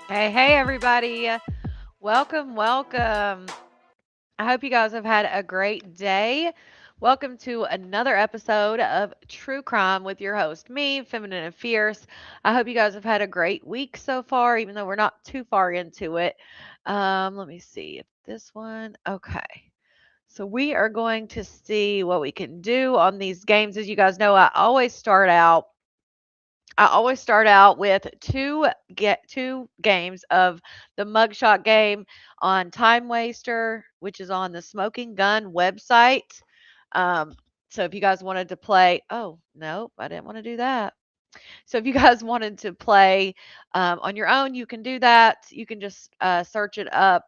Hey, everybody. Welcome, welcome. I hope you guys have had a great day. Welcome to another episode of True Crime with your host, me, Feminine and Fierce. I hope you guys have had a great week so far, even though we're not too far into it. Let me see if this one, okay. So we are going to see what we can do on these games. As you guys know, I always start out with two games of the mugshot game on Time Waster, which is on the Smoking Gun website. Um, so if you guys wanted to play, oh no, I didn't want to do that. So if you guys wanted to play on your own, you can do that. You can just search it up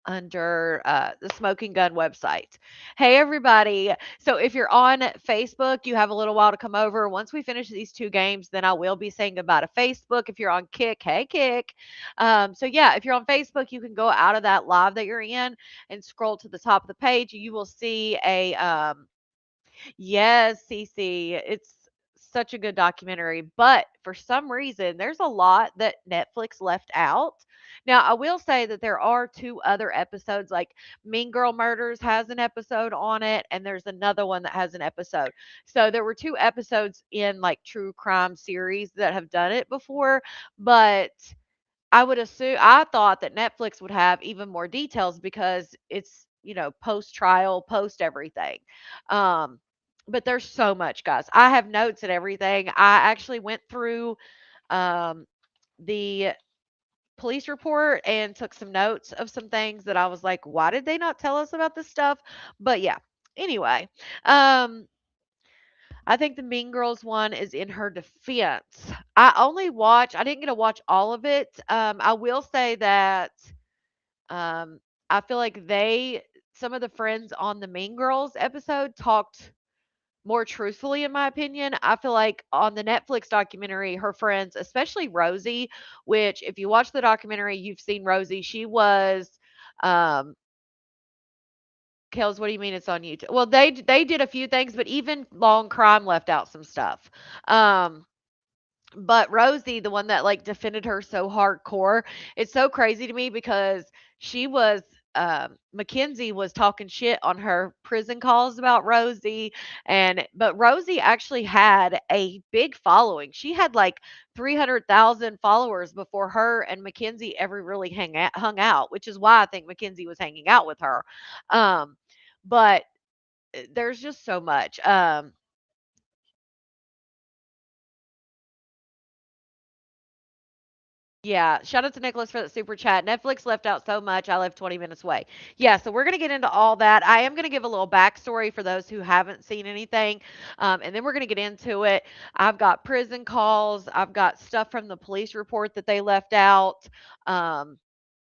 under the Smoking Gun website. Hey, everybody. So if you're on Facebook, you have a little while to come over. Once we finish these two games, then I will be saying goodbye to Facebook. If you're on Kick, hey, Kick. So yeah, if you're on Facebook, you can go out of that live that you're in and scroll to the top of the page. You will see a yes, Cece. It's such a good documentary, but for some reason, there's a lot that Netflix left out. Now, I will say that there are two other episodes, like Mean Girl Murders has an episode on it, and there's another one that has an episode. So there were two episodes in like true crime series that have done it before, but I thought that Netflix would have even more details because it's, post trial, post everything. Um, but there's so much, guys. I have notes and everything. I actually went through um, the police report and took some notes of some things that I was like, why did they not tell us about this stuff? But yeah, anyway, um, I think the Mean Girls one is in her defense. I didn't get to watch all of it. I will say that um, I feel like some of the friends on the Mean Girls episode talked more truthfully, in my opinion. I feel like on the Netflix documentary, her friends, especially Rosie, which if you watch the documentary, you've seen Rosie. She was, um, Kels, what do you mean it's on YouTube? Well, they did a few things, but even Long Crime left out some stuff. Um, but Rosie, the one that like defended her so hardcore, it's so crazy to me because she was Mackenzie was talking shit on her prison calls about Rosie, and but Rosie actually had a big following. She had like 300,000 followers before her and Mackenzie ever really hung out, which is why I think Mackenzie was hanging out with her. Um, but there's just so much. Yeah, shout out to Nicholas for that super chat. Netflix left out so much. I live 20 minutes away. Yeah, so we're going to get into all that. I am going to give a little backstory for those who haven't seen anything. And then we're going to get into it. I've got prison calls, I've got stuff from the police report that they left out, um,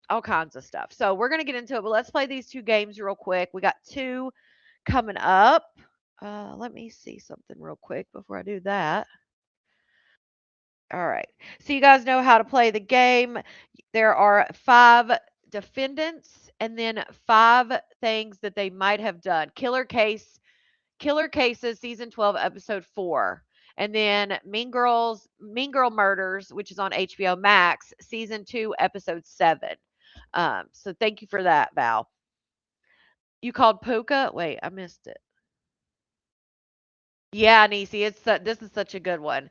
all kinds of stuff. So we're going to get into it, but let's play these two games real quick. We got two coming up. Let me see something real quick before I do that. All right. So you guys know how to play the game. There are five defendants and then five things that they might have done. Killer Cases, season 12, episode 4. And then Mean Girl Murders, which is on HBO Max, season 2, episode 7. So thank you for that, Val. You called Puka? Wait, I missed it. Yeah, Nisi, this is such a good one.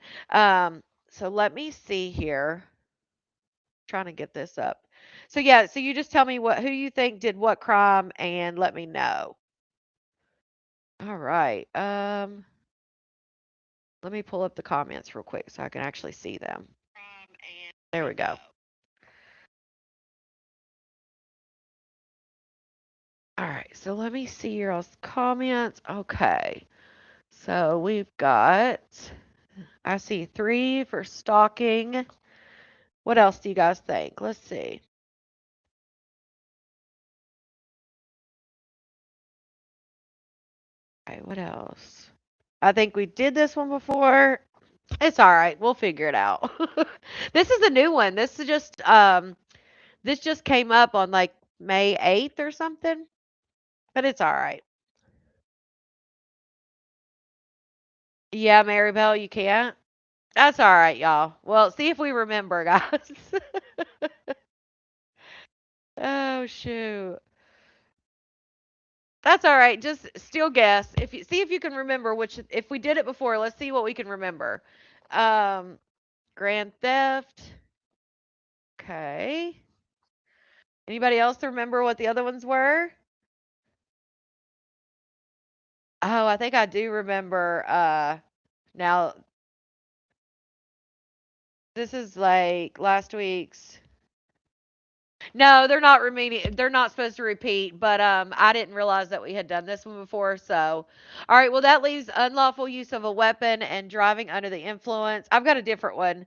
So let me see here. Trying to get this up. So yeah, so you just tell me who you think did what crime and let me know. All right. Let me pull up the comments real quick so I can actually see them. There we go. All right. So let me see your comments. Okay. So we've got I see 3 for stalking. What else do you guys think? Let's see. Okay, what else? I think we did this one before. It's all right. We'll figure it out. This is a new one. This just came up on like May 8th or something, but it's all right. Yeah, Maribel, you can't. That's all right, y'all. Well, see if we remember, guys. Oh, shoot. That's all right. Just still guess. If you see if you can remember which if we did it before, let's see what we can remember. Um, Grand Theft. Okay. Anybody else remember what the other ones were? Oh, I think I do remember. Now this is like last week's. No, they're not remaining. They're not supposed to repeat, but I didn't realize that we had done this one before. So, all right. Well, that leaves unlawful use of a weapon and driving under the influence. I've got a different one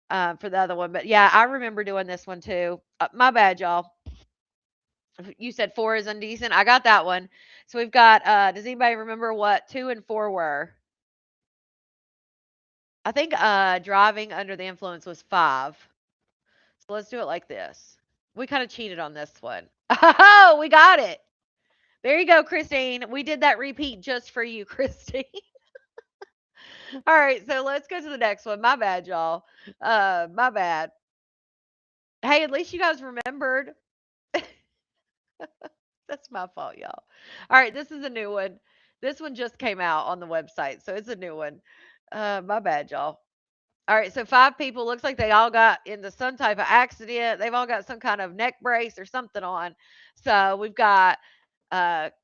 for the other one, but yeah, I remember doing this one too. My bad, y'all. You said 4 is indecent. I got that one. So we've got. Does anybody remember what 2 and 4 were? I think driving under the influence was 5. So let's do it like this. We kind of cheated on this one. Oh, we got it. There you go, Christine. We did that repeat just for you, Christine. All right, so let's go to the next one. My bad, y'all. My bad. Hey, at least you guys remembered. That's my fault, y'all. All right, this is a new one. This one just came out on the website, so it's a new one. My bad, y'all. All right, so 5 people. Looks like they all got into some type of accident. They've all got some kind of neck brace or something on. So we've got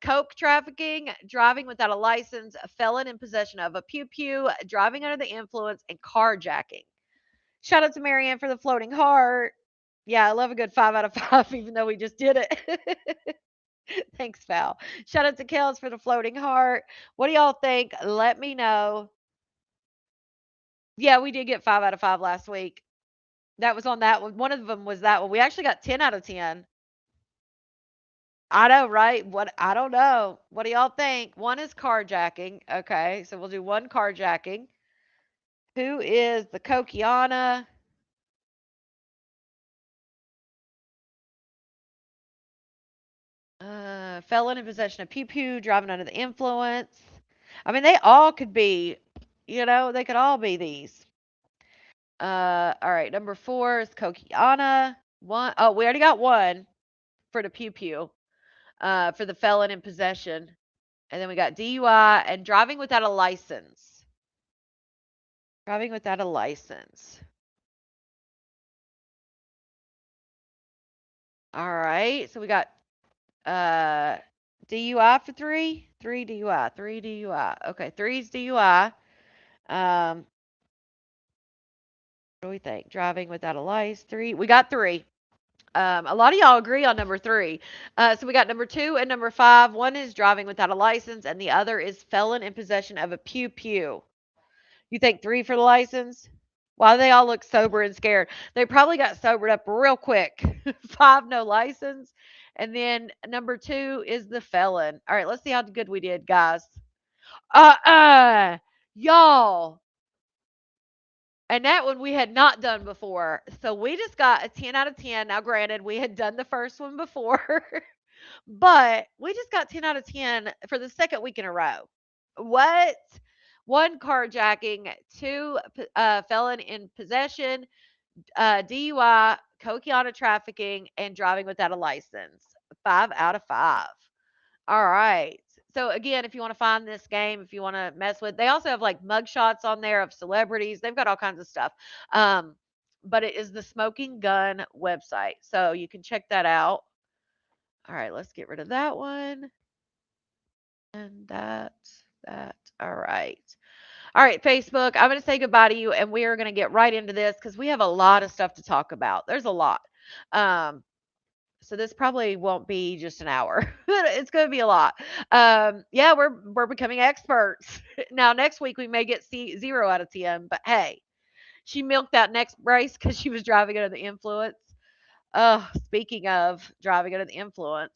coke trafficking, driving without a license, a felon in possession of a pew pew, driving under the influence, and carjacking. Shout out to Marianne for the floating heart. Yeah, I love a good 5 out of 5, even though we just did it. Thanks, Val. Shout out to Kels for the floating heart. What do y'all think? Let me know. Yeah, we did get 5 out of 5 last week. That was on that one. One of them was that one. We actually got 10 out of 10. I know, right? What I don't know. What do y'all think? One is carjacking. Okay, so we'll do one carjacking. Who is the Kokiana? Felon in possession of pew pew, driving under the influence. I mean, they all could be, they could all be these. All right, number 4 is Kokiana. One, oh, we already got one for the pew pew. For the felon in possession. And then we got DUI and driving without a license. Driving without a license. All right. So we got DUI for 3. 3 DUI. 3 DUI. Okay, 3's DUI. What do we think? Driving without a license. 3. We got 3. A lot of y'all agree on number 3. So we got number 2 and number 5. One is driving without a license, and the other is felon in possession of a pew pew. You think 3 for the license? Why do they all look sober and scared? They probably got sobered up real quick. 5, no license. And then number 2 is the felon. All right, let's see how good we did, guys. Y'all. And that one we had not done before. So we just got a 10 out of 10. Now, granted, we had done the first one before, but we just got 10 out of 10 for the second week in a row. What? 1 carjacking, 2 felon in possession, DUI, Kokiana trafficking, and driving without a license. 5 out of 5. All right. So again, if you want to find this game, if you want to mess with, they also have like mug shots on there of celebrities. They've got all kinds of stuff. But it is the Smoking Gun website, so you can check that out. All right, let's get rid of that one. And that. All right. All right, Facebook, I'm going to say goodbye to you, and we are going to get right into this because we have a lot of stuff to talk about. There's a lot. So this probably won't be just an hour. It's going to be a lot. Yeah, we're becoming experts. Now, next week we may get 0 out of 10, but hey, she milked that next brace because she was driving under the influence. Speaking of driving under the influence.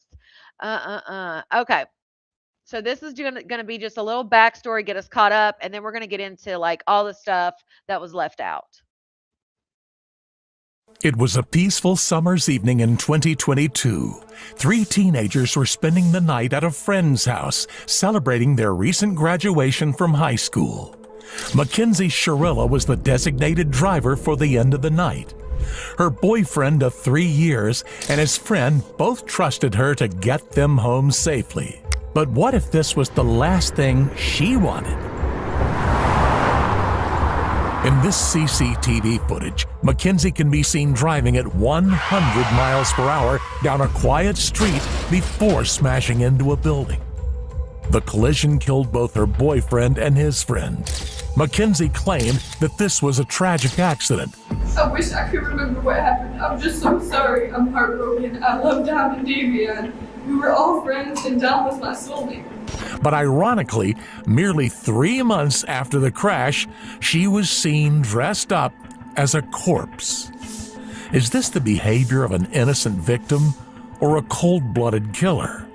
Okay. So this is going to be just a little backstory, get us caught up, and then we're going to get into like all the stuff that was left out. It was a peaceful summer's evening in 2022. 3 teenagers were spending the night at a friend's house, celebrating their recent graduation from high school. Mackenzie Shirilla was the designated driver for the end of the night. Her boyfriend of 3 years and his friend both trusted her to get them home safely. But what if this was the last thing she wanted? In this CCTV footage, Mackenzie can be seen driving at 100 miles per hour down a quiet street before smashing into a building. The collision killed both her boyfriend and his friend. Mackenzie claimed that this was a tragic accident. I wish I could remember what happened. I'm just so sorry. I'm heartbroken. I love Dom and Davion. We were all friends and Dom was my soulmate. But ironically, merely 3 months after the crash, she was seen dressed up as a corpse. Is this the behavior of an innocent victim or a cold-blooded killer?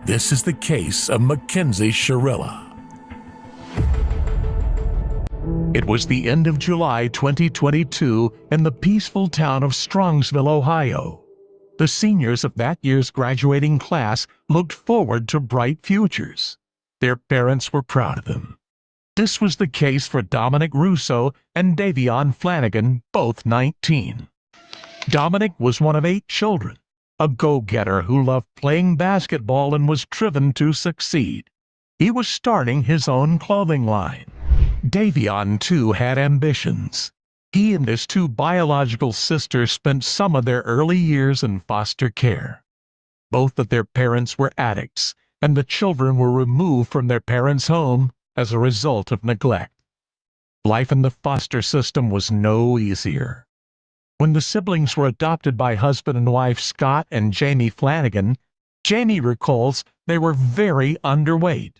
This is the case of Mackenzie Shirilla. It was the end of July 2022 in the peaceful town of Strongsville, Ohio. The seniors of that year's graduating class looked forward to bright futures. Their parents were proud of them. This was the case for Dominic Russo and Davion Flanagan, both 19. Dominic was one of 8 children, a go-getter who loved playing basketball and was driven to succeed. He was starting his own clothing line. Davion, too, had ambitions. He and his 2 biological sisters spent some of their early years in foster care. Both of their parents were addicts, and the children were removed from their parents' home as a result of neglect. Life in the foster system was no easier. When the siblings were adopted by husband and wife Scott and Jamie Flanagan, Jamie recalls they were very underweight.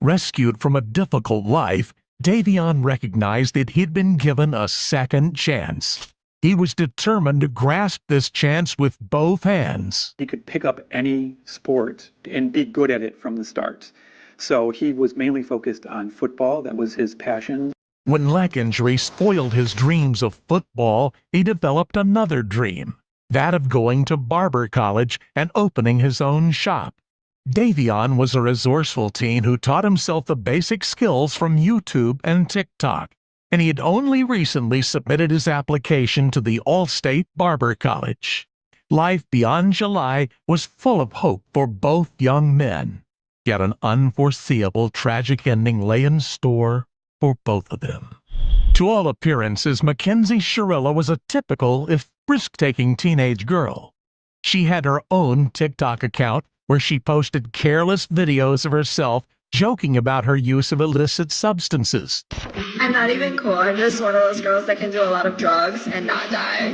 Rescued from a difficult life, Davion recognized that he'd been given a second chance. He was determined to grasp this chance with both hands. He could pick up any sport and be good at it from the start. So he was mainly focused on football. That was his passion. When leg injury spoiled his dreams of football, he developed another dream, that of going to barber college and opening his own shop. Davion was a resourceful teen who taught himself the basic skills from YouTube and TikTok, and he had only recently submitted his application to the All-State Barber College. Life beyond July was full of hope for both young men, yet an unforeseeable tragic ending lay in store for both of them. To all appearances, Mackenzie Shirilla was a typical, if risk-taking teenage girl. She had her own TikTok account where she posted careless videos of herself joking about her use of illicit substances. I'm not even cool. I'm just one of those girls that can do a lot of drugs and not die.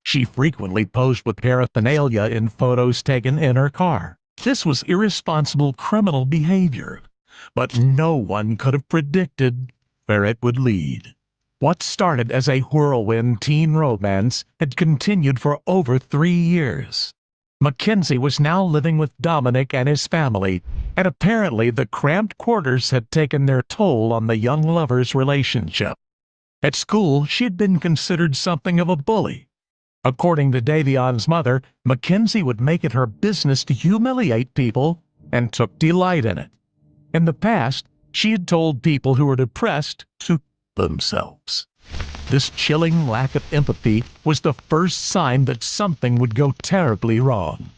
She frequently posed with paraphernalia in photos taken in her car. This was irresponsible criminal behavior, but no one could have predicted where it would lead. What started as a whirlwind teen romance had continued for over 3 years. Mackenzie was now living with Dominic and his family, and apparently the cramped quarters had taken their toll on the young lovers' relationship. At school, she had been considered something of a bully. According to Davion's mother, Mackenzie would make it her business to humiliate people and took delight in it. In the past, she had told people who were depressed to themselves. This chilling lack of empathy was the first sign that something would go terribly wrong.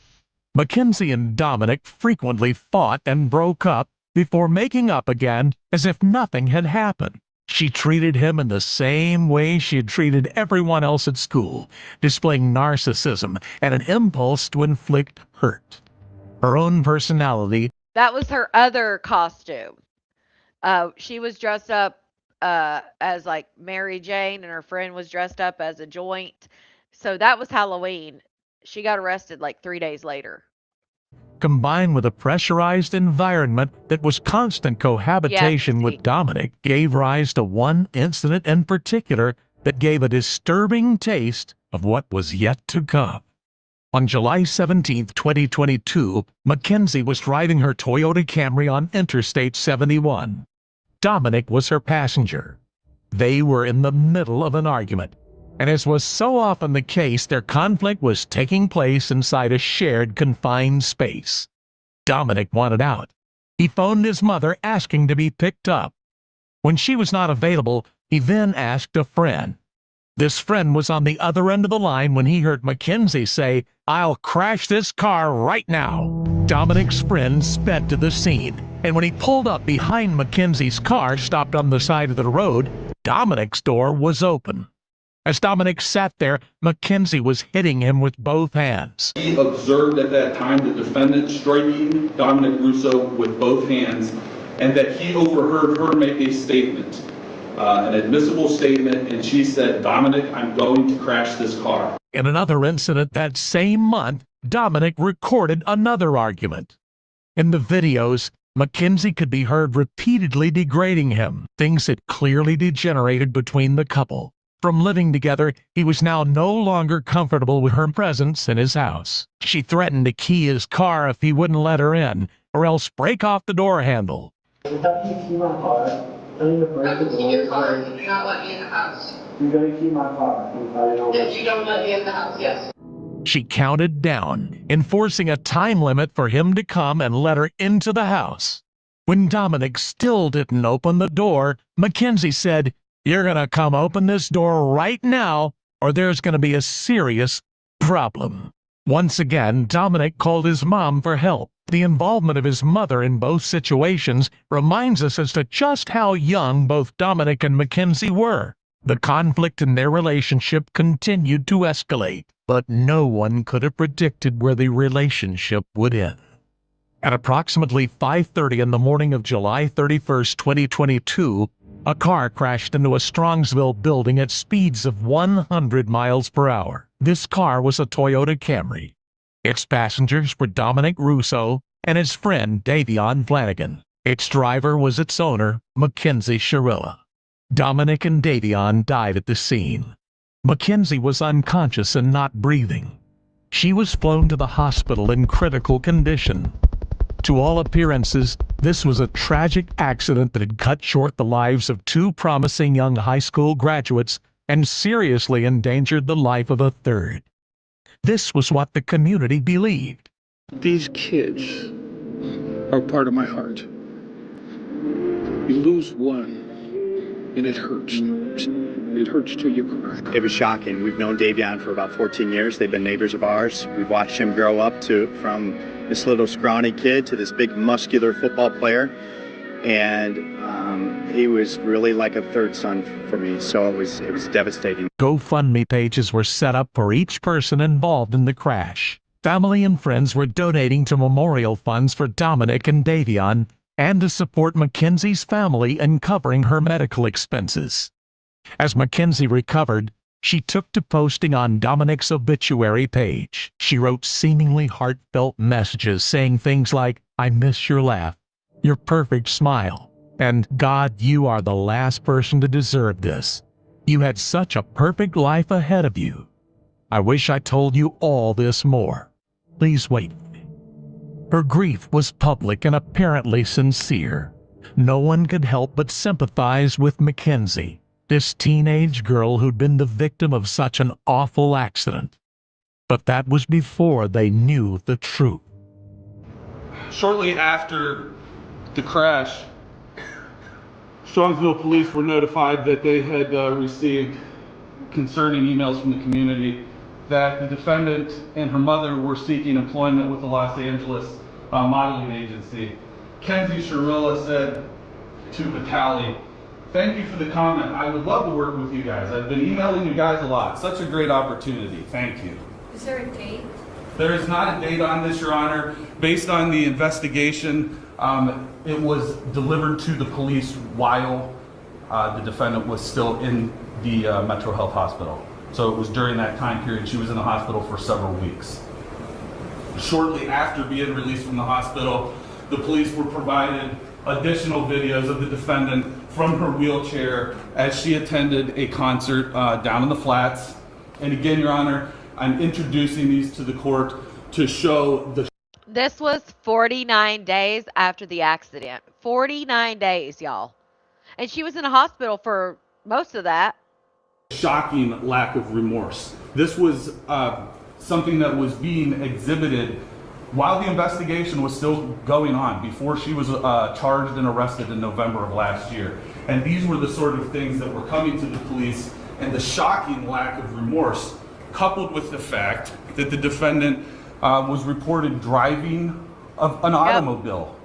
Mackenzie and Dominic frequently fought and broke up before making up again as if nothing had happened. She treated him in the same way she had treated everyone else at school, displaying narcissism and an impulse to inflict hurt. Her own personality. That was her other costume. She was dressed up as like Mary Jane, and her friend was dressed up as a joint. So that was Halloween. She got arrested like 3 days later. Combined with a pressurized environment that was constant cohabitation with Dominic, gave rise to one incident in particular that gave a disturbing taste of what was yet to come. On July 17, 2022, Mackenzie was driving her Toyota Camry on Interstate 71. Dominic was her passenger. They were in the middle of an argument, and as was so often the case, their conflict was taking place inside a shared confined space. Dominic wanted out. He phoned his mother asking to be picked up. When she was not available, he then asked a friend. This friend was on the other end of the line when he heard Mackenzie say, "I'll crash this car right now." Dominic's friend sped to the scene, and when he pulled up behind Mackenzie's car stopped on the side of the road, Dominic's door was open. As Dominic sat there, Mackenzie was hitting him with both hands. He observed at that time the defendant striking Dominic Russo with both hands, and that he overheard her make a statement, an admissible statement, and she said, "Dominic, I'm going to crash this car." In another incident that same month, Dominic recorded another argument. In the videos, Mackenzie could be heard repeatedly degrading him. Things had clearly degenerated between the couple. From living together, he was now no longer comfortable with her presence in his house. She threatened to key his car if he wouldn't let her in, or else break off the door handle. You're gonna key my car. I'm gonna key your car if you're not letting me in the house. You're gonna key my car if you don't let me in the house, yes. She counted down, enforcing a time limit for him to come and let her into the house. When Dominic still didn't open the door, Mackenzie said, "You're gonna come open this door right now, or there's gonna be a serious problem." Once again, Dominic called his mom for help. The involvement of his mother in both situations reminds us as to just how young both Dominic and Mackenzie were. The conflict in their relationship continued to escalate, but no one could have predicted where the relationship would end. At approximately 5:30 in the morning of July 31st, 2022, a car crashed into a Strongsville building at speeds of 100 miles per hour. This car was a Toyota Camry. Its passengers were Dominic Russo and his friend Davion Flanagan. Its driver was its owner, Mackenzie Shirilla. Dominic and Davion died at the scene. Mackenzie was unconscious and not breathing. She was flown to the hospital in critical condition. To all appearances, this was a tragic accident that had cut short the lives of two promising young high school graduates and seriously endangered the life of a third. This was what the community believed. These kids are part of my heart. You lose one, and it hurts. It hurts till you cry. It was shocking. We've known Davion for about 14 years. They've been neighbors of ours. We've watched him grow up from this little scrawny kid to this big muscular football player. And he was really like a third son for me, so it was devastating. GoFundMe pages were set up for each person involved in the crash. Family and friends were donating to memorial funds for Dominic and Davion and to support Mackenzie's family in covering her medical expenses. As Mackenzie recovered, she took to posting on Dominic's obituary page. She wrote seemingly heartfelt messages saying things like, "I miss your laugh, your perfect smile, and God, you are the last person to deserve this. You had such a perfect life ahead of you. I wish I told you all this more. Please wait." Her grief was public and apparently sincere. No one could help but sympathize with Mackenzie, this teenage girl who'd been the victim of such an awful accident. But that was before they knew the truth. Shortly after the crash, Strongsville police were notified that they had received concerning emails from the community that the defendant and her mother were seeking employment with the Los Angeles modeling agency. Mackenzie Shirilla said to Vitali, "Thank you for the comment. I would love to work with you guys. I've been emailing you guys a lot. Such a great opportunity. Thank you." Is there a date? There is not a date on this, Your Honor. Based on the investigation, it was delivered to the police while the defendant was still in the Metro Health Hospital. So it was during that time period. She was in the hospital for several weeks. Shortly after being released from the hospital, the police were provided additional videos of the defendant from her wheelchair as she attended a concert down in the Flats. And again, Your Honor, I'm introducing these to the court to show the... This was 49 days after the accident. 49 days, y'all. And she was in a hospital for most of that. Shocking lack of remorse. This was something that was being exhibited while the investigation was still going on, before she was charged and arrested in November of last year. And these were the sort of things that were coming to the police and the shocking lack of remorse, coupled with the fact that the defendant was reported driving an automobile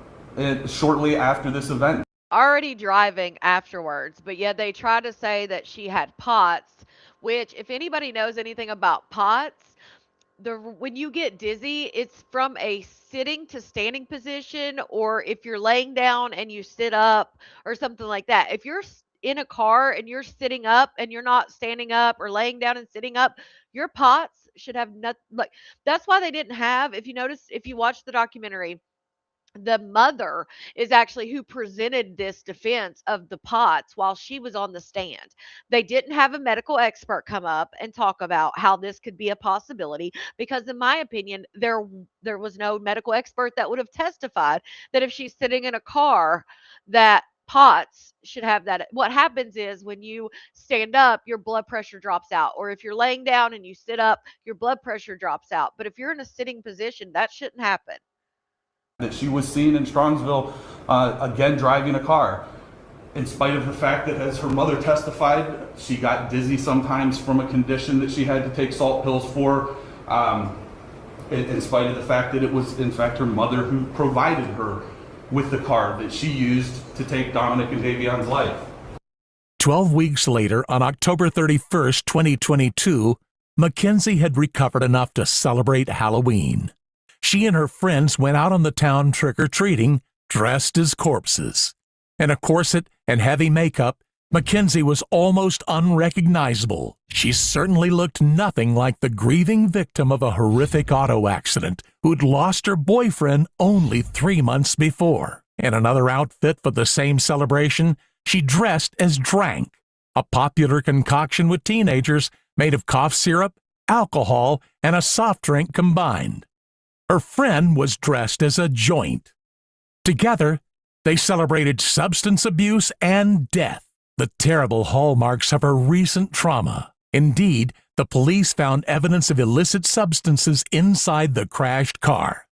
shortly after this event. Already driving afterwards, but yet they try to say that she had POTS, which if anybody knows anything about POTS, when you get dizzy, it's from a sitting to standing position, or if you're laying down and you sit up or something like that. If you're in a car and you're sitting up and you're not standing up or laying down and sitting up, your POTS should have nothing. Like, that's why they didn't have, if you notice, if you watch the documentary, the mother is actually who presented this defense of the POTS while she was on the stand. They didn't have a medical expert come up and talk about how this could be a possibility because, in my opinion, there was no medical expert that would have testified that if she's sitting in a car, that POTS should have that. What happens is when you stand up, your blood pressure drops out, or if you're laying down and you sit up, your blood pressure drops out. But if you're in a sitting position, that shouldn't happen. That she was seen in Strongsville, again driving a car, in spite of the fact that, as her mother testified, she got dizzy sometimes from a condition that she had to take salt pills for, in spite of the fact that it was in fact her mother who provided her with the car that she used to take Dominic and Davion's life. 12 weeks later, on October 31st, 2022, Mackenzie had recovered enough to celebrate Halloween. She and her friends went out on the town trick-or-treating, dressed as corpses. In a corset and heavy makeup, Mackenzie was almost unrecognizable. She certainly looked nothing like the grieving victim of a horrific auto accident who'd lost her boyfriend only 3 months before. In another outfit for the same celebration, she dressed as Drank, a popular concoction with teenagers made of cough syrup, alcohol, and a soft drink combined. Her friend was dressed as a Joint. Together, they celebrated substance abuse and death, the terrible hallmarks of her recent trauma. Indeed, the police found evidence of illicit substances inside the crashed car.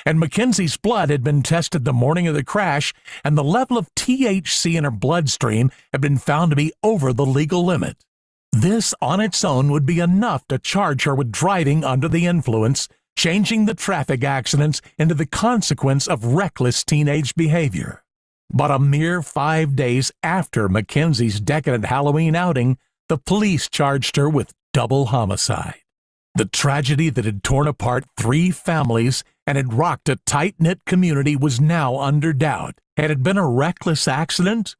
And Mackenzie's blood had been tested the morning of the crash, and the level of THC in her bloodstream had been found to be over the legal limit. This on its own would be enough to charge her with driving under the influence, changing the traffic accidents into the consequence of reckless teenage behavior. But a mere 5 days after Mackenzie's decadent Halloween outing, the police charged her with double homicide. The tragedy that had torn apart 3 families and had rocked a tight-knit community was now under doubt. Had it been a reckless accident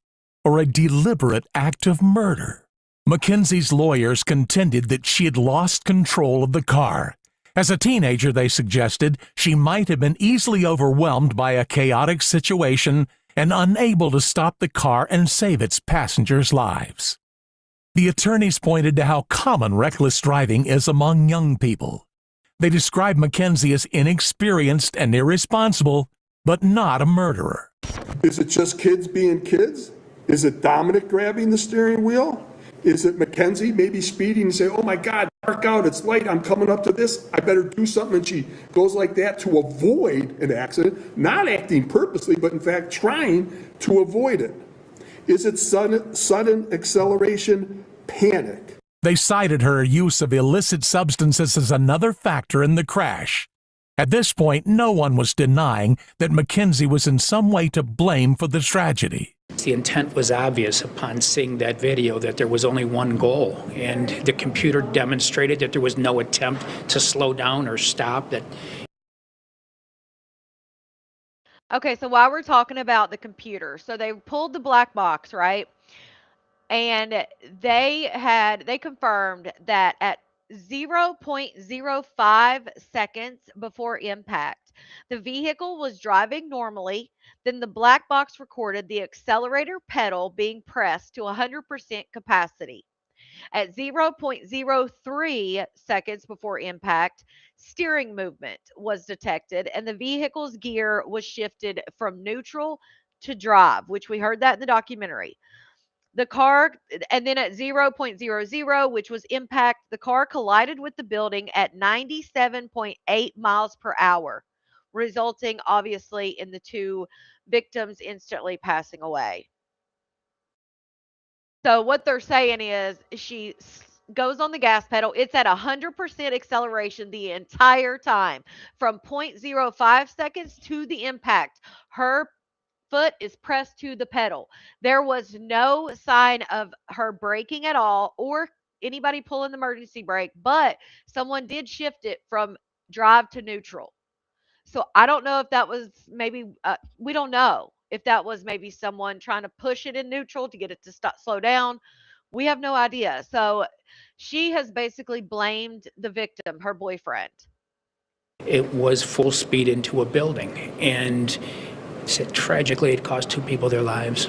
or a deliberate act of murder? Mackenzie's lawyers contended that she had lost control of the car. As a teenager, they suggested, she might have been easily overwhelmed by a chaotic situation and unable to stop the car and save its passengers' lives. The attorneys pointed to how common reckless driving is among young people. They described Mackenzie as inexperienced and irresponsible, but not a murderer. Is it just kids being kids? Is it Dominic grabbing the steering wheel? Is it Mackenzie maybe speeding and say, oh my God, dark out, it's late, I'm coming up to this, I better do something, and she goes like that to avoid an accident, not acting purposely, but in fact trying to avoid it? Is it sudden acceleration, panic? They cited her use of illicit substances as another factor in the crash. At this point, no one was denying that Mackenzie was in some way to blame for the tragedy. The intent was obvious upon seeing that video that there was only one goal, and the computer demonstrated that there was no attempt to slow down or stop. Okay, so while we're talking about the computer, so they pulled the black box, right? And they confirmed that at 0.05 seconds before impact, the vehicle was driving normally. Then the black box recorded the accelerator pedal being pressed to 100% capacity. At 0.03 seconds before impact, steering movement was detected and the vehicle's gear was shifted from neutral to drive, which we heard that in the documentary. The car, and then at 0.00, which was impact, the car collided with the building at 97.8 miles per hour, resulting obviously in the 2 victims instantly passing away. So what they're saying is she goes on the gas pedal. It's at 100% acceleration the entire time from 0.05 seconds to the impact. Her foot is pressed to the pedal. There was no sign of her braking at all or anybody pulling the emergency brake, but someone did shift it from drive to neutral. So I don't know if that was maybe we don't know if that was maybe someone trying to push it in neutral to get it to stop slow down. We have no idea. So she has basically blamed the victim, her boyfriend. It was full speed into a building, and said tragically it cost 2 people their lives.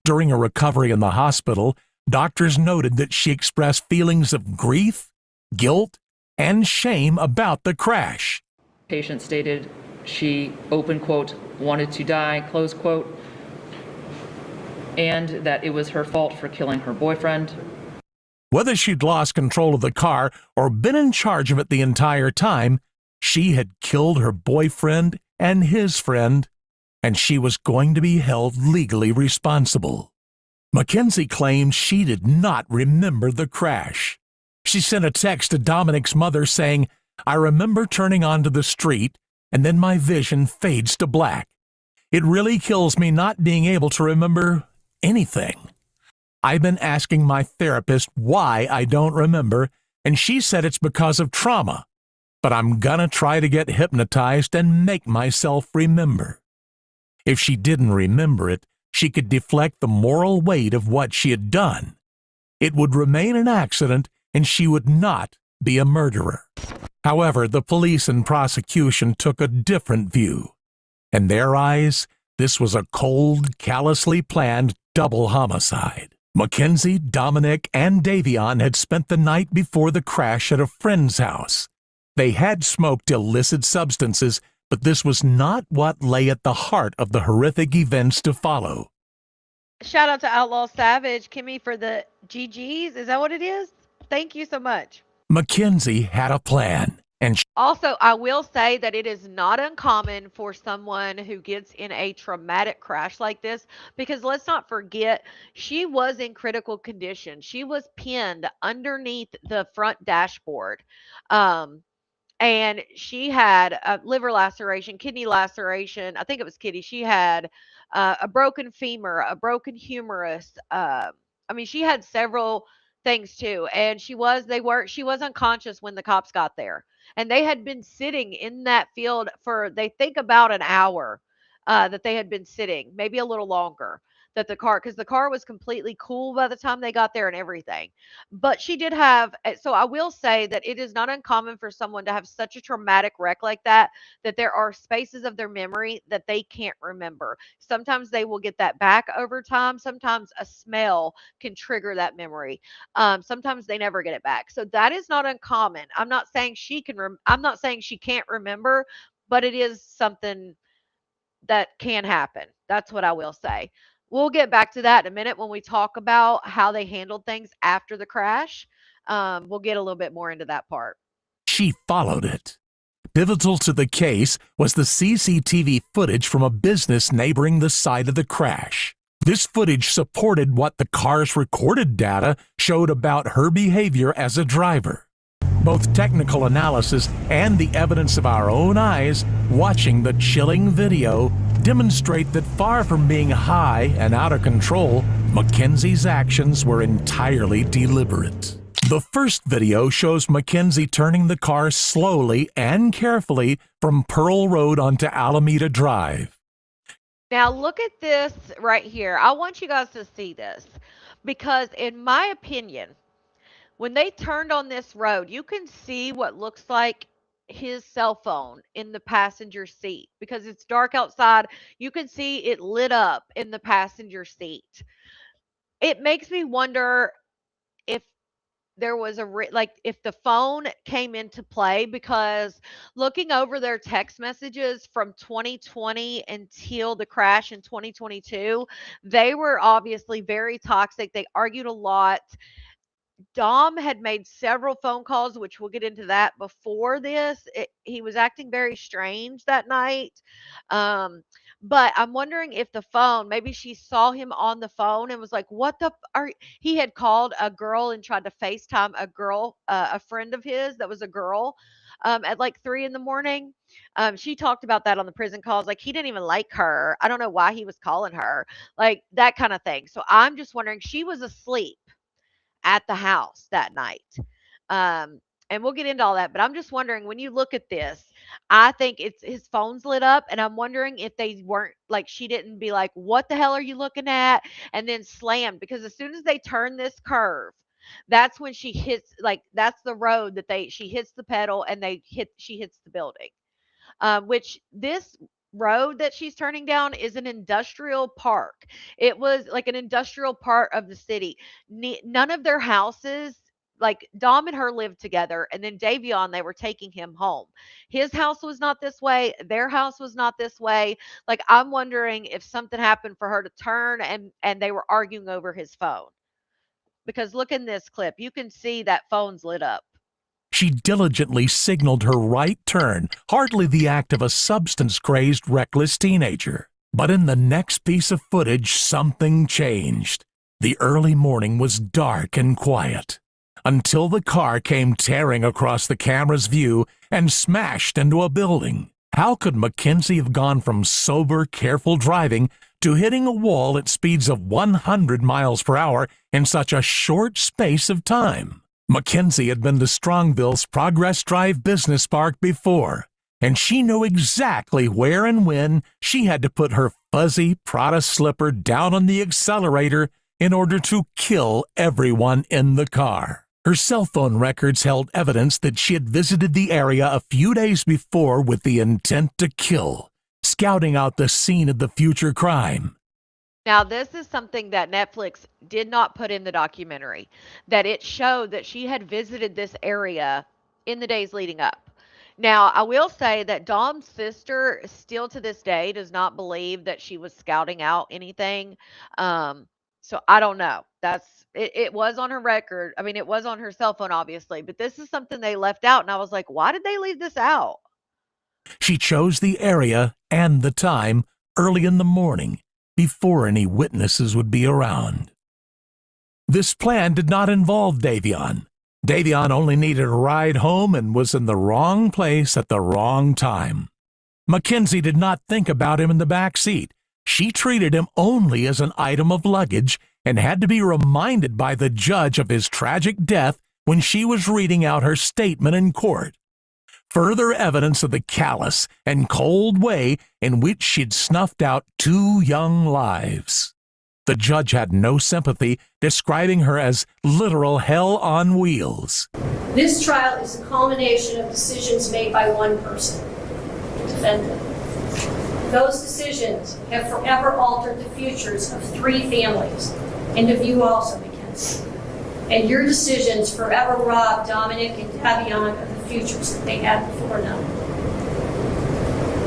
During a recovery in the hospital, doctors noted that she expressed feelings of grief, guilt, and shame about the crash. Patient stated she, open quote, wanted to die, close quote, and that it was her fault for killing her boyfriend. Whether she'd lost control of the car or been in charge of it the entire time, she had killed her boyfriend and his friend, and she was going to be held legally responsible. Mackenzie claimed she did not remember the crash. She sent a text to Dominic's mother saying, "I remember turning onto the street, and then my vision fades to black. It really kills me not being able to remember anything. I've been asking my therapist why I don't remember, and she said it's because of trauma. But I'm gonna try to get hypnotized and make myself remember." If she didn't remember it, she could deflect the moral weight of what she had done. It would remain an accident, and she would not be a murderer. However, the police and prosecution took a different view. In their eyes, this was a cold, callously planned double homicide. Mackenzie, Dominic, and Davion had spent the night before the crash at a friend's house. They had smoked illicit substances, but this was not what lay at the heart of the horrific events to follow. Shout out to Outlaw Savage, Kimmy, for the GGs. Is that what it is? Thank you so much. Mackenzie had a plan, and Also, I will say that it is not uncommon for someone who gets in a traumatic crash like this, because let's not forget, she was in critical condition. She was pinned underneath the front dashboard. And she had a liver laceration, kidney laceration. I think it was kidney. She had a broken femur, a broken humerus. I mean, she had several things too, and she was unconscious when the cops got there, and they had been sitting in that field for they think about an hour. That they had been sitting, maybe a little longer. That because the car was completely cool by the time they got there and everything. But she did have, so I will say that it is not uncommon for someone to have such a traumatic wreck like that, that there are spaces of their memory that they can't remember. Sometimes they will get that back over time. Sometimes a smell can trigger that memory. Sometimes they never get it back. So that is not uncommon. I'm not saying I'm not saying she can't remember, but it is something that can happen. That's what I will say. We'll get back to that in a minute when we talk about how they handled things after the crash. We'll get a little bit more into that part. she followed it. Pivotal to the case was the CCTV footage from a business neighboring the site of the crash. This footage supported what the car's recorded data showed about her behavior as a driver. Both technical analysis and the evidence of our own eyes watching the chilling video demonstrate that far from being high and out of control, Mackenzie's actions were entirely deliberate. The first video shows Mackenzie turning the car slowly and carefully from Pearl Road onto Alameda Drive. Now look at this right here. I want you guys to see this because in my opinion, when they turned on this road, you can see what looks like his cell phone in the passenger seat because it's dark outside. You can see it lit up in the passenger seat. It makes me wonder if there was like if the phone came into play because looking over their text messages from 2020 until the crash in 2022, they were obviously very toxic. They argued a lot. Dom had made several phone calls, which we'll get into that before this. He was acting very strange that night. Um, But I'm wondering if the phone, maybe she saw him on the phone and was like, "What the are?" He had called a girl and tried to FaceTime a girl, a friend of his that was a girl, at like 3 in the morning. She talked about that on the prison calls. Like he didn't even like her. I don't know why he was calling her, like that kind of thing. So I'm just wondering, she was asleep at the house that night. Um, and we'll get into all that, but I'm just wondering, when you look at this, I think it's his phone's lit up, and I'm wondering if they weren't like, she didn't be like, "What the hell are you looking at?" and then slammed, because as soon as they turn this curve, that's when she hits, like that's the road that she hits the pedal and she hits the building. Which this road that she's turning down is an industrial park. It was like an industrial part of the city. None of their houses, like Dom and her lived together, and then Davion, they were taking him home. His house was not this way. Their house was not this way. Like I'm wondering if something happened for her to turn, and they were arguing over his phone. Because look in this clip, you can see that phone's lit up. She diligently signaled her right turn, hardly the act of a substance-crazed, reckless teenager. But in the next piece of footage, something changed. The early morning was dark and quiet, until the car came tearing across the camera's view and smashed into a building. How could Mackenzie have gone from sober, careful driving to hitting a wall at speeds of 100 miles per hour in such a short space of time? Mackenzie had been to Strongville's Progress Drive Business Park before, and she knew exactly where and when she had to put her fuzzy Prada slipper down on the accelerator in order to kill everyone in the car. Her cell phone records held evidence that she had visited the area a few days before with the intent to kill, scouting out the scene of the future crime. Now, this is something that Netflix did not put in the documentary, that it showed that she had visited this area in the days leading up. Now, I will say that Dom's sister still to this day does not believe that she was scouting out anything. So I don't know. It was on her record. I mean, it was on her cell phone, obviously, but this is something they left out. And I was like, why did they leave this out? She chose the area and the time early in the morning, before any witnesses would be around. This plan did not involve Davion. Davion only needed a ride home and was in the wrong place at the wrong time. Mackenzie did not think about him in the back seat. She treated him only as an item of luggage and had to be reminded by the judge of his tragic death when she was reading out her statement in court. Further evidence of the callous and cold way in which she'd snuffed out 2 young lives. The judge had no sympathy, describing her as literal hell on wheels. This trial is a culmination of decisions made by one person, the defendant. Those decisions have forever altered the futures of 3 families, and of you also, Mackenzie. And your decisions forever robbed Dominic and Davion of the futures that they had before now.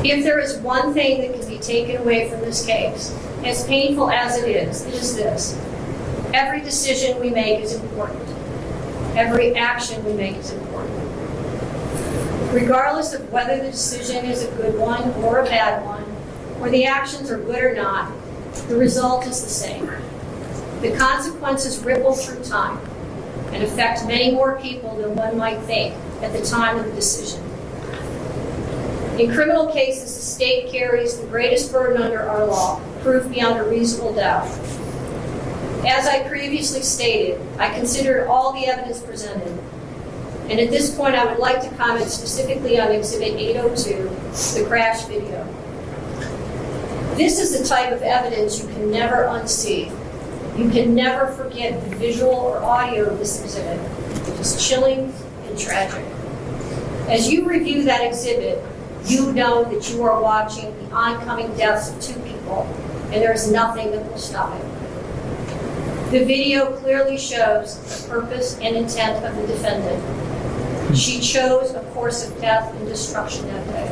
If there is one thing that can be taken away from this case, as painful as it is this. Every decision we make is important. Every action we make is important. Regardless of whether the decision is a good one or a bad one, or the actions are good or not, the result is the same. The consequences ripple through time and affect many more people than one might think at the time of the decision. In criminal cases, the state carries the greatest burden under our law, proof beyond a reasonable doubt. As I previously stated, I considered all the evidence presented, and at this point I would like to comment specifically on Exhibit 802, the crash video. This is the type of evidence you can never unsee. You can never forget the visual or audio of this exhibit. It is chilling and tragic. As you review that exhibit, you know that you are watching the oncoming deaths of 2 people, and there is nothing that will stop it. The video clearly shows the purpose and intent of the defendant. She chose a course of death and destruction that day.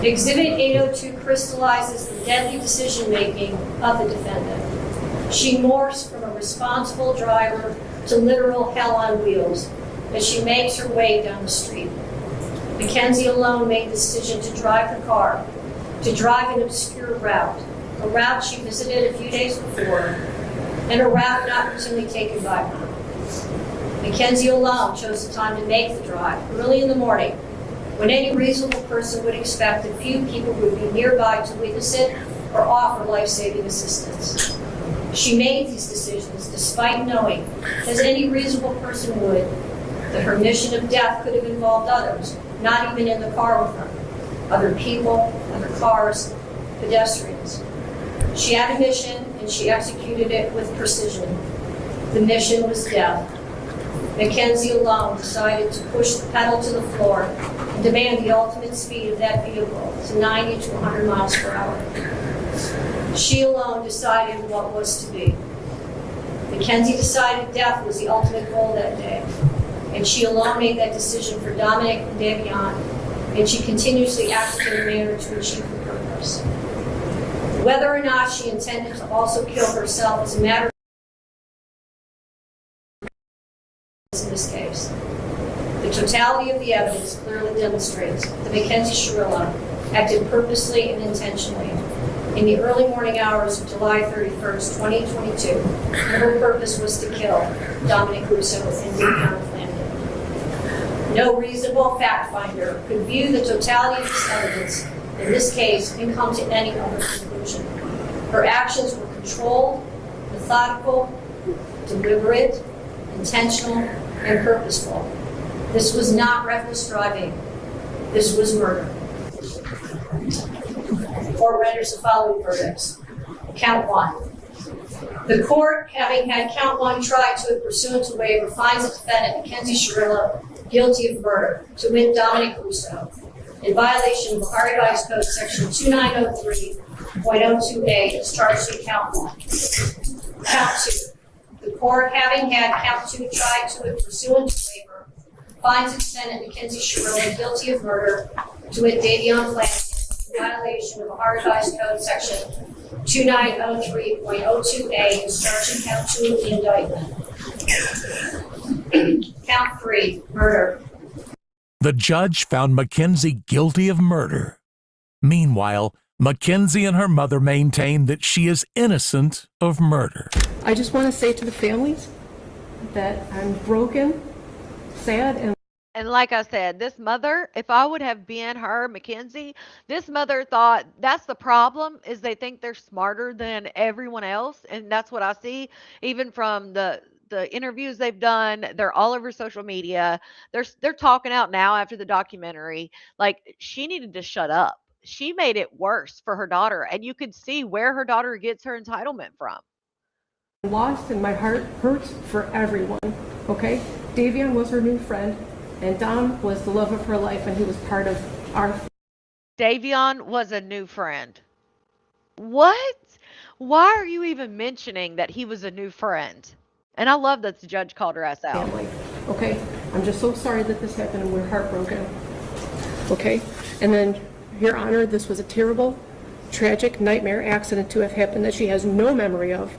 Exhibit 802 crystallizes the deadly decision-making of the defendant. She morphs from a responsible driver to literal hell on wheels as she makes her way down the street. Mackenzie alone made the decision to drive the car to drive an obscure route, a route she visited a few days before, and a route not routinely taken by her. Mackenzie alone chose the time to make the drive early in the morning, when any reasonable person would expect that few people would be nearby to witness it or offer life-saving assistance. She made these decisions despite knowing, as any reasonable person would, that her mission of death could have involved others, not even in the car with her, other people, other cars, pedestrians. She had a mission, and she executed it with precision. The mission was death. Mackenzie alone decided to push the pedal to the floor and demand the ultimate speed of that vehicle to 90 to 100 miles per hour. She alone decided what was to be. Mackenzie decided death was the ultimate goal that day, and she alone made that decision for Dominic and Davion, and she continuously acted in a manner to achieve her purpose. Whether or not she intended to also kill herself is a matter in this case. The totality of the evidence clearly demonstrates that Mackenzie Shirilla acted purposely and intentionally in the early morning hours of July 31st, 2022, and her purpose was to kill Dominic Russo and Davion Flanagan. No reasonable fact finder could view the totality of this evidence in this case and come to any other conclusion. Her actions were controlled, methodical, deliberate, intentional, and purposeful. This was not reckless driving. This was murder. Court renders the following verdicts. Count 1. The court, having had count 1 tried to it pursuant to waiver, finds the defendant, Mackenzie Shirilla, guilty of murder, to wit Dominic Russo, in violation of Ohio Revised Code Section 2903.02a, is charged in count 1. Count 2. The court, having had count 2 tried to it pursuant to waiver, finds the defendant, Mackenzie Shirilla, guilty of murder, to wit Davion Flanagan, in violation of Ohio Revised Code Section 2903.02a, is charged in count 2 of the indictment. Count 3, murder. The judge found Mackenzie guilty of murder. Meanwhile, Mackenzie and her mother maintain that she is innocent of murder. I just want to say to the families that I'm broken, sad, and like I said, this mother, if I would have been her, Mackenzie, this mother thought that's the problem, is they think they're smarter than everyone else. And that's what I see, even from the interviews they've done. They're all over social media. They're talking out now after the documentary. Like, she needed to shut up. She made it worse for her daughter, and you could see where her daughter gets her entitlement from. lost, and my heart hurts for everyone, okay? Davion was her new friend, and Dom was the love of her life, and he was part of our... Davion was a new friend. What? Why are you even mentioning that he was a new friend? And I love that the judge called her ass out. Family, okay? I'm just so sorry that this happened, and we're heartbroken, okay? And then, Your Honor, this was a terrible, tragic nightmare accident to have happened that she has no memory of,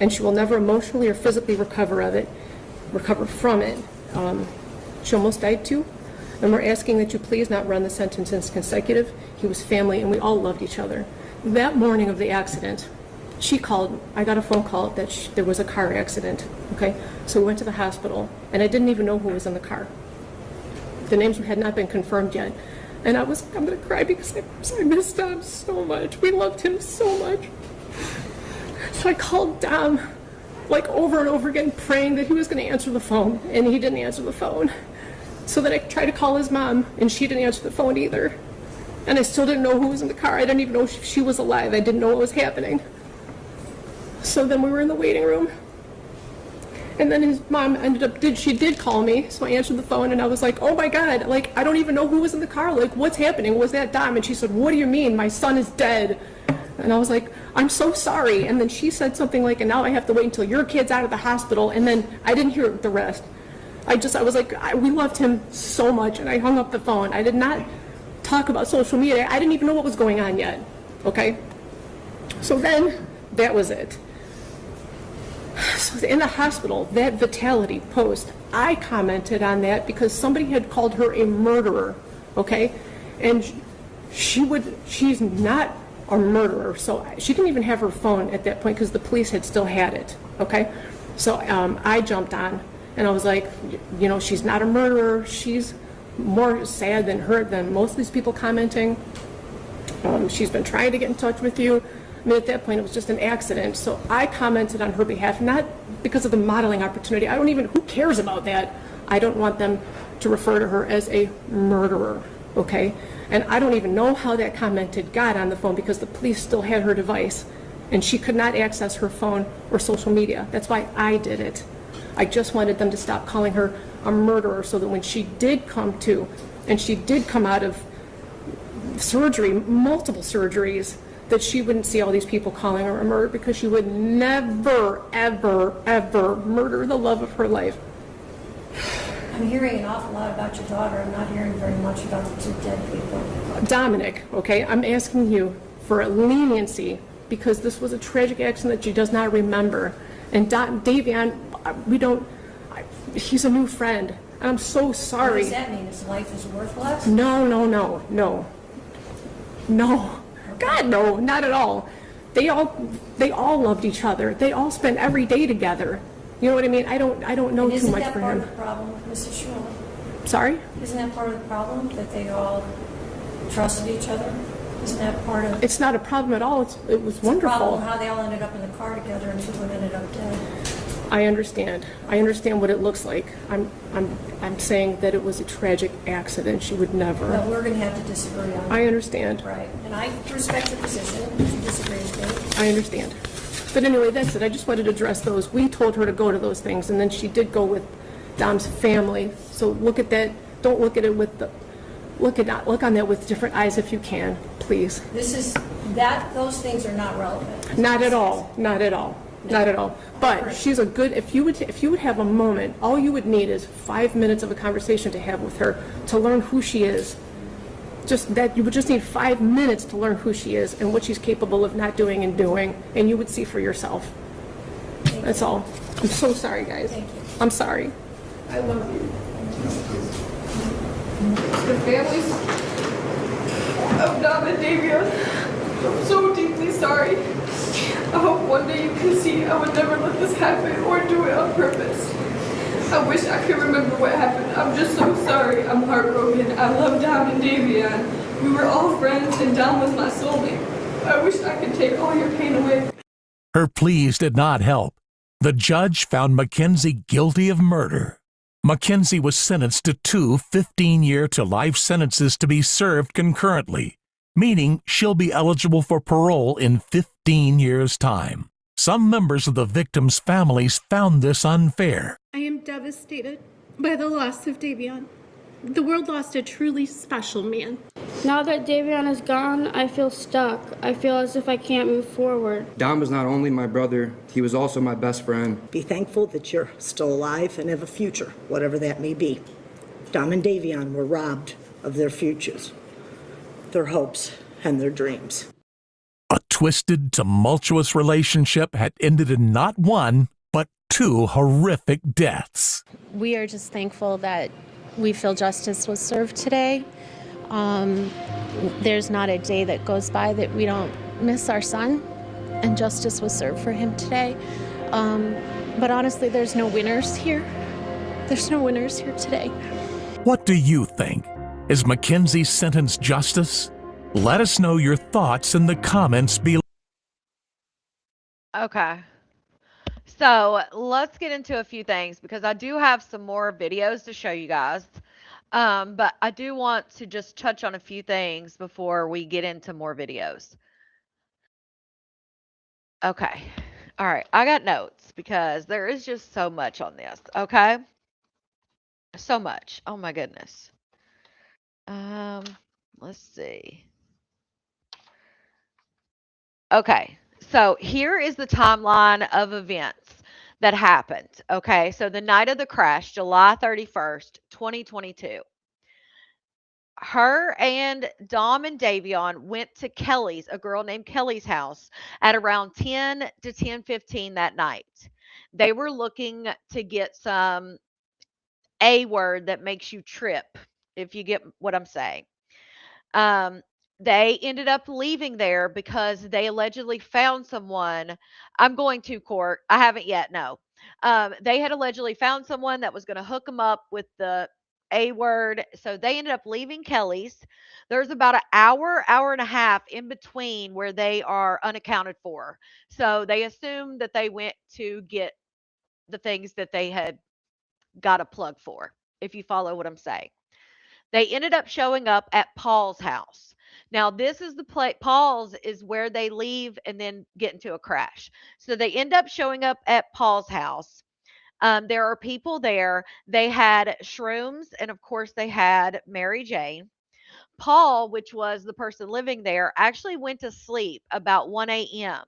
and she will never emotionally or physically recover from it. She almost died too, and we're asking that you please not run the sentence as consecutive. He was family, and we all loved each other. That morning of the accident, she called, I got a phone call that there was a car accident, okay? So we went to the hospital, and I didn't even know who was in the car. The names had not been confirmed yet. And I'm gonna cry because I missed Dom so much. We loved him so much. So I called Dom, like, over and over again, praying that he was gonna answer the phone, and he didn't answer the phone. So then I tried to call his mom, and she didn't answer the phone either. And I still didn't know who was in the car. I didn't even know if she was alive. I didn't know what was happening. So then we were in the waiting room. And then his mom she did call me, so I answered the phone, and I was like, oh my God, like, I don't even know who was in the car, like, what's happening, was that Dom? And she said, what do you mean, my son is dead? And I was like, I'm so sorry. And then she said something like, and now I have to wait until your kid's out of the hospital, and then I didn't hear the rest. I was like, we loved him so much, and I hung up the phone. I did not talk about social media. I didn't even know what was going on yet, okay? So then, that was it. So in the hospital, that Vitality post, I commented on that because somebody had called her a murderer, okay? And she's not a murderer, so she didn't even have her phone at that point because the police had still had it, okay? So I jumped on, and I was like, you know, she's not a murderer. She's more sad than most of these people commenting. She's been trying to get in touch with you. I mean, at that point, it was just an accident. So I commented on her behalf, not because of the modeling opportunity. Who cares about that? I don't want them to refer to her as a murderer, okay? And I don't even know how that comment had got on the phone because the police still had her device and she could not access her phone or social media. That's why I did it. I just wanted them to stop calling her a murderer so that when she did come to, and she did come out of surgery, multiple surgeries, that she wouldn't see all these people calling her a murderer because she would never, ever, ever murder the love of her life. I'm hearing an awful lot about your daughter. I'm not hearing very much about the two dead people. Dominic, okay, I'm asking you for a leniency because this was a tragic accident that she does not remember. And Davion, he's a new friend. And I'm so sorry. What does that mean? His life is worthless? No. God, no, not at all. They all loved each other. They all spent every day together. You know what I mean? I don't know too much for him. Isn't that part of the problem, Mrs. Shirilla? Sorry? Isn't that part of the problem, that they all trusted each other? Isn't that part of... It's not a problem at all. It was wonderful. It's a problem how they all ended up in the car together and two of them ended up dead. I understand. I understand what it looks like. I'm saying that it was a tragic accident. She would never. Well, we're going to have to disagree on that. I understand. Right. And I respect your position if you disagree with me. I understand. But anyway, that's it. I just wanted to address those. We told her to go to those things, and then she did go with Dom's family. So look at that. Don't look at it with the look on that with different eyes if you can, please. Those things are not relevant. Not at all. Not at all. Not at all. But she's a good, if you would have a moment, all you would need is 5 minutes of a conversation to have with her to learn who she is. Just that, you would just need 5 minutes to learn who she is and what she's capable of not doing and doing, and you would see for yourself. That's all. I'm so sorry, guys. Thank you. I'm sorry. I love you. The families of Dom and Davion, I'm so deeply sorry. I hope one day you can see I would never let this happen or do it on purpose. I wish I could remember what happened. I'm just so sorry. I'm heartbroken. I love Dom and Davion. We were all friends and Dom was my soulmate. I wish I could take all your pain away. Her pleas did not help. The judge found Mackenzie guilty of murder. Mackenzie was sentenced to 2 15-year to life sentences to be served concurrently, meaning she'll be eligible for parole in 15 years' time. Some members of the victims' families found this unfair. I am devastated by the loss of Davion. The world lost a truly special man. Now that Davion is gone, I feel stuck. I feel as if I can't move forward. Dom was not only my brother, he was also my best friend. Be thankful that you're still alive and have a future, whatever that may be. Dom and Davion were robbed of their futures, their hopes, and their dreams. A twisted, tumultuous relationship had ended in not one, but 2 horrific deaths. We are just thankful that we feel justice was served today. There's not a day that goes by that we don't miss our son, and justice was served for him today. But honestly, there's no winners here. There's no winners here today. What do you think? Is Mackenzie's sentence justice? Let us know your thoughts in the comments below. Okay. So let's get into a few things because I do have some more videos to show you guys. But I do want to just touch on a few things before we get into more videos. Okay. All right. I got notes because there is just so much on this. Okay. So much. Oh my goodness. Let's see. Okay. So here is the timeline of events that happened. Okay. So the night of the crash, July 31st, 2022. Her and Dom and Davion went to a girl named Kelly's house at around 10 to 10:15 that night. They were looking to get some A word that makes you trip, if you get what I'm saying. They ended up leaving there because they allegedly found someone. I'm going to court. I haven't yet, no. They had allegedly found someone that was going to hook them up with the A word. So they ended up leaving Kelly's. There's about an hour, hour and a half in between where they are unaccounted for. So they assumed that they went to get the things that they had got a plug for, if you follow what I'm saying. They ended up showing up at Paul's house. Now, this is the place, Paul's is where they leave and then get into a crash. So they end up showing up at Paul's house. There are people there. They had shrooms, and of course, they had Mary Jane. Paul, which was the person living there, actually went to sleep about 1 a.m.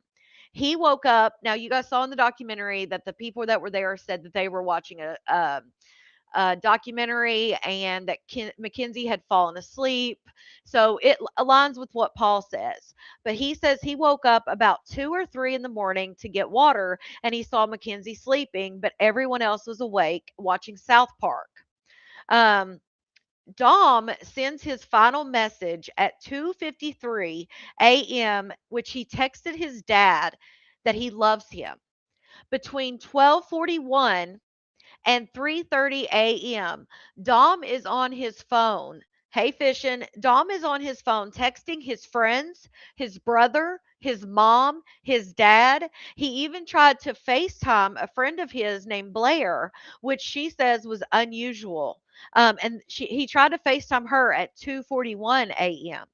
He woke up. Now, you guys saw in the documentary that the people that were there said that they were watching a documentary and that Mackenzie had fallen asleep. So it aligns with what Paul says. But he says he woke up about 2 or 3 in the morning to get water and he saw Mackenzie sleeping, but everyone else was awake watching South Park. Um, Dom sends his final message at 2:53 a.m., which he texted his dad that he loves him. Between 12:41 and 3:30 a.m. Dom is on his phone. Hey, Fishin. Dom is on his phone texting his friends, his brother, his mom, his dad. He even tried to FaceTime a friend of his named Blair, which she says was unusual. And he tried to FaceTime her at 2:41 a.m.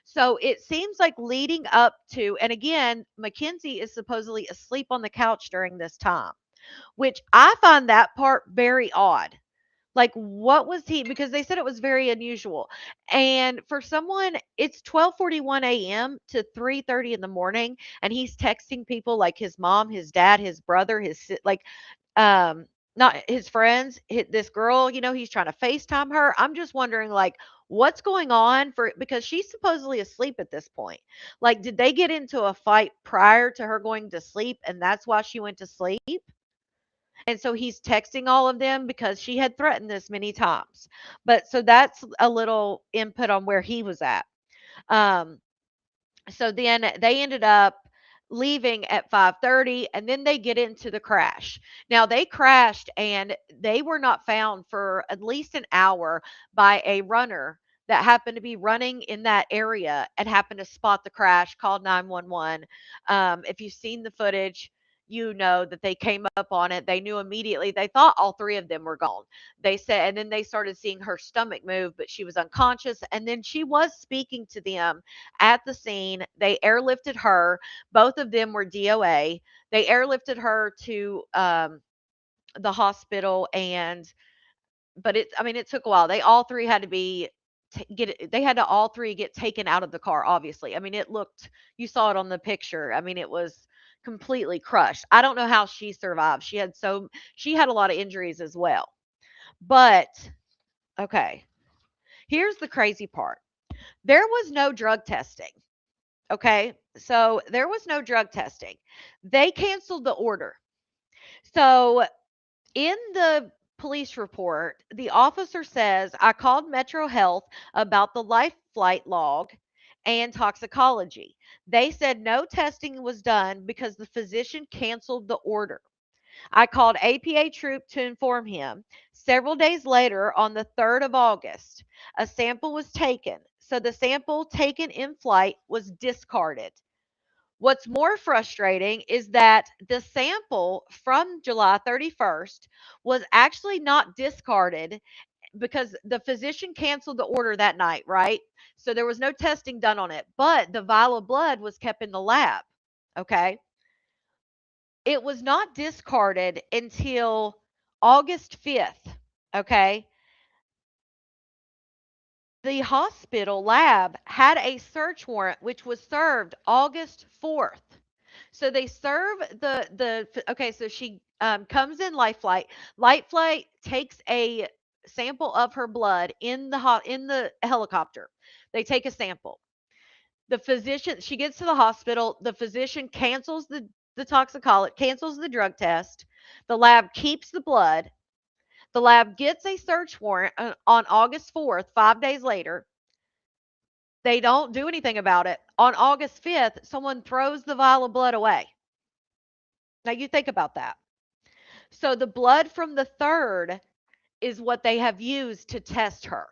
So it seems like leading up to, and again, Mackenzie is supposedly asleep on the couch during this time, which I find that part very odd. Like, what was he? Because they said it was very unusual. And for someone, it's 12:41 a.m. to 3:30 in the morning, and he's texting people like his mom, his dad, his brother, like, um, not his friends, this girl, he's trying to FaceTime her. I'm just wondering, like, what's going on because she's supposedly asleep at this point. Like, did they get into a fight prior to her going to sleep, and that's why she went to sleep? And so he's texting all of them because she had threatened this many times. But so that's a little input on where he was at. Um, so then they ended up leaving at 5:30 and then they get into the crash. Now they crashed and they were not found for at least an hour by a runner that happened to be running in that area and happened to spot the crash, called 911. If you've seen the footage, you know that they came up on it. They knew immediately. They thought all three of them were gone. They said, and then they started seeing her stomach move, but she was unconscious. And then she was speaking to them at the scene. They airlifted her. Both of them were DOA. They airlifted her to the hospital, but it took a while. They all three had to be they had to all three get taken out of the car. Obviously, it looked. You saw it on the picture. It was completely crushed. I don't know how she survived. She had a lot of injuries as well. But okay, here's the crazy part. There was no drug testing. Okay. So there was no drug testing. They canceled the order. So in the police report, the officer says, I called Metro Health about the life flight log and toxicology. They said no testing was done because the physician canceled the order. I called APA Troop to inform him. Several days later, on the 3rd of August, a sample was taken. So the sample taken in flight was discarded. What's more frustrating is that the sample from July 31st was actually not discarded because the physician canceled the order that night, right? So there was no testing done on it, but the vial of blood was kept in the lab. Okay. It was not discarded until August 5th. Okay. The hospital lab had a search warrant which was served August 4th. So they serve okay, so she comes in life flight. Light flight takes a sample of her blood in the helicopter. They take a sample. The physician, she gets to the hospital, the physician cancels the toxicology, cancels the drug test. The lab keeps the blood. The lab gets a search warrant on August 4th, 5 days later. They don't do anything about it. On August 5th, someone throws the vial of blood away. Now you think about that. So the blood from the 3rd is what they have used to test her.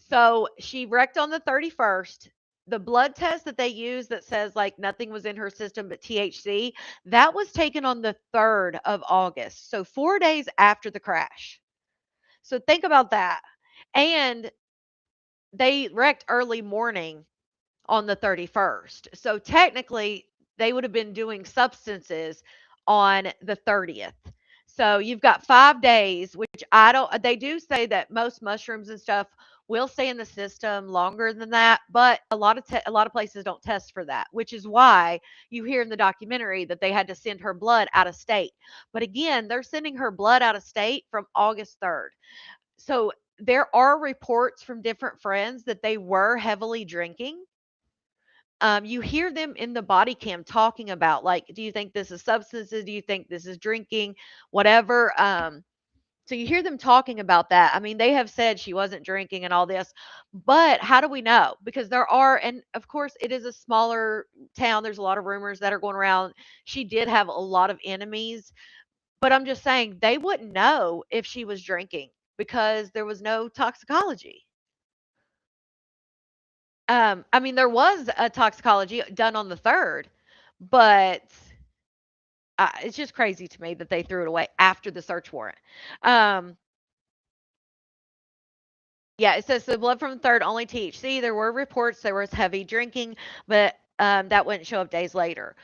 So she wrecked on the 31st. The blood test that they use that says like nothing was in her system but THC, that was taken on the 3rd of August. So 4 days after the crash. So think about that. And they wrecked early morning on the 31st. So technically, they would have been doing substances on the 30th. So you've got 5 days, which I don't, they do say that most mushrooms and stuff will stay in the system longer than that, but a lot of places don't test for that, which is why you hear in the documentary that they had to send her blood out of state. But again, they're sending her blood out of state from August 3rd. So there are reports from different friends that they were heavily drinking. You hear them in the body cam talking about, like, do you think this is substances? Do you think this is drinking? Whatever. So you hear them talking about that. I mean, they have said she wasn't drinking and all this, but how do we know? Because there are, and of course, it is a smaller town. There's a lot of rumors that are going around. She did have a lot of enemies, but I'm just saying they wouldn't know if she was drinking because there was no toxicology. I mean, there was a toxicology done on the 3rd, but it's just crazy to me that they threw it away after the search warrant. Um, yeah, it says the blood from the 3rd, only THC. There were reports there was heavy drinking, but that wouldn't show up days later.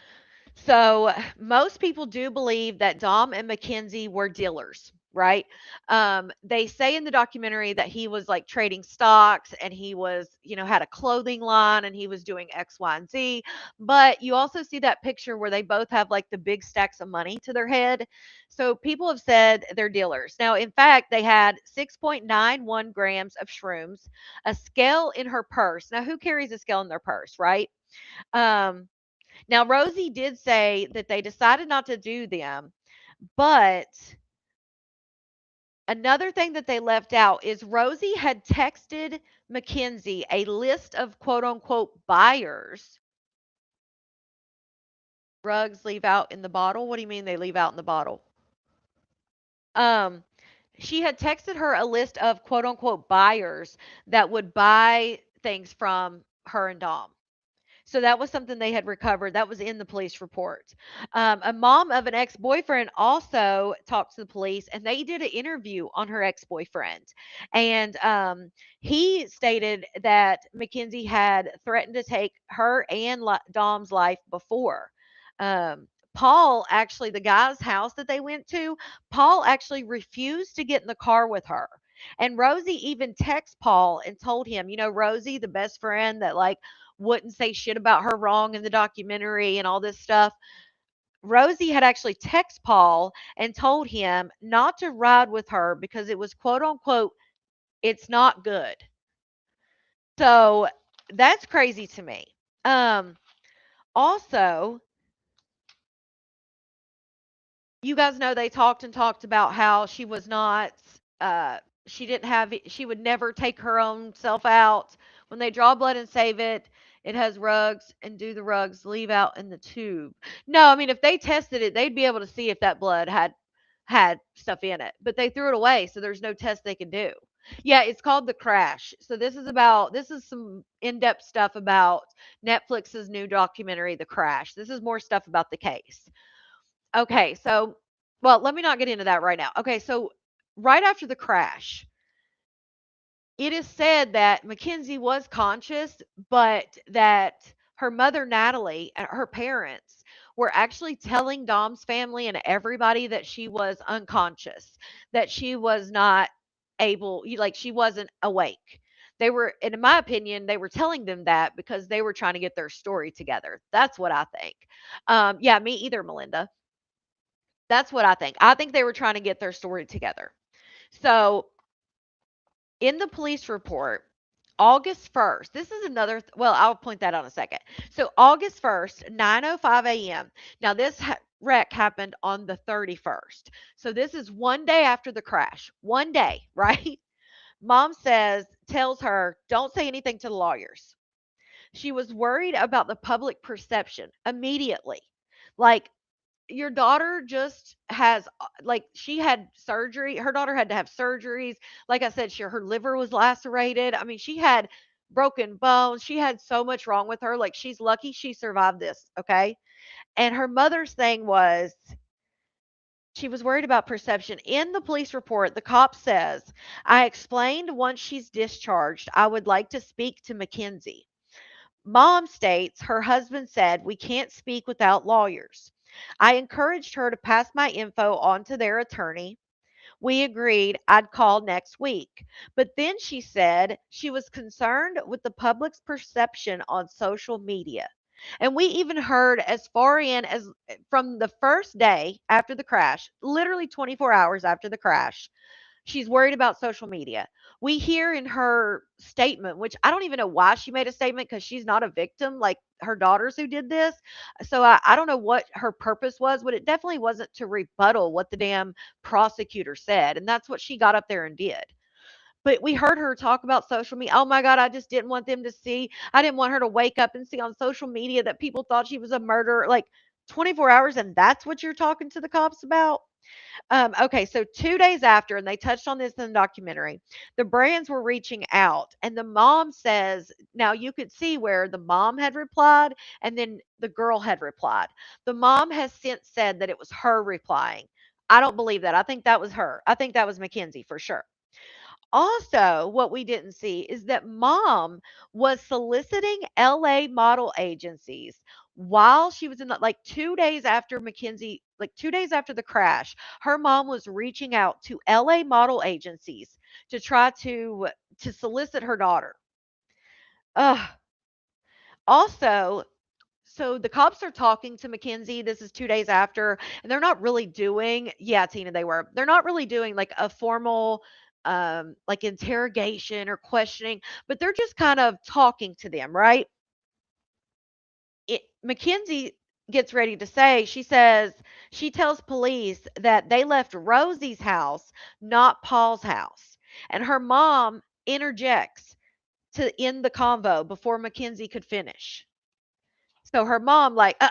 So most people do believe that Dom and Mackenzie were dealers, right? They say in the documentary that he was like trading stocks and he was, had a clothing line and he was doing X, Y, and Z. But you also see that picture where they both have like the big stacks of money to their head. So people have said they're dealers. Now, in fact, they had 6.91 grams of shrooms, a scale in her purse. Now, who carries a scale in their purse, right? Um, now, Rosie did say that they decided not to do them, but another thing that they left out is Rosie had texted Mackenzie a list of quote unquote buyers. Drugs leave out in the bottle. What do you mean they leave out in the bottle? Um, she had texted her a list of quote unquote buyers that would buy things from her and Dom. So that was something they had recovered. That was in the police report. A mom of an ex boyfriend also talked to the police and they did an interview on her ex boyfriend. And he stated that Mackenzie had threatened to take her and Dom's life before. Paul, actually, the guy's house that they went to, Paul actually refused to get in the car with her. And Rosie even texted Paul and told him, Rosie, the best friend that like wouldn't say shit about her wrong in the documentary and all this stuff. Rosie had actually texted Paul and told him not to ride with her because it was quote unquote, it's not good. So that's crazy to me. Also, you guys know they talked and talked about how she was not she didn't have she would never take her own self out. When they draw blood and save it, it has rugs and do the rugs leave out in the tube. No, I mean if they tested it, they'd be able to see if that blood had stuff in it. But they threw it away, so there's no test they can do. Yeah, it's called The Crash. So this is some in-depth stuff about Netflix's new documentary The Crash. This is more stuff about the case. Okay, so, well, let me not get into that right now. Okay, so right after the crash, it is said that Mackenzie was conscious, but that her mother, Natalie, and her parents were actually telling Dom's family and everybody that she was unconscious, that she was not like she wasn't awake. They were, and in my opinion, they were telling them that because they were trying to get their story together. That's what I think. Yeah, me either, Melinda. That's what I think. I think they were trying to get their story together. So, in the police report, August 1st, this is another, well, I'll point that out in a second. So, August 1st, 9:05 a.m. Now, this wreck happened on the 31st. So, this is one day after the crash. One day, right? Mom tells her, don't say anything to the lawyers. She was worried about the public perception immediately. Like, your daughter just has like she had surgery. Her daughter had to have surgeries. Like I said, her liver was lacerated. I mean, she had broken bones. She had so much wrong with her. Like, she's lucky she survived this, okay? And her mother's thing was she was worried about perception. In the police report, the cop says, I explained once she's discharged, I would like to speak to Mackenzie. Mom states her husband said we can't speak without lawyers. I encouraged her to pass my info on to their attorney. We agreed I'd call next week. But then she said she was concerned with the public's perception on social media. And we even heard as far in as from the first day after the crash, literally 24 hours after the crash, she's worried about social media. We hear in her statement, which I don't even know why she made a statement because she's not a victim like her daughters who did this. So I don't know what her purpose was, but it definitely wasn't to rebuttal what the damn prosecutor said. And that's what she got up there and did. But we heard her talk about social media. Oh my God, I just didn't want them to see. I didn't want her to wake up and see on social media that people thought she was a murderer. Like 24 hours, and that's what you're talking to the cops about? Okay, so 2 days after, and they touched on this in the documentary, the Brands were reaching out, and the mom says, now you could see where the mom had replied and then the girl had replied. The mom has since said that it was her replying. I don't believe that. I think that was her. I think that was Mackenzie for sure. Also, what we didn't see is that mom was soliciting LA model agencies while she was in the, like 2 days after Mackenzie, like 2 days after the crash. Her mom was reaching out to LA model agencies to try to solicit her daughter. Ugh. Also, so the cops are talking to Mackenzie. This is 2 days after, and they're not really doing, yeah, Tina, they were. They're not really doing like a formal like interrogation or questioning, but they're just kind of talking to them, right? Mackenzie gets ready to say, she says, she tells police that they left Rosie's house, not Paul's house. And her mom interjects to end the convo before Mackenzie could finish. So her mom like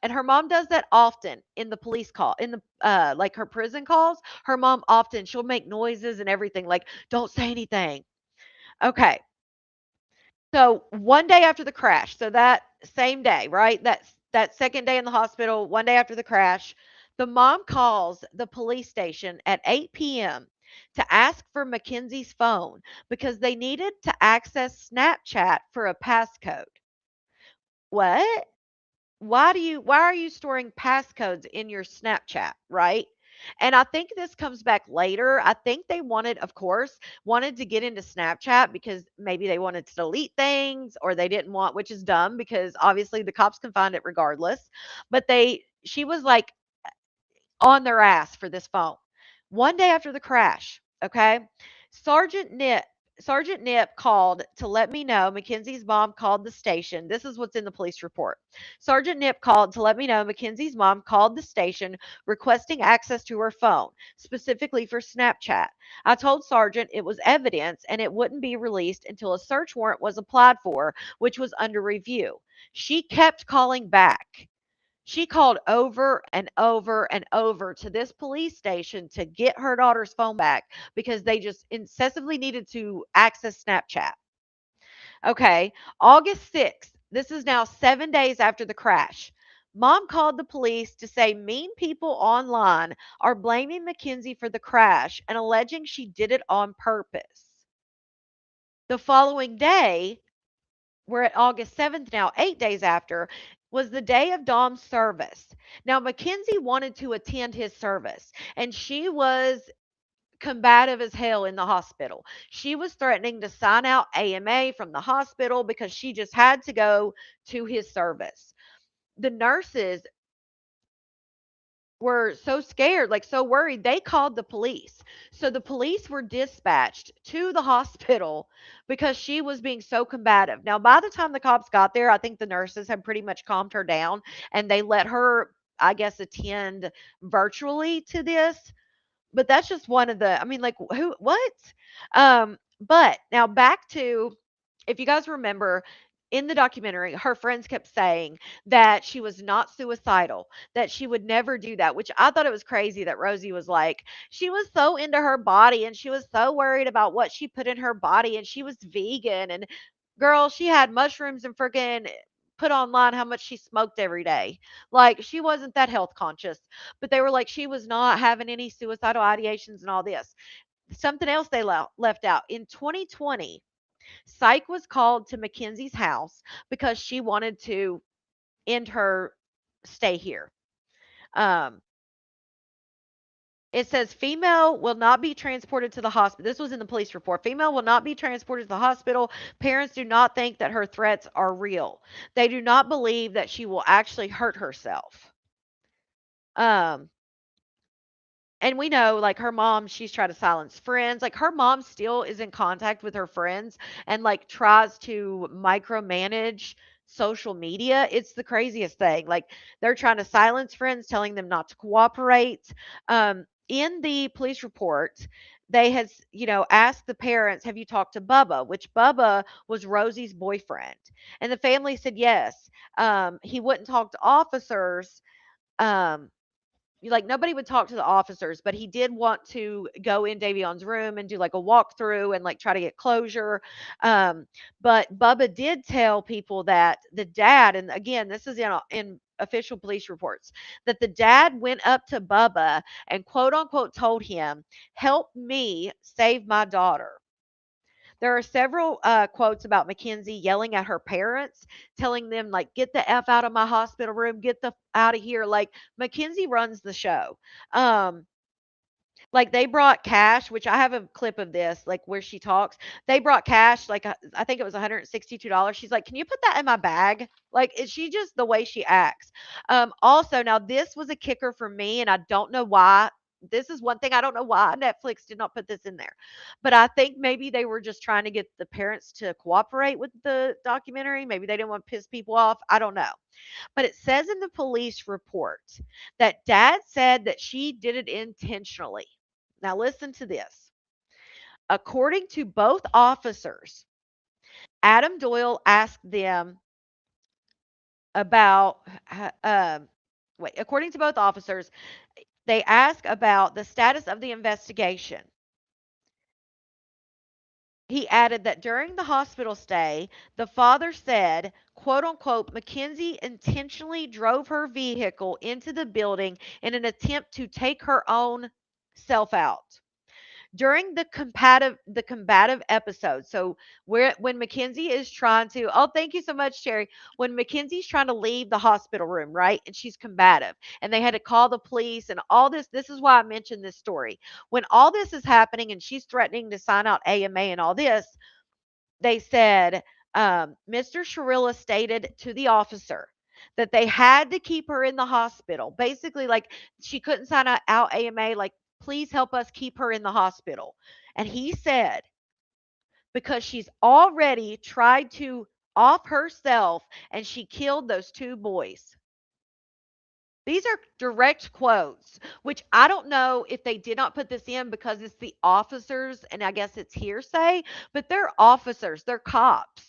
and her mom does that often in the police call in the like her prison calls. Her mom often she'll make noises and everything like don't say anything. Okay. So one day after the crash, so that same day, right? That second day in the hospital, one day after the crash, the mom calls the police station at 8 p.m. to ask for Mackenzie's phone because they needed to access Snapchat for a passcode. What? Why are you storing passcodes in your Snapchat, right? And I think this comes back later. I think they wanted, of course, wanted to get into Snapchat because maybe they wanted to delete things or they didn't want, which is dumb because obviously the cops can find it regardless. But she was like on their ass for this phone. One day after the crash, okay, Sergeant Nip Sergeant Nip called to let me know Mackenzie's mom called the station. This is what's in the police report. Sergeant Nip called to let me know Mackenzie's mom called the station requesting access to her phone, specifically for Snapchat. I told Sergeant it was evidence and it wouldn't be released until a search warrant was applied for, which was under review. She kept calling back. She called over and over and over to this police station to get her daughter's phone back because they just incessantly needed to access Snapchat. Okay, August 6th. This is now 7 days after the crash. Mom called the police to say mean people online are blaming Mackenzie for the crash and alleging she did it on purpose. The following day, we're at August 7th now, 8 days after, was the day of Dom's service. Now, Mackenzie wanted to attend his service, and she was combative as hell in the hospital. She was threatening to sign out AMA from the hospital because she just had to go to his service. The nurses were so scared, like so worried, they called the police. So the police were dispatched to the hospital because she was being so combative. Now, by the time the cops got there, I think the nurses had pretty much calmed her down and they let her, I guess, attend virtually to this. But that's just one of the, I mean, like, what? But now back to, if you guys remember, in the documentary, her friends kept saying that she was not suicidal, that she would never do that, which I thought it was crazy that Rosie was like, she was so into her body and she was so worried about what she put in her body and she was vegan and girl, she had mushrooms and freaking put online how much she smoked every day. Like she wasn't that health conscious, but they were like she was not having any suicidal ideations and all this. Something else they left out in 2020, Psych was called to Mackenzie's house because she wanted to end her stay here. Um, it says female will not be transported to the hospital. This was in the police report. Female will not be transported to the hospital. Parents do not think that her threats are real. They do not believe that she will actually hurt herself. Um, and we know like her mom, she's tried to silence friends. Like her mom still is in contact with her friends and like tries to micromanage social media. It's the craziest thing. Like they're trying to silence friends, telling them not to cooperate. In the police report, they had, asked the parents, have you talked to Bubba? Which Bubba was Rosie's boyfriend. And the family said yes. He wouldn't talk to officers. Um, like nobody would talk to the officers, but he did want to go in Davion's room and do like a walkthrough and like try to get closure. But Bubba did tell people that the dad, and again, this is in official police reports, that the dad went up to Bubba and quote unquote told him, "Help me save my daughter." There are several quotes about Mackenzie yelling at her parents, telling them like, "Get the f out of my hospital room, get the out of here." Like Mackenzie runs the show. Um, like they brought cash, which I have a clip of this, like where she talks. They brought cash, like I think it was $162. She's like, "Can you put that in my bag?" Like, is she just the way she acts? Also, now this was a kicker for me, and I don't know why. This is one thing I don't know why Netflix did not put this in there, but I think maybe they were just trying to get the parents to cooperate with the documentary. Maybe they didn't want to piss people off. I don't know. But it says in the police report that dad said that she did it intentionally. Now, listen to this. According to both officers, Adam Doyle asked them about, according to both officers, they asked about the status of the investigation. He added that during the hospital stay, the father said, quote unquote, Mackenzie intentionally drove her vehicle into the building in an attempt to take her own self out. During the combative episode, so where when Mackenzie is trying to, oh, thank you so much, Sherry. When Mackenzie's trying to leave the hospital room, right? And she's combative, and they had to call the police and all this. This is why I mentioned this story. When all this is happening and she's threatening to sign out AMA and all this, they said, Mr. Shirilla stated to the officer that they had to keep her in the hospital. Basically, like she couldn't sign out AMA, like, please help us keep her in the hospital. And he said, because she's already tried to off herself and she killed those two boys. These are direct quotes, which I don't know if they did not put this in because it's the officers and I guess it's hearsay, but they're officers, they're cops.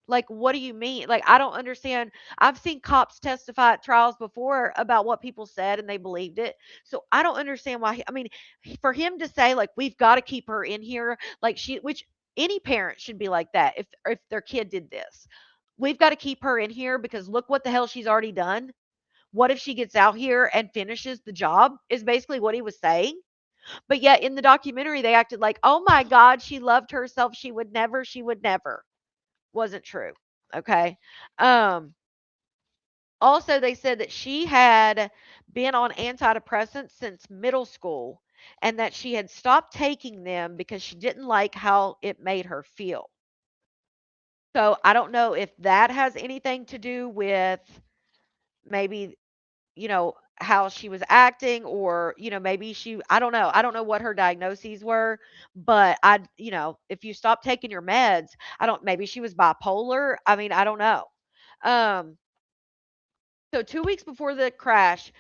Like, what do you mean? Like, I don't understand. I've seen cops testify at trials before about what people said and they believed it. So I don't understand why. I mean, for him to say, like, we've got to keep her in here, like, which any parent should be like that if their kid did this. We've got to keep her in here because look what the hell she's already done. What if she gets out here and finishes the job? Is basically what he was saying. But yet in the documentary, they acted like, oh my God, she loved herself. She would never, she would never. Wasn't true. Okay. Um, Also, they said that she had been on antidepressants since middle school and that she had stopped taking them because she didn't like how it made her feel. So I don't know if that has anything to do with maybe, how she was acting or, maybe I don't know. I don't know what her diagnoses were, but if you stop taking your meds, maybe she was bipolar. I mean, I don't know. Um, so 2 weeks before the crash,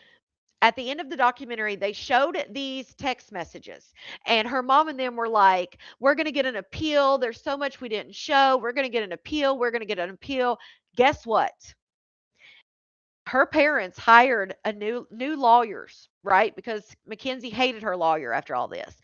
at the end of the documentary, they showed these text messages, and her mom and them were like, "We're going to get an appeal. There's so much we didn't show. We're going to get an appeal. We're going to get an appeal." Guess what? Her parents hired a new lawyers, right? Because Mackenzie hated her lawyer after all this.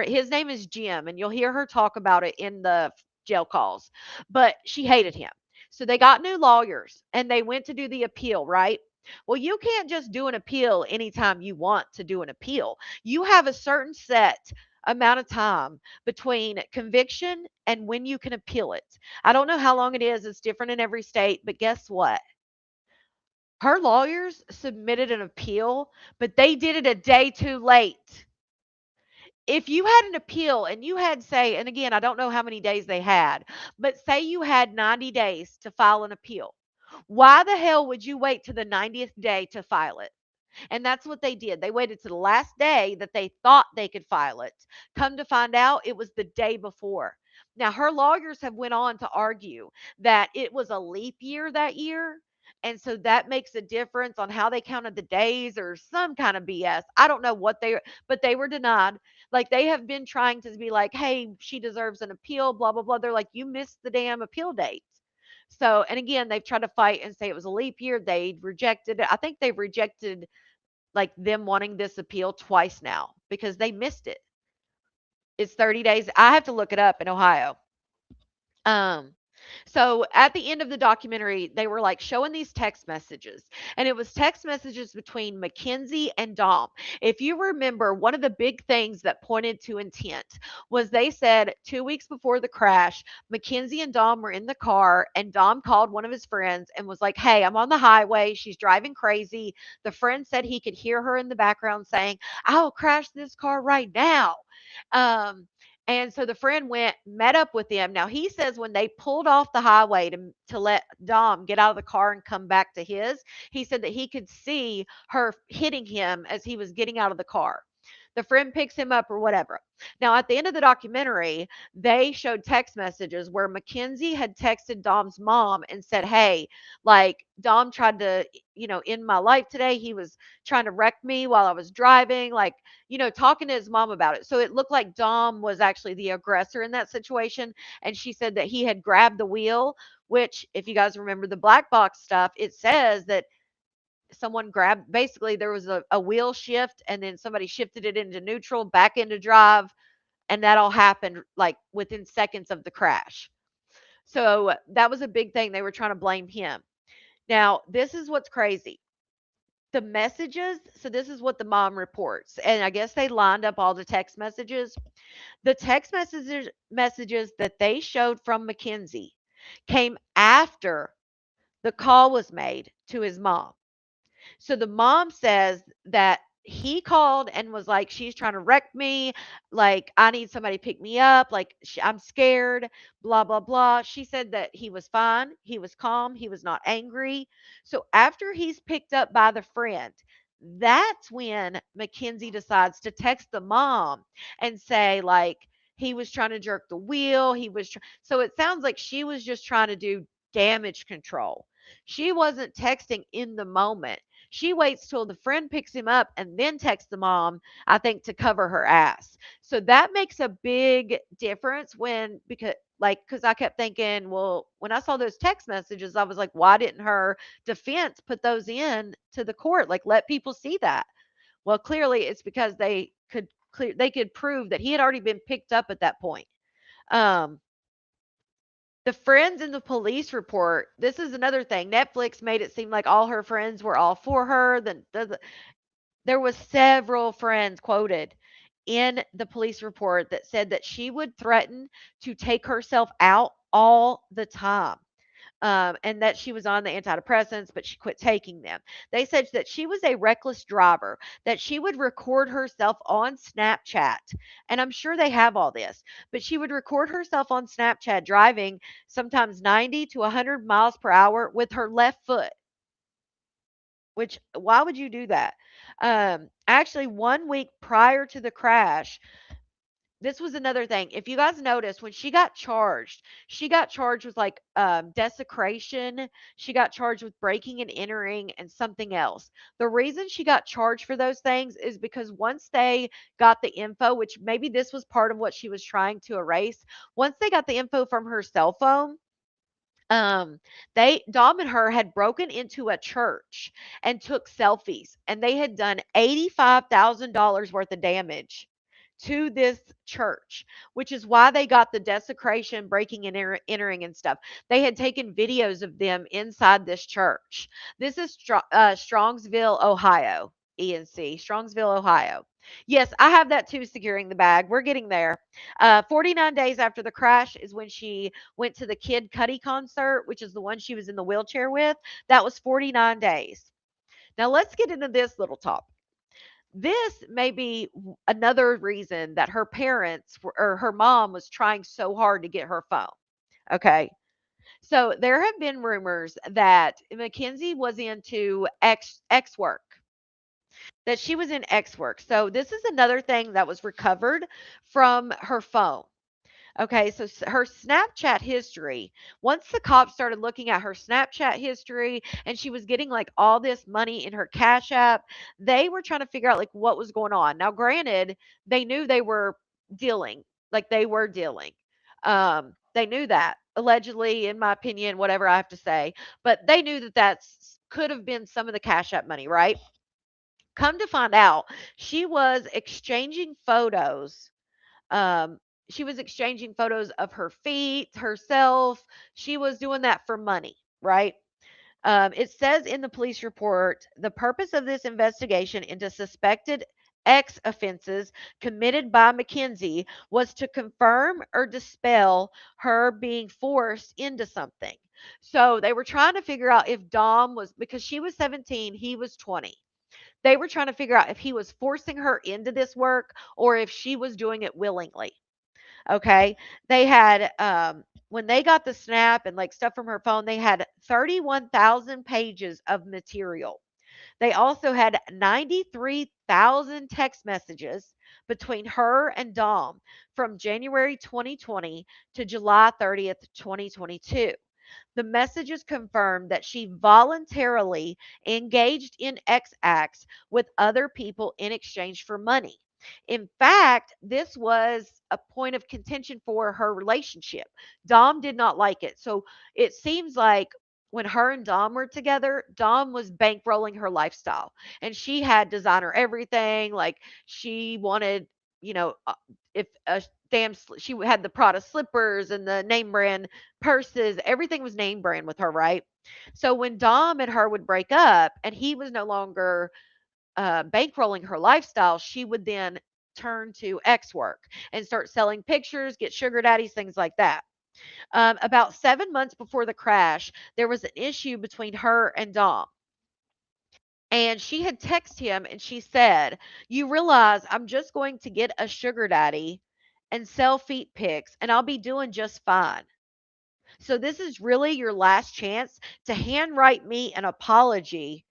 His name is Jim, and you'll hear her talk about it in the jail calls. But she hated him. So they got new lawyers and they went to do the appeal, right? Well, you can't just do an appeal anytime you want to do an appeal. You have a certain set amount of time between conviction and when you can appeal it. I don't know how long it is. It's different in every state, but guess what? Her lawyers submitted an appeal, but they did it a day too late. If you had an appeal and you had, say, and again, I don't know how many days they had, but say you had 90 days to file an appeal, why the hell would you wait to the 90th day to file it? And that's what they did. They waited to the last day that they thought they could file it. Come to find out, it was the day before. Now, her lawyers have went on to argue that it was a leap year that year. And so that makes a difference on how they counted the days or some kind of BS. I don't know what but they were denied. Like they have been trying to be like, hey, she deserves an appeal, blah, blah, blah. They're like, you missed the damn appeal date. So, and again, they've tried to fight and say it was a leap year. They rejected it. I think they've rejected like them wanting this appeal twice now because they missed it. It's 30 days. I have to look it up in Ohio. Um, so at the end of the documentary, they were like showing these text messages, and it was text messages between Mackenzie and Dom. If you remember, one of the big things that pointed to intent was they said 2 weeks before the crash, Mackenzie and Dom were in the car, and Dom called one of his friends and was like, "Hey, I'm on the highway. She's driving crazy." The friend said he could hear her in the background saying, "I'll crash this car right now." Um, and so the friend went, met up with them. Now he says when they pulled off the highway to let Dom get out of the car and come back to his, he said that he could see her hitting him as he was getting out of the car. The friend picks him up or whatever. Now, at the end of the documentary, they showed text messages where Mackenzie had texted Dom's mom and said, "Hey, like Dom tried to, end my life today. He was trying to wreck me while I was driving." Like, talking to his mom about it. So it looked like Dom was actually the aggressor in that situation. And she said that he had grabbed the wheel, which, if you guys remember the black box stuff, it says that someone grabbed, basically, there was a wheel shift and then somebody shifted it into neutral, back into drive. And that all happened like within seconds of the crash. So that was a big thing. They were trying to blame him. Now, this is what's crazy. The messages, so this is what the mom reports. And I guess they lined up all the text messages. The text messages that they showed from Mackenzie came after the call was made to his mom. So the mom says that he called and was like, "She's trying to wreck me. Like, I need somebody to pick me up. Like, I'm scared, blah, blah, blah." She said that he was fine. He was calm. He was not angry. So after he's picked up by the friend, that's when Mackenzie decides to text the mom and say, like, he was trying to jerk the wheel. So it sounds like she was just trying to do damage control. She wasn't texting in the moment. She waits till the friend picks him up and then texts the mom, I think, to cover her ass. So that makes a big difference because I kept thinking, well, when I saw those text messages, I was like, why didn't her defense put those in to the court? Like, let people see that. Well, clearly it's because they could prove that he had already been picked up at that point. Um, the friends in the police report, this is another thing. Netflix made it seem like all her friends were all for her. There was several friends quoted in the police report that said that she would threaten to take herself out all the time. And that she was on the antidepressants, but she quit taking them. They said that she was a reckless driver, that she would record herself on Snapchat. And I'm sure they have all this, but she would record herself on Snapchat driving sometimes 90 to 100 miles per hour with her left foot. Which, why would you do that? Actually, 1 week prior to the crash, this was another thing. If you guys noticed, when she got charged with like desecration. She got charged with breaking and entering and something else. The reason she got charged for those things is because once they got the info, which maybe this was part of what she was trying to erase, once they got the info from her cell phone, um they Dom and her had broken into a church and took selfies, and they had done $85,000 worth of damage to this church, which is why they got the desecration, breaking and entering and stuff. They had taken videos of them inside this church. This is Strongsville, Ohio. ENC, Strongsville, Ohio. Yes, I have that too, securing the bag. We're getting there. 49 days after the crash is when she went to the Kid Cudi concert, which is the one she was in the wheelchair with. That was 49 days. Now let's get into this little topic. This may be another reason that her parents or her mom was trying so hard to get her phone. Okay. So there have been rumors that Mackenzie was into X work, that she was in X work. So this is another thing that was recovered from her phone. Okay, so her Snapchat history, once the cops started looking at her Snapchat history and she was getting like all this money in her Cash App, they were trying to figure out like what was going on. Now, granted, they knew they were dealing, like they were dealing. They knew that allegedly, in my opinion, whatever I have to say, but they knew that that's could have been some of the Cash App money, right? Come to find out, she was exchanging photos um, she was exchanging photos of her feet, herself. She was doing that for money, right? It says in the police report the purpose of this investigation into suspected X offenses committed by Mackenzie was to confirm or dispel her being forced into something. So they were trying to figure out if Dom was, because she was 17, he was 20. They were trying to figure out if he was forcing her into this work or if she was doing it willingly. Okay. They had, when they got the snap and like stuff from her phone, they had 31,000 pages of material. They also had 93,000 text messages between her and Dom from January 2020 to July 30th, 2022. The messages confirmed that she voluntarily engaged in X acts with other people in exchange for money. In fact, this was a point of contention for her relationship. Dom did not like it. So it seems like when her and Dom were together, Dom was bankrolling her lifestyle and she had designer everything. Like she wanted, you know, if a she had the Prada slippers and the name brand purses, everything was name brand with her, right? So when Dom and her would break up and he was no longer bankrolling her lifestyle, she would then turn to X work and start selling pictures, get sugar daddies, things like that. About 7 months before the crash, there was an issue between her and Dom. And she had texted him and she said, "You realize I'm just going to get a sugar daddy and sell feet pics and I'll be doing just fine. So this is really your last chance to handwrite me an apology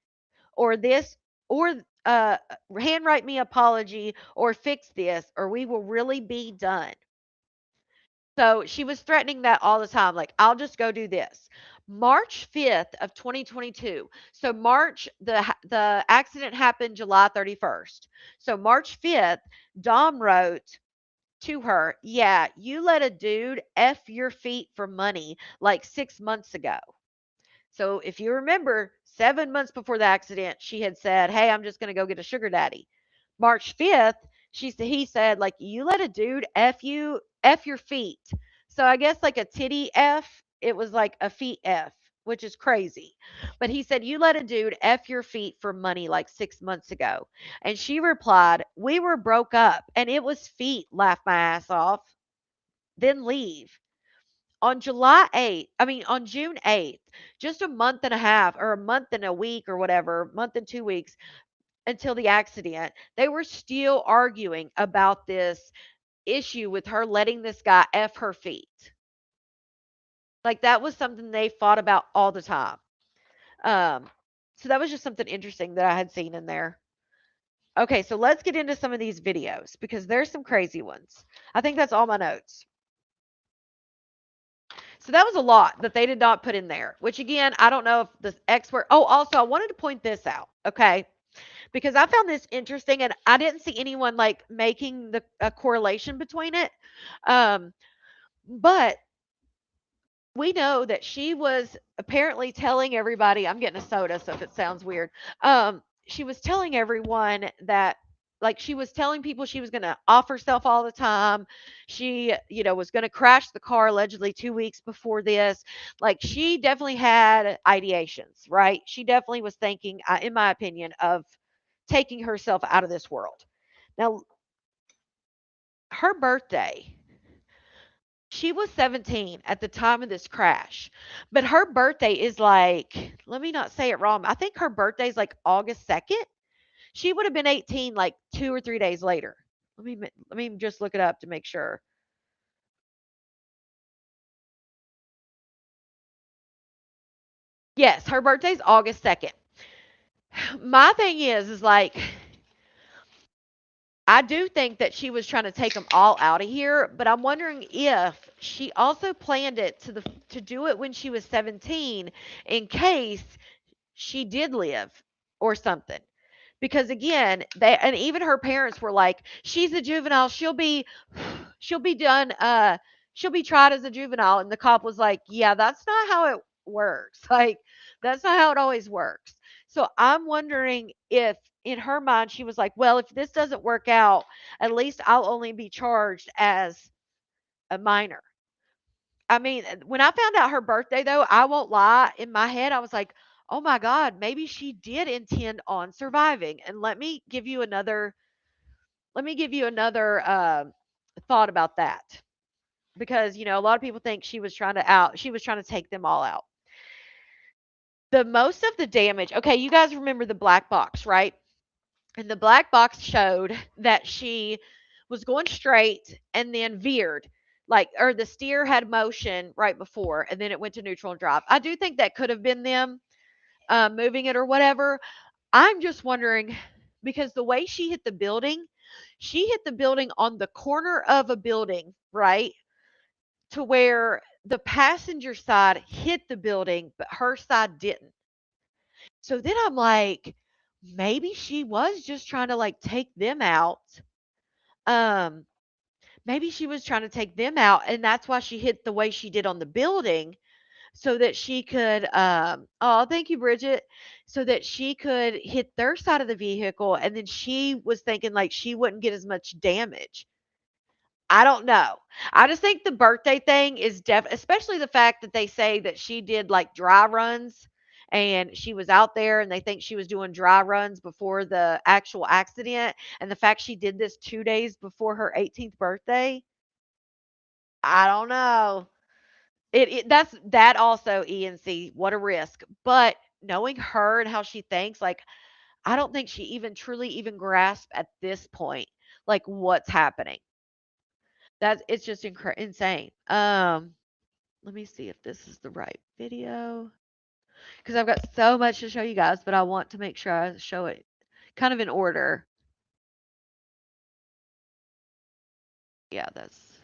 or this or handwrite me apology or fix this or we will really be done." So she was threatening that all the time, like, "I'll just go do this." March 5th of 2022. So March, the accident happened July 31st. So March 5th, Dom wrote to her, "Yeah, you let a dude F your feet for money like 6 months ago." So if you remember, 7 months before the accident, she had said, "Hey, I'm just going to go get a sugar daddy." March 5th, he said, like, "You let a dude F your feet." So I guess like a titty F, it was like a feet F, which is crazy. But he said, "You let a dude F your feet for money like 6 months ago." And she replied, "We were broke up and it was feet, laugh my ass off, then leave." On June 8th, just a month and a half or a month and a week or whatever, month and 2 weeks until the accident, they were still arguing about this issue with her letting this guy F her feet. Like that was something they fought about all the time. Um, so that was just something interesting that I had seen in there. Okay, so let's get into some of these videos because there's some crazy ones. I think that's all my notes. So that was a lot that they did not put in there, which again, I don't know if the expert. Oh, also, I wanted to point this out, okay? Because I found this interesting and I didn't see anyone like making the a correlation between it. Um, but we know that she was apparently telling everybody, I'm getting a soda, so if it sounds weird, she was telling everyone that, like, she was telling people she was going to off herself all the time. She, was going to crash the car allegedly 2 weeks before this. Like, she definitely had ideations, right? She definitely was thinking, in my opinion, of taking herself out of this world. Now, her birthday, she was 17 at the time of this crash, but her birthday is like, let me not say it wrong. I think her birthday is like August 2nd. She would have been 18 like 2 or 3 days later. Let me just look it up to make sure. Yes, her birthday's August 2nd. My thing is like, I do think that she was trying to take them all out of here, but I'm wondering if she also planned it to do it when she was 17 in case she did live or something. Because again, they and even her parents were like, she's a juvenile, she'll be done, she'll be tried as a juvenile. And the cop was like, yeah, that's not how it works. Like, that's not how it always works. So I'm wondering if in her mind she was like, well, if this doesn't work out, at least I'll only be charged as a minor. I mean, when I found out her birthday, though, I won't lie. In my head, I was like, "Oh my God, maybe she did intend on surviving." And let me give you another thought about that because a lot of people think she was trying to take them all out. The most of the damage. Okay, you guys remember the black box, right? And the black box showed that she was going straight and then veered, like, or the steer had motion right before and then it went to neutral and drive. I do think that could have been them moving it or whatever. I'm just wondering because the way she hit the building on the corner of a building, right? To where the passenger side hit the building, but her side didn't. So then I'm like, maybe she was just trying to like take them out. Um, Maybe she was trying to take them out, and that's why she hit the way she did on the building, so that she could, oh, thank you, Bridget, so that she could hit their side of the vehicle, and then she was thinking like she wouldn't get as much damage. I don't know. I just think the birthday thing is especially the fact that they say that she did like dry runs and she was out there and they think she was doing dry runs before the actual accident. And the fact she did this 2 days before her 18th birthday, I don't know. That also ENC, what a risk. But knowing her and how she thinks, like, I don't think she even truly even grasped at this point, like what's happening. That it's just insane. Let me see if this is the right video because I've got so much to show you guys, but I want to make sure I show it kind of in order. Yeah, that's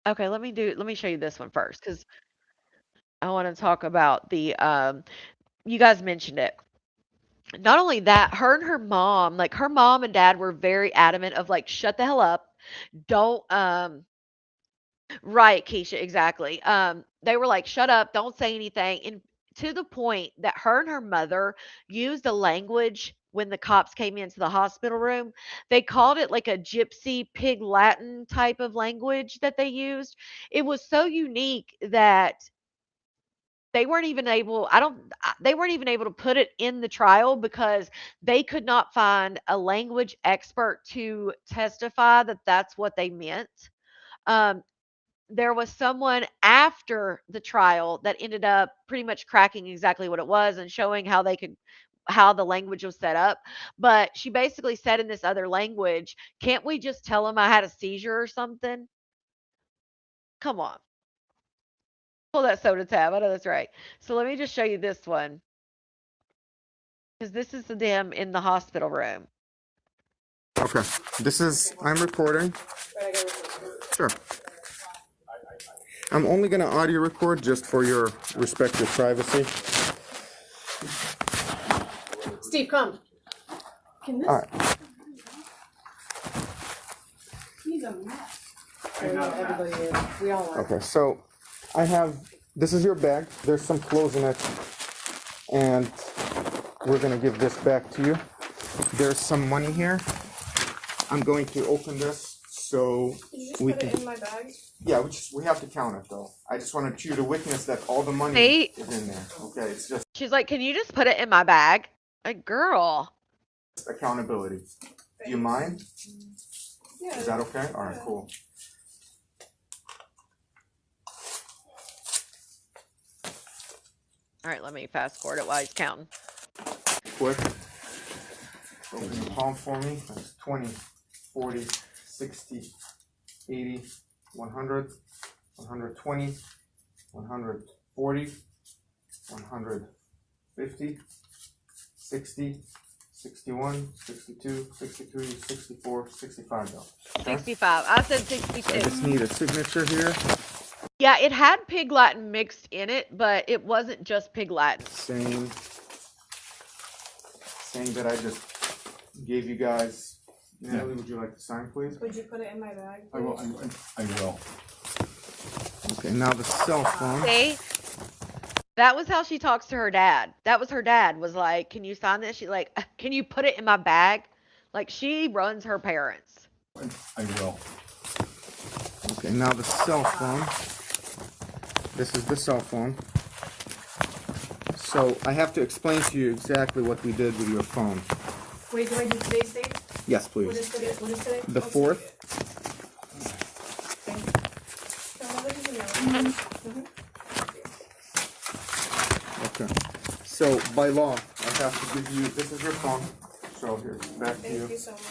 okay. Let me show you this one first because I want to talk about the you guys mentioned it. Not only that, her and her mom, like her mom and dad were very adamant of like shut the hell up. Don't Right, Keisha, exactly. They were like, "Shut up, don't say anything," and to the point that her and her mother used a language when the cops came into the hospital room. They called it like a gypsy pig Latin type of language that they used. It was so unique that they weren't even able to put it in the trial because they could not find a language expert to testify that that's what they meant. Um, there was someone after the trial that ended up pretty much cracking exactly what it was and showing how the language was set up. But she basically said in this other language, can't we just tell him I had a seizure or something? Come on. Pull that soda tab. I know that's right. So let me just show you this one. Because this is them in the hospital room. Okay, I'm recording. Sure. I'm only going to audio record just for your respective privacy. Steve, come. Can this? All right. He's a mess. Everybody is. We all are. Okay, so this is your bag. There's some clothes in it. And we're going to give this back to you. There's some money here. I'm going to open this so we can. Put it in my bag? Yeah, we have to count it though. I just wanted you to witness that all the money See? is in there. Okay, it's just She's like, can you just put it in my bag? Like, girl. accountability. Do you mind? Yeah. Is that okay? All right, cool. All right, let me fast forward it while he's counting. Quick. Open your palm for me. That's 20, 40, 60, 80, 100, 120, 140, 150, 60, 61, 62, 63, 64, $65. Okay? 65. I said 62. I just need a signature here. Yeah, it had Pig Latin mixed in it, but it wasn't just Pig Latin. Saying that I just gave you guys. Natalie, would you like to sign, please? Would you put it in my bag? I will. I will. Okay, now the cell phone. See? That was how she talks to her dad. That was her dad was like, can you sign this? She's like, can you put it in my bag? Like, she runs her parents. I will. Okay, now the cell phone. This is the cell phone. So I have to explain to you exactly what we did with your phone. Wait, do I do today's date? Yes, please. What is today? What is today? The 4th. Okay. So by law, I have to give you. This is your phone. So here, back to you. Thank you so much.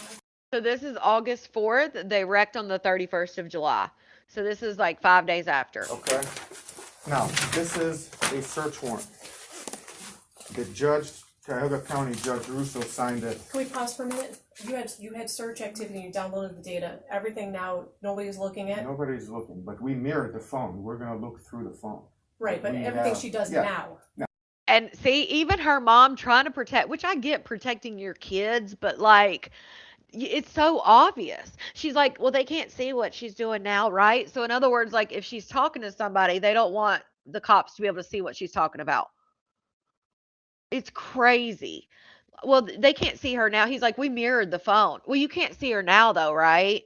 So this is August 4th. They wrecked on the 31st of July. So this is like 5 days after. Okay. Now, this is a search warrant. The judge, Cuyahoga County Judge Russo signed it. Can we pause for a minute? You had search activity, you downloaded the data. Everything now, nobody's looking at? Nobody's looking, but we mirrored the phone. We're gonna look through the phone. Right, but everything she does now. And see, even her mom trying to protect, which I get protecting your kids, but like, it's so obvious. She's like, well, they can't see what she's doing now, right? So in other words, like if she's talking to somebody, they don't want the cops to be able to see what she's talking about. It's crazy. Well, they can't see her now. He's like, we mirrored the phone. Well, you can't see her now though, right?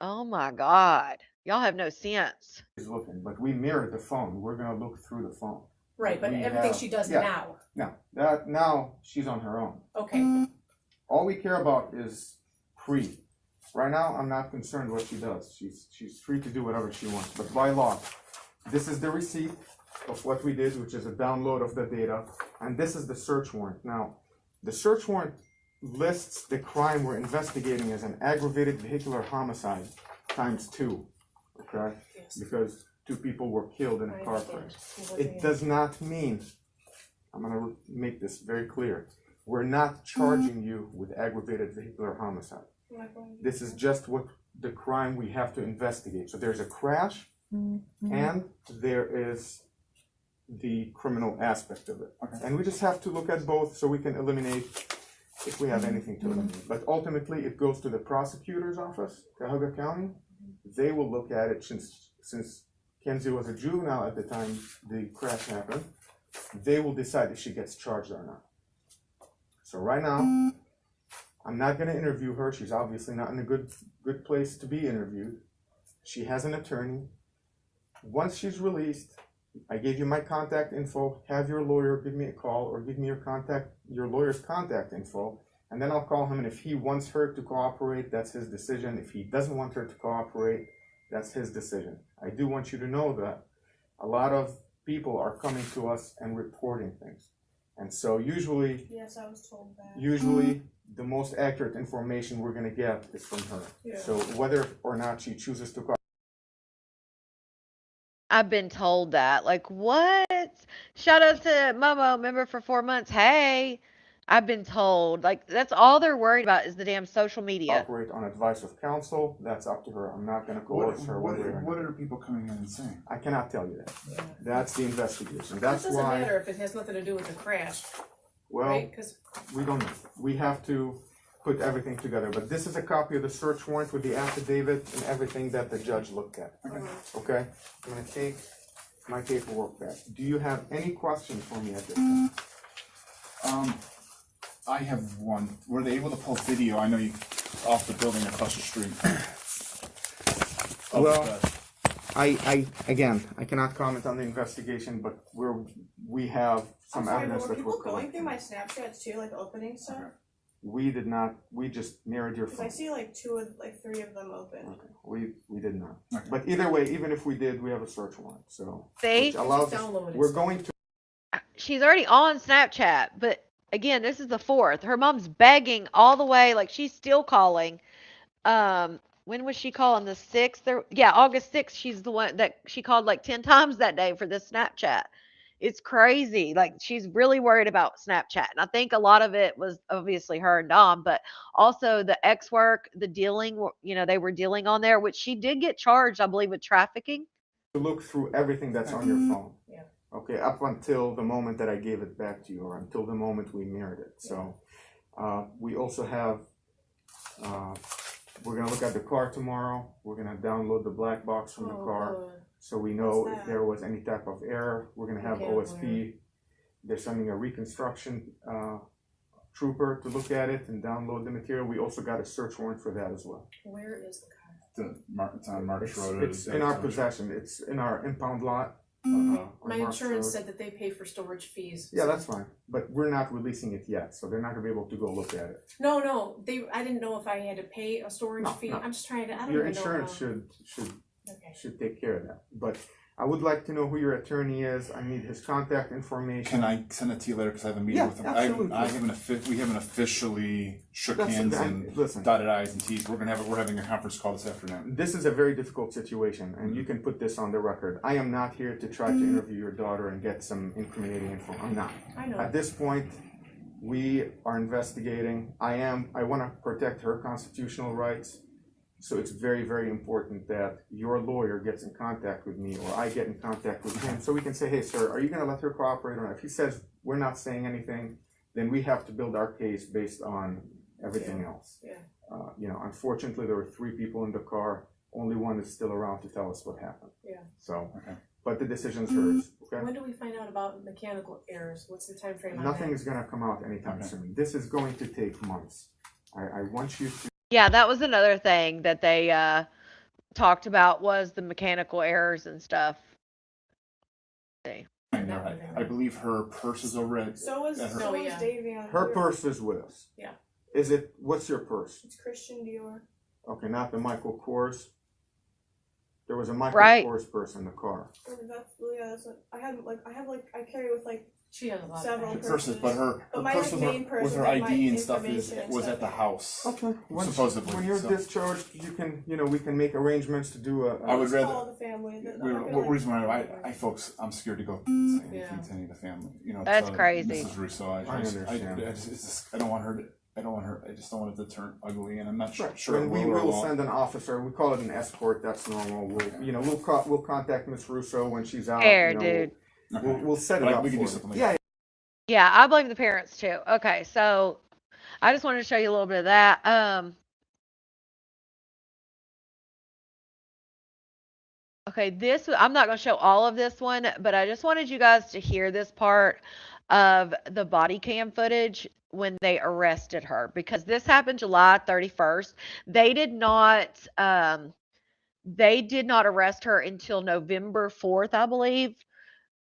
Oh my God. Y'all have no sense. He's looking, but we mirrored the phone. We're gonna look through the phone. Right, but everything she does now. Now she's on her own. Okay. All we care about is pre. Right now, I'm not concerned what she does. She's free to do whatever she wants. But by law, this is the receipt of what we did, which is a download of the data, and this is the search warrant. Now, the search warrant lists the crime we're investigating as an aggravated vehicular homicide ×2. Okay? Yes. Because 2 people were killed in a car crash. It does not mean, I'm going to make this very clear, we're not charging you with aggravated vehicular homicide. This is just what the crime we have to investigate. So there's a crash and there is the criminal aspect of it. Okay. And we just have to look at both so we can eliminate if we have anything to eliminate. But ultimately, it goes to the prosecutor's office, Cuyahoga County. They will look at it since Kenzie was a juvenile at the time the crash happened. They will decide if she gets charged or not. So right now, I'm not going to interview her. She's obviously not in a good place to be interviewed. She has an attorney. Once she's released, I gave you my contact info. Have your lawyer give me a call or give me your lawyer's contact info, and then I'll call him. And if he wants her to cooperate, that's his decision. If he doesn't want her to cooperate, That's his decision. I do want you to know that a lot of people are coming to us and reporting things. And so usually, Yes, I was told that. usually the most accurate information we're gonna get is from her. Yeah. So whether or not she chooses to call. I've been told that. Like, what? Shout out to Momo, member for 4 months. Hey, I've been told. Like, that's all they're worried about is the damn social media. Operate on advice of counsel, that's up to her. I'm not gonna coerce her one way or What another. are people coming in and saying? I cannot tell you that. That's the investigation. It That's doesn't why, matter if it has nothing to do with the crash, well, right? 'Cause we don't know. We have to put everything together. But this is a copy of the search warrant with the affidavit and everything that the judge looked at. Okay? I'm gonna take my paperwork back. Do you have any questions for me at this time? I have one. Were they able to pull video? I know you off the building across the street. Well, I again, I cannot comment on the investigation, but we have I'm some sorry, evidence but were that people we're going collecting. through my Snapchats too, like opening stuff? We did not, we just mirrored your Because I phone. see like three of them open. We did not. But either way, even if we did, we have a search warrant, so. See? Which allows us, we're going to. She's already on Snapchat, but again, this is the 4th. Her mom's begging all the way, like she's still calling. When was she calling? The 6th? Yeah, August 6th. She's the one that she called like 10 times that day for this Snapchat. It's crazy. Like she's really worried about Snapchat. And I think a lot of it was obviously her and Dom, but also the ex work, the dealing, they were dealing on there, which she did get charged, I believe, with trafficking. To look through everything that's on your phone. Yeah. Okay, up until the moment that I gave it back to you, or until the moment we mirrored it. So, we also have, we're gonna look at the car tomorrow. We're gonna download the black box from the car, so we know if there was any type of error. We're gonna have OSP. They're sending a reconstruction trooper to look at it and download the material. We also got a search warrant for that as well. where is the car? It's on March Road. It's in our possession. It's in our impound lot. My on March insurance Road. said that they pay for storage fees. Yeah, that's fine, but we're not releasing it yet, so they're not gonna be able to go look at it. No, I didn't know if I had to pay a storage fee. No. I'm just trying to, I don't Your even know insurance how. should take care of that, but I would like to know who your attorney is. I need his contact information. Can I send it to you later because I have a meeting Yeah, with him? absolutely. We haven't officially shook That's- hands that- and listen. dotted I's and T's. We're having a conference call this afternoon. This is a very difficult situation, and you can put this on the record. I am not here to try to interview your daughter and get some incriminating info. I'm not. I know. At this point, we are investigating. I want to protect her constitutional rights. So it's very, very important that your lawyer gets in contact with me, or I get in contact with him, so we can say, hey, sir, are you gonna let her cooperate or not? If he says we're not saying anything, then we have to build our case based on everything else. Yeah. Unfortunately, there were 3 people in the car. Only one is still around to tell us what happened. Yeah. So, but the decision's hers, okay? When do we find out about mechanical errors? What's the time frame on Nothing that? is gonna come out anytime soon. This is going to take months. I want you to. Yeah, that was another thing that they talked about was the mechanical errors and stuff. I believe her purse is over at. So was Davion. Her purse is with us. Yeah. What's your purse? It's Christian Dior. Okay, not the Michael Kors. There was a Michael Right. Kors purse in the car. That's what I carry with like she has a lot several of purses, but her my purse main purse with her is, like, ID my and stuff information and was stuff at the in it. house. Okay. Supposedly. When you're so. discharged, you can, we can make arrangements to do a. I would rather. Call the family. What reason why folks, I'm scared to go say anything to any of the family. That's tell crazy. Mrs. Russo, I don't want her. I just don't want it to turn ugly, and I'm not sure. When we will send an officer, we call it an escort. That's normal. We'll contact Miss Russo when she's out. Fair, dude. We'll set it up. We can do for something. her. Yeah. Yeah, I blame the parents too. Okay, so I just wanted to show you a little bit of that. Okay, I'm not going to show all of this one, but I just wanted you guys to hear this part of the body cam footage when they arrested her, because this happened July 31st. They did not arrest her until November 4th, I believe.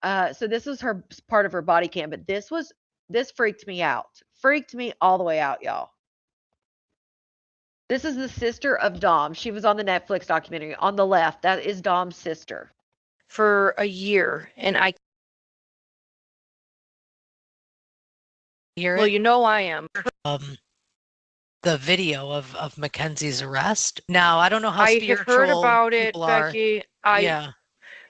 So this was her part of her body cam, but this freaked me out. Freaked me all the way out, y'all. This is the sister of Dom. She was on the Netflix documentary. On the left, that is Dom's sister. For a year, and I Hear well, it? you know I am. The video of Mackenzie's arrest. Now, I don't know how I have heard spiritual about it, people are. Becky. Yeah.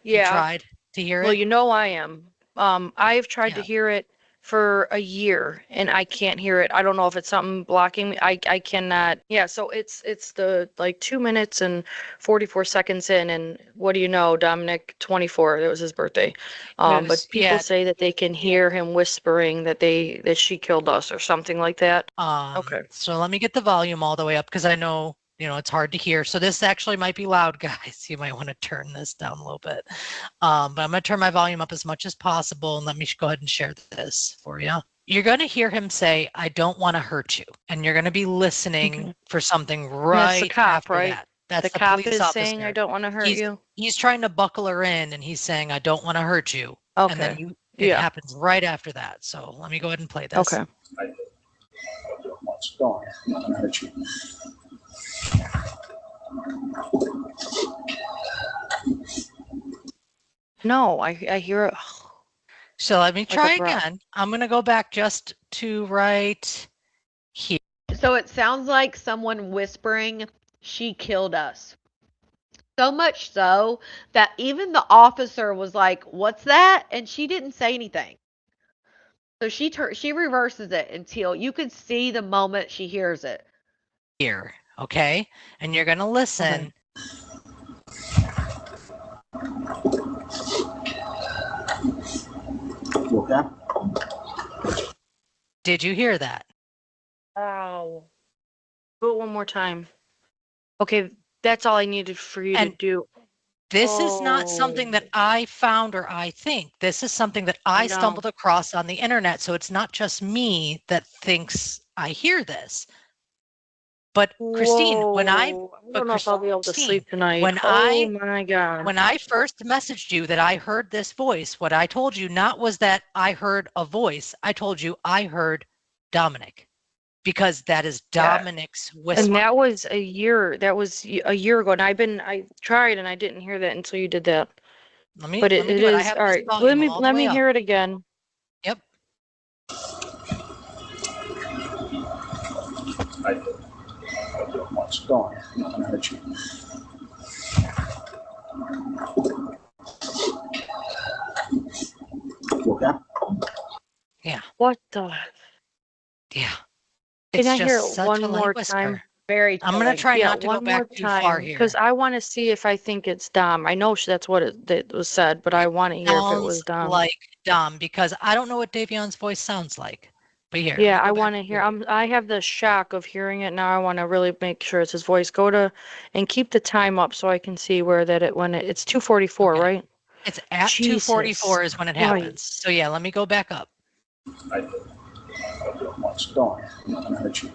You Yeah. tried to hear Well, it? you know I am. I've tried to Yeah. hear it for a year, and I can't hear it. I don't know if it's something blocking me. I cannot. Yeah, so it's the like 2 minutes and 44 seconds in, and what do you know, Dominic, 24. That was his birthday. But people say that they can hear him whispering that she killed us or something like that. Okay. So let me get the volume all the way up because I know, it's hard to hear. So this actually might be loud, guys. You might want to turn this down a little bit. But I'm going to turn my volume up as much as possible, and let me go ahead and share this for you. You're going to hear him say, "I don't want to hurt you." And you're going to be listening for something right That's the cop, after right? that. That's the the cop police is officer. saying, "I don't want to hurt you." He's trying to buckle her in, and he's saying, "I don't want to hurt you." And then Okay. it Yeah. happens right after that. So let me go ahead and play this. Okay. I don't want to die. I'm not gonna hurt you. No, I hear it. So let me Like a try breath. again. I'm going to go back just to right here. So it sounds like someone whispering, "She killed us." So much so that even the officer was like, "What's that?" And she didn't say anything. So she reverses it until you can see the moment she hears it. Here, okay? And you're going to listen. You okay? Did you hear that? Wow. Do it one more time. Okay, that's all I needed for you to do. This is not something that I found or I think. This is something that I know. stumbled across on the internet. So it's not just me that thinks I hear this. But Christine, when I don't know if I'll be able to sleep tonight. when my God. when I first messaged you that I heard this voice, what I told you not was that I heard a voice. I told you I heard Dominic, because that is Dominic's whisper. And that was a year. That was a year ago. And I tried and I didn't hear that until you did that. But it do it. I is have all this right. volume all the Let way me up. hear it again. Yep. I don't want to die. I'm not gonna hurt you. You okay? Yeah. What the? Yeah. Can It's I hear just it such one a light more whisper. time? Very I'm going to try not to go one more back too far here. because I want to see if I think it's Dom. I know that's what it was said, but I want to hear if it was Sounds Dom. like Dom, because I don't know what Davion's voice sounds like. But here, Yeah, let me I go back want to hear. I have the shock of hearing it now. I want to really make sure it's his voice. Go to and keep the time up so I can see where it's 2:44, right? It's at Jesus 2:44 is when it happens. Christ. So yeah, let me go back up. I don't want to die. I'm not gonna hurt you.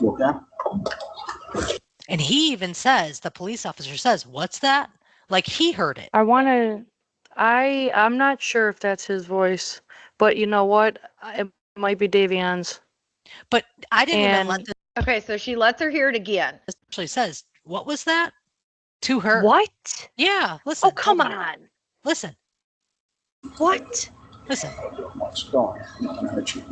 You okay? And he even says, the police officer says, "What's that?" Like he heard it. I'm not sure if that's his voice, but you know what? It might be Davion's. But I didn't even let this. Okay, so she lets her hear it again. Actually says, "What was that?" To her. What? Yeah, listen. Oh, come hold on. Listen. What? Listen. I don't want to die. I'm not gonna hurt you.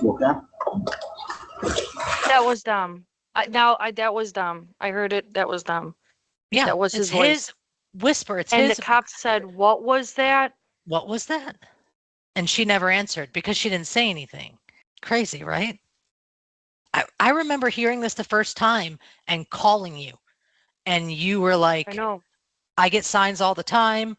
You okay? That was Dom. That was Dom. I heard it. That was Dom. Yeah, that was his it's voice. his whisper. It's And his. the cop said, "What was that?" What was that? And she never answered because she didn't say anything. Crazy, right? I remember hearing this the first time and calling you, and you were like, I know. I get signs all the time.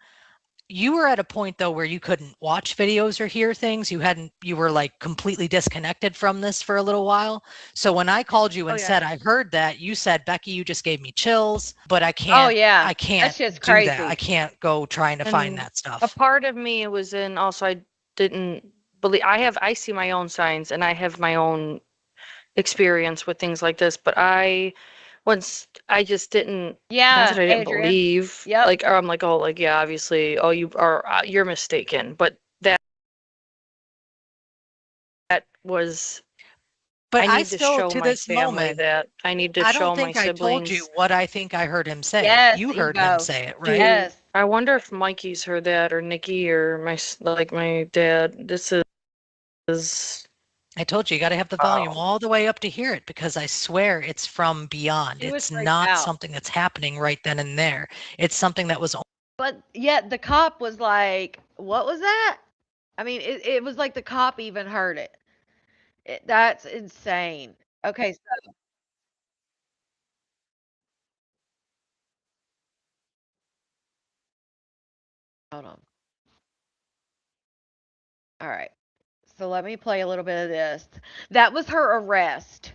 You were at a point though where you couldn't watch videos or hear things. You were like completely disconnected from this for a little while. So when I called you and said I heard that, you said, "Becky, you just gave me chills, but I can't." Oh yeah, I can't that's just do crazy. that. I can't go trying to find that stuff. A part of me was in also I didn't believe I see my own signs and I have my own experience with things like this, but I once I just didn't, not Yeah, that I didn't Adrian. believe, Yep. like, or I'm like, oh, like, yeah, obviously, oh, you are, you're mistaken. But that was, But I I need to still, show to my this family moment, that. I need to I don't show my think I told you siblings. what I think I heard him say. Yes, You heard him Evo. say it, right? Dude, Yes. I wonder if Mikey's heard that, or Nikki, or like my dad. This is. I told you, you got to have the volume all the way up to hear it because I swear it's from beyond. She was It's freaked not out. something that's happening right then and there. It's something that was But yet the cop was like, "What was that?" I mean, it was like the cop even heard it. That's insane. Okay, so hold on. All right. So let me play a little bit of this. That was her arrest,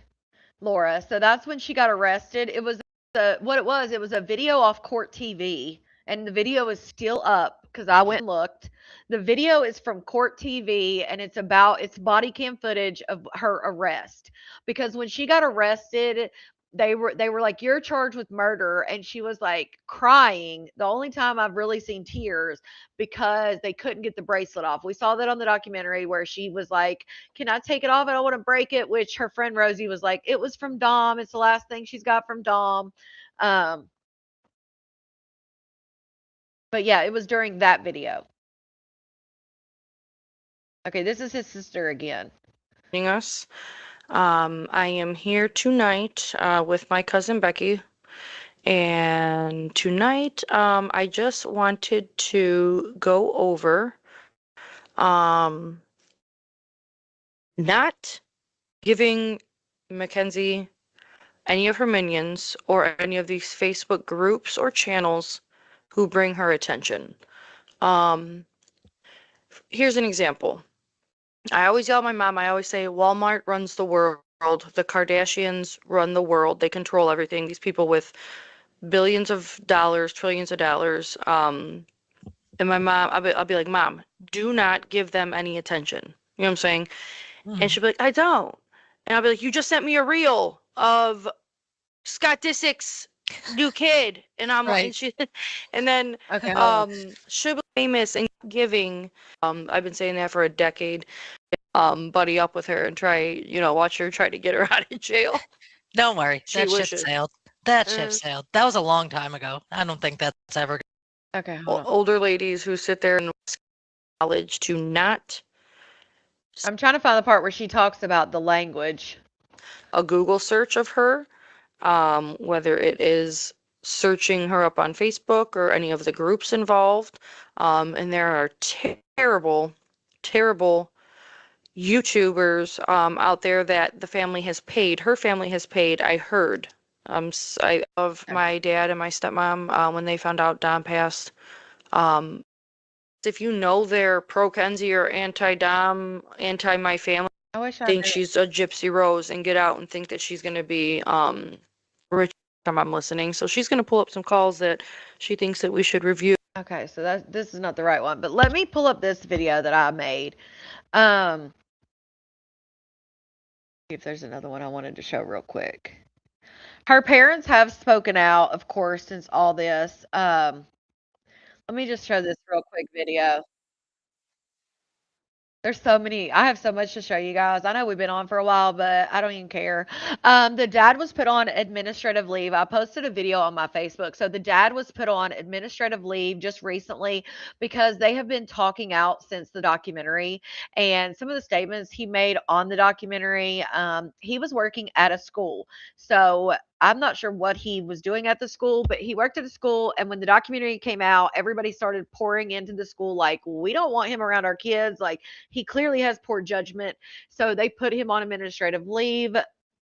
Laura. So that's when she got arrested. It was what it was a video off court TV, and the video is still up because I went and looked. The video is from court TV, and it's body cam footage of her arrest. Because when she got arrested, they were like, "You're charged with murder," and she was like crying. The only time I've really seen tears because they couldn't get the bracelet off. We saw that on the documentary where she was like, "Can I take it off? I don't want to break it," which her friend Rosie was like, "It was from Dom. It's the last thing she's got from Dom." Um, but yeah, it was during that video. Okay, this is his sister again. Us. I am here tonight with my cousin Becky. And tonight, I just wanted to go over not giving Mackenzie any of her minions or any of these Facebook groups or channels who bring her attention. Here's an example. I always yell at my mom, I always say, Walmart runs the world. The Kardashians run the world. They control everything. These people with billions of dollars, trillions of dollars. And my mom, I'll be like, Mom, do not give them any attention. You know what I'm saying? And she'll be like, I don't. And I'll be like, you just sent me a reel of Scott Disick's new kid. And I'm like, and then she'll be famous and giving. I've been saying that for a decade. Buddy up with her and try, watch her try to get her out of jail. Don't worry, She that ship wishes. sailed. That ship sailed. That was a long time ago. I don't think that's ever. Okay, hold on. Older ladies who sit there and knowledge to not. I'm trying to find the part where she talks about the language. A Google search of her, whether it is searching her up on Facebook or any of the groups involved. And there are terrible, terrible YouTubers out there that the family has paid. Her family has paid, I heard. I love my dad and my stepmom when they found out Dom passed. If you know they're pro-Kenzie or anti-Dom, anti-my family, I wish I think knew. she's a Gypsy Rose and get out and think that she's going to be rich. I'm listening. So she's going to pull up some calls that she thinks that we should review. Okay, so this is not the right one, but let me pull up this video that I made. See if there's another one I wanted to show real quick. Her parents have spoken out, of course, since all this. Let me just show this real quick video. There's so many. I have so much to show you guys. I know we've been on for a while, but I don't even care. The dad was put on administrative leave. I posted a video on my Facebook. So the dad was put on administrative leave just recently because they have been talking out since the documentary. And some of the statements he made on the documentary, he was working at a school. So I'm not sure what he was doing at the school, but he worked at a school. And when the documentary came out, everybody started pouring into the school like, we don't want him around our kids. Like, he clearly has poor judgment. So they put him on administrative leave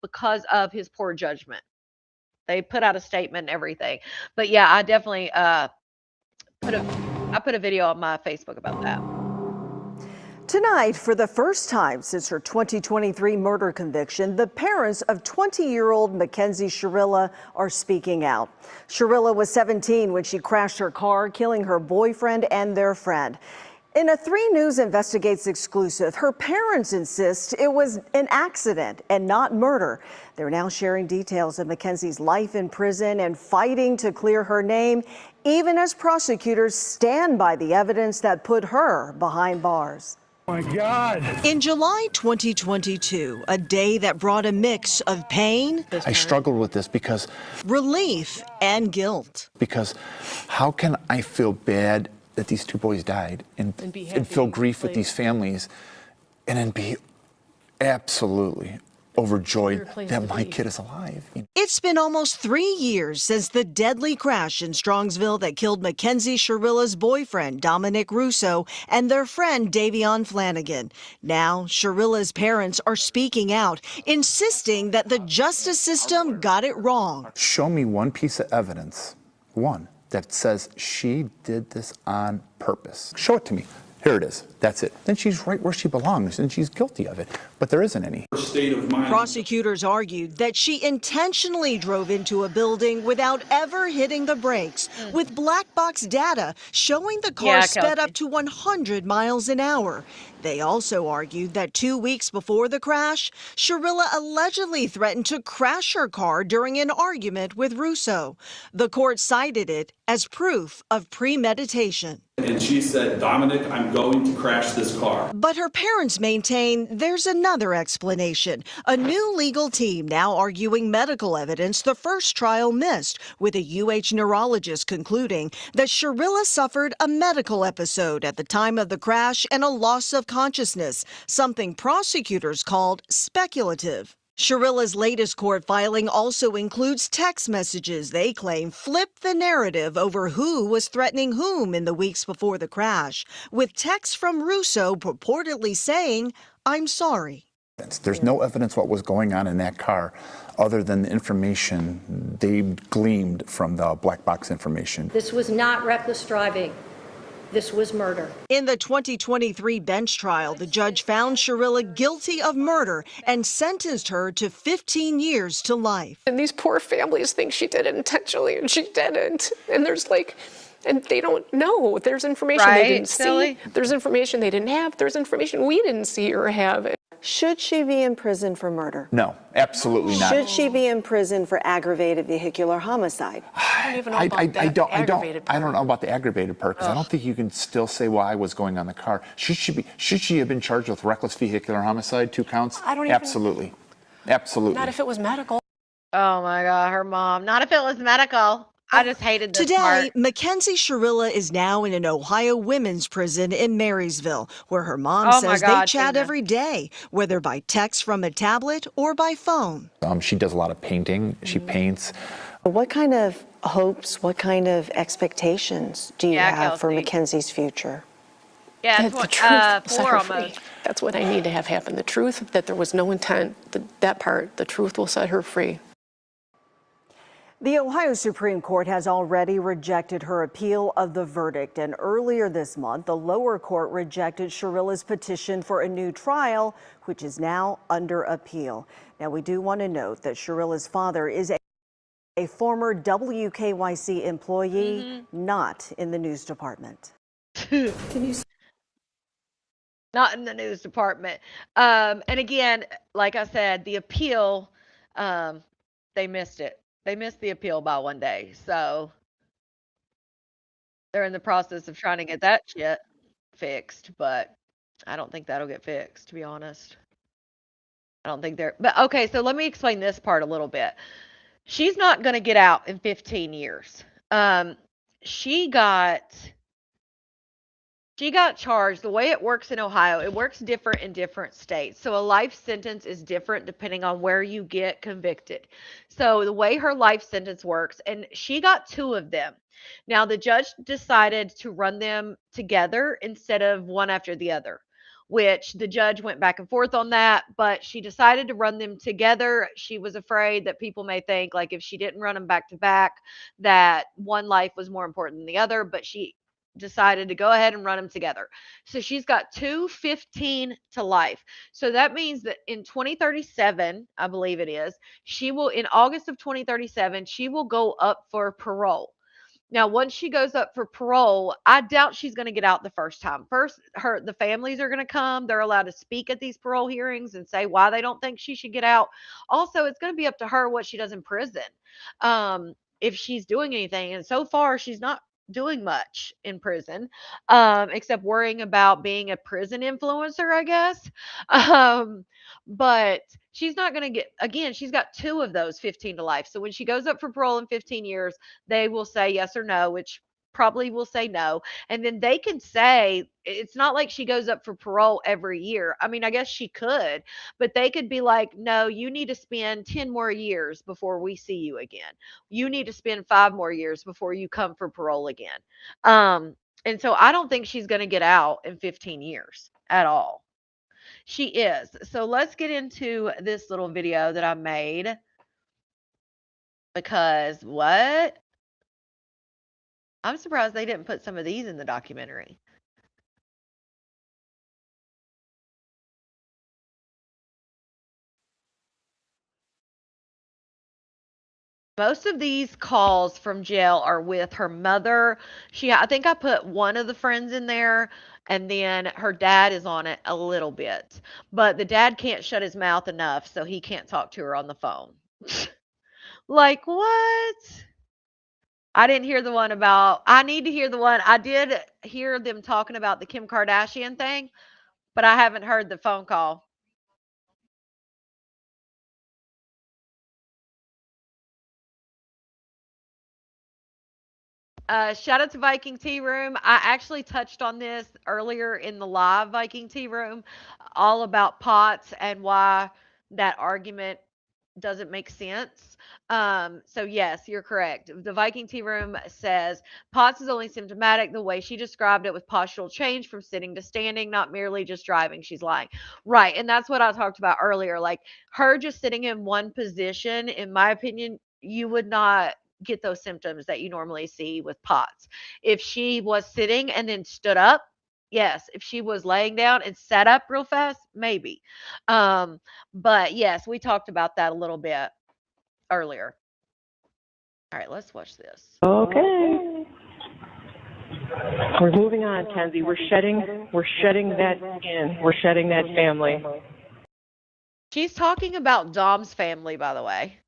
because of his poor judgment. They put out a statement and everything. But yeah, I definitely put a video on my Facebook about that. Tonight, for the first time since her 2023 murder conviction, the parents of 20-year-old Mackenzie Shirilla are speaking out. Shirilla was 17 when she crashed her car, killing her boyfriend and their friend. In a 3 News Investigates exclusive, her parents insist it was an accident and not murder. They're now sharing details of Mackenzie's life in prison and fighting to clear her name, even as prosecutors stand by the evidence that put her behind bars. Oh my God. In July 2022, a day that brought a mix of pain, I struggled with this because relief, and guilt. How can I feel bad that these 2 boys died and feel grief with these families and then be absolutely overjoyed that my kid is alive? It's been almost 3 years since the deadly crash in Strongsville that killed Mackenzie Shirilla's boyfriend, Dominic Russo, and their friend, Davion Flanagan. Now, Shirilla's parents are speaking out, insisting that the justice system got it wrong. Show me one piece of evidence, one, that says she did this on purpose. Show it to me. Here it is. That's it. Then she's right where she belongs, and she's guilty of it. But there isn't any. State of mind. Prosecutors argued that she intentionally drove into a building without ever hitting the brakes, with black box data showing the car sped up to 100 miles an hour. They also argued that 2 weeks before the crash, Shirilla allegedly threatened to crash her car during an argument with Russo. The court cited it as proof of premeditation. And she said, Dominic, I'm going to crash this car. But her parents maintain there's another explanation. A new legal team now arguing medical evidence the first trial missed, with a UH neurologist concluding that Shirilla suffered a medical episode at the time of the crash and a loss of consciousness, something prosecutors called speculative. Shirilla's latest court filing also includes text messages they claim flipped the narrative over who was threatening whom in the weeks before the crash, with texts from Russo purportedly saying, "I'm sorry." There's no evidence what was going on in that car other than the information they gleaned from the black box information. This was not reckless driving. This was murder. In the 2023 bench trial, the judge found Shirilla guilty of murder and sentenced her to 15 years to life. And these poor families think she did it intentionally, and she didn't. And and they don't know. There's information they didn't see. There's information they didn't have. There's information we didn't see or have. Should she be in prison for murder? No, absolutely not. Should she be in prison for aggravated vehicular homicide? I don't even know about that aggravated part. I don't know about the aggravated part, because I don't think you can still say, well, I was going on the car. Should she have been charged with reckless vehicular homicide, 2 counts? I don't even. Absolutely. Absolutely. Not if it was medical. Oh my God, her mom. Not if it was medical. I just hated this Today, part. Mackenzie Shirilla is now in an Ohio women's prison in Marysville, where her mom says they chat every day, whether by text from a tablet or by phone. She does a lot of painting. She paints. What kind of hopes, what kind of expectations do you have for Mackenzie's future? Yeah, The truth will set her free. almost. That's what I need to have happen. The truth, that there was no intent, that part, the truth will set her free. The Ohio Supreme Court has already rejected her appeal of the verdict, and earlier this month, the lower court rejected Shirilla's petition for a new trial, which is now under appeal. Now, we do want to note that Shirilla's father is a former WKYC employee, not in the news department. Not in the news department. And again, like I said, the appeal, they missed it. They missed the appeal by 1 day. So they're in the process of trying to get that shit fixed, but I don't think that'll get fixed, to be honest. I don't think but okay, so let me explain this part a little bit. She's not going to get out in 15 years. She got charged. The way it works in Ohio, it works different in different states. So a life sentence is different depending on where you get convicted. So the way her life sentence works, and she got 2 of them. Now the judge decided to run them together instead of one after the other, which the judge went back and forth on that, but she decided to run them together. She was afraid that people may think, like, if she didn't run them back to back, that one life was more important than the other, but she decided to go ahead and run them together. So she's got 2 15 to life. So that means that in 2037, I believe it is, in August of 2037, she will go up for parole. Now, once she goes up for parole, I doubt she's going to get out the first time. First, the families are going to come. They're allowed to speak at these parole hearings and say why they don't think she should get out. Also, it's going to be up to her what she does in prison, if she's doing anything. And so far, she's not doing much in prison, except worrying about being a prison influencer, I guess. But she's not going to get, again, she's got 2 of those 15 to life. So when she goes up for parole in 15 years, they will say yes or no, which probably will say no. And then they can say, it's not like she goes up for parole every year. I mean, I guess she could, but they could be like, no, you need to spend 10 more years before we see you again. You need to spend 5 more years before you come for parole again. And so I don't think she's going to get out in 15 years at all. She is. So let's get into this little video that I made, because what? I'm surprised they didn't put some of these in the documentary. Most of these calls from jail are with her mother. I think I put one of the friends in there, and then her dad is on it a little bit. But the dad can't shut his mouth enough, so he can't talk to her on the phone. Like, what? I didn't hear the one about, I need to hear the one. I did hear them talking about the Kim Kardashian thing, but I haven't heard the phone call. Shout out to Viking Tea Room. I actually touched on this earlier in the live Viking Tea Room, all about POTS and why that argument doesn't make sense. So yes, you're correct. The Viking Tea Room says POTS is only symptomatic. The way she described it with postural change from sitting to standing, not merely just driving. She's lying. Right. And that's what I talked about earlier. Like, her just sitting in one position, in my opinion, you would not get those symptoms that you normally see with POTS. If she was sitting and then stood up, yes. If she was laying down and sat up real fast, maybe. But yes, we talked about that a little bit earlier. All right, let's watch this. Okay. We're moving on, Kenzie. We're shedding that skin. We're shedding that family. She's talking about Dom's family, by the way.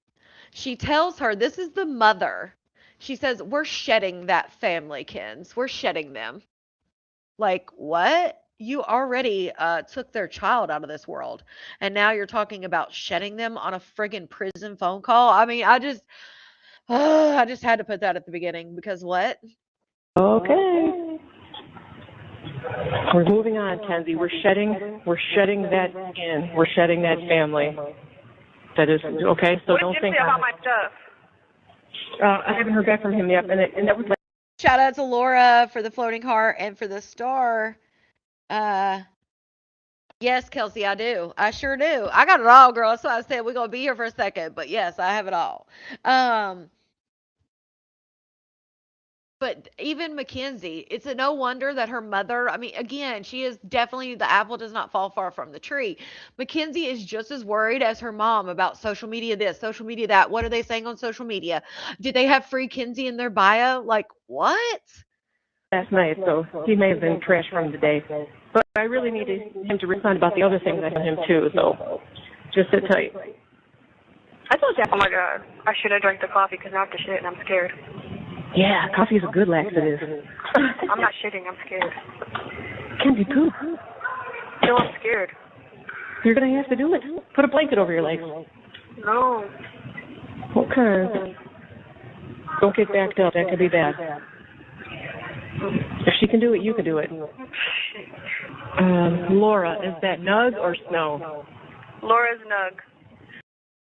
She tells her, this is the mother. She says, we're shedding that family, Kens. We're shedding them. Like, what? You already took their child out of this world, and now you're talking about shedding them on a friggin' prison phone call? I mean, I just had to put that at the beginning, because what? Okay. We're moving on, Kenzie. We're shedding that skin. We're shedding that family. That is okay. So don't think about my stuff. I haven't heard back from him yet, and that was like. Shout out to Laura for the floating heart and for the star. Yes, Kelsey, I do. I sure do. I got it all, girl. That's why I said we're gonna be here for a second. But yes, I have it all. But even Mackenzie, it's a no wonder that her mother, I mean, again, she is definitely, the apple does not fall far from the tree. Mackenzie is just as worried as her mom about social media this, social media that. What are they saying on social media? Did they have free Kenzie in their bio? Like, what? Last night, so he may have been trash from the day. But I really needed him to respond about the other things I sent him too, so just sit tight. I thought that, oh my God, I should have drank the coffee because now I have to shit and I'm scared. Yeah, coffee is a good laxative. I'm not shitting, I'm scared. Kenzie, poop. No, I'm scared. You're going to have to do it. Put a blanket over your legs. No. Okay. Don't get backed up. That could be bad. If she can do it, you can do it. Laura, is that Nug or Snow? Laura's Nug.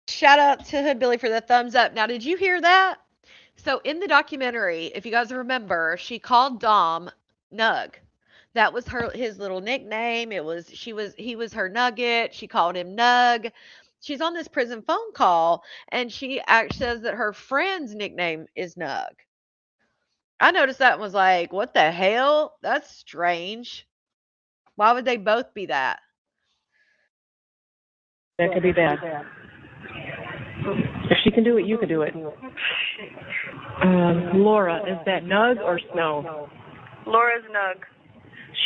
Shout out to Hood Billy for the thumbs up. Now, did you hear that? So in the documentary, if you guys remember, she called Dom Nug. That was his little nickname. He was her nugget. She called him Nug. She's on this prison phone call, and she actually says that her friend's nickname is Nug. I noticed that and was like, what the hell? That's strange. Why would they both be that? That could be bad. If she can can do it, you can do it. Laura, is that Nug or Snow? Laura's Nug.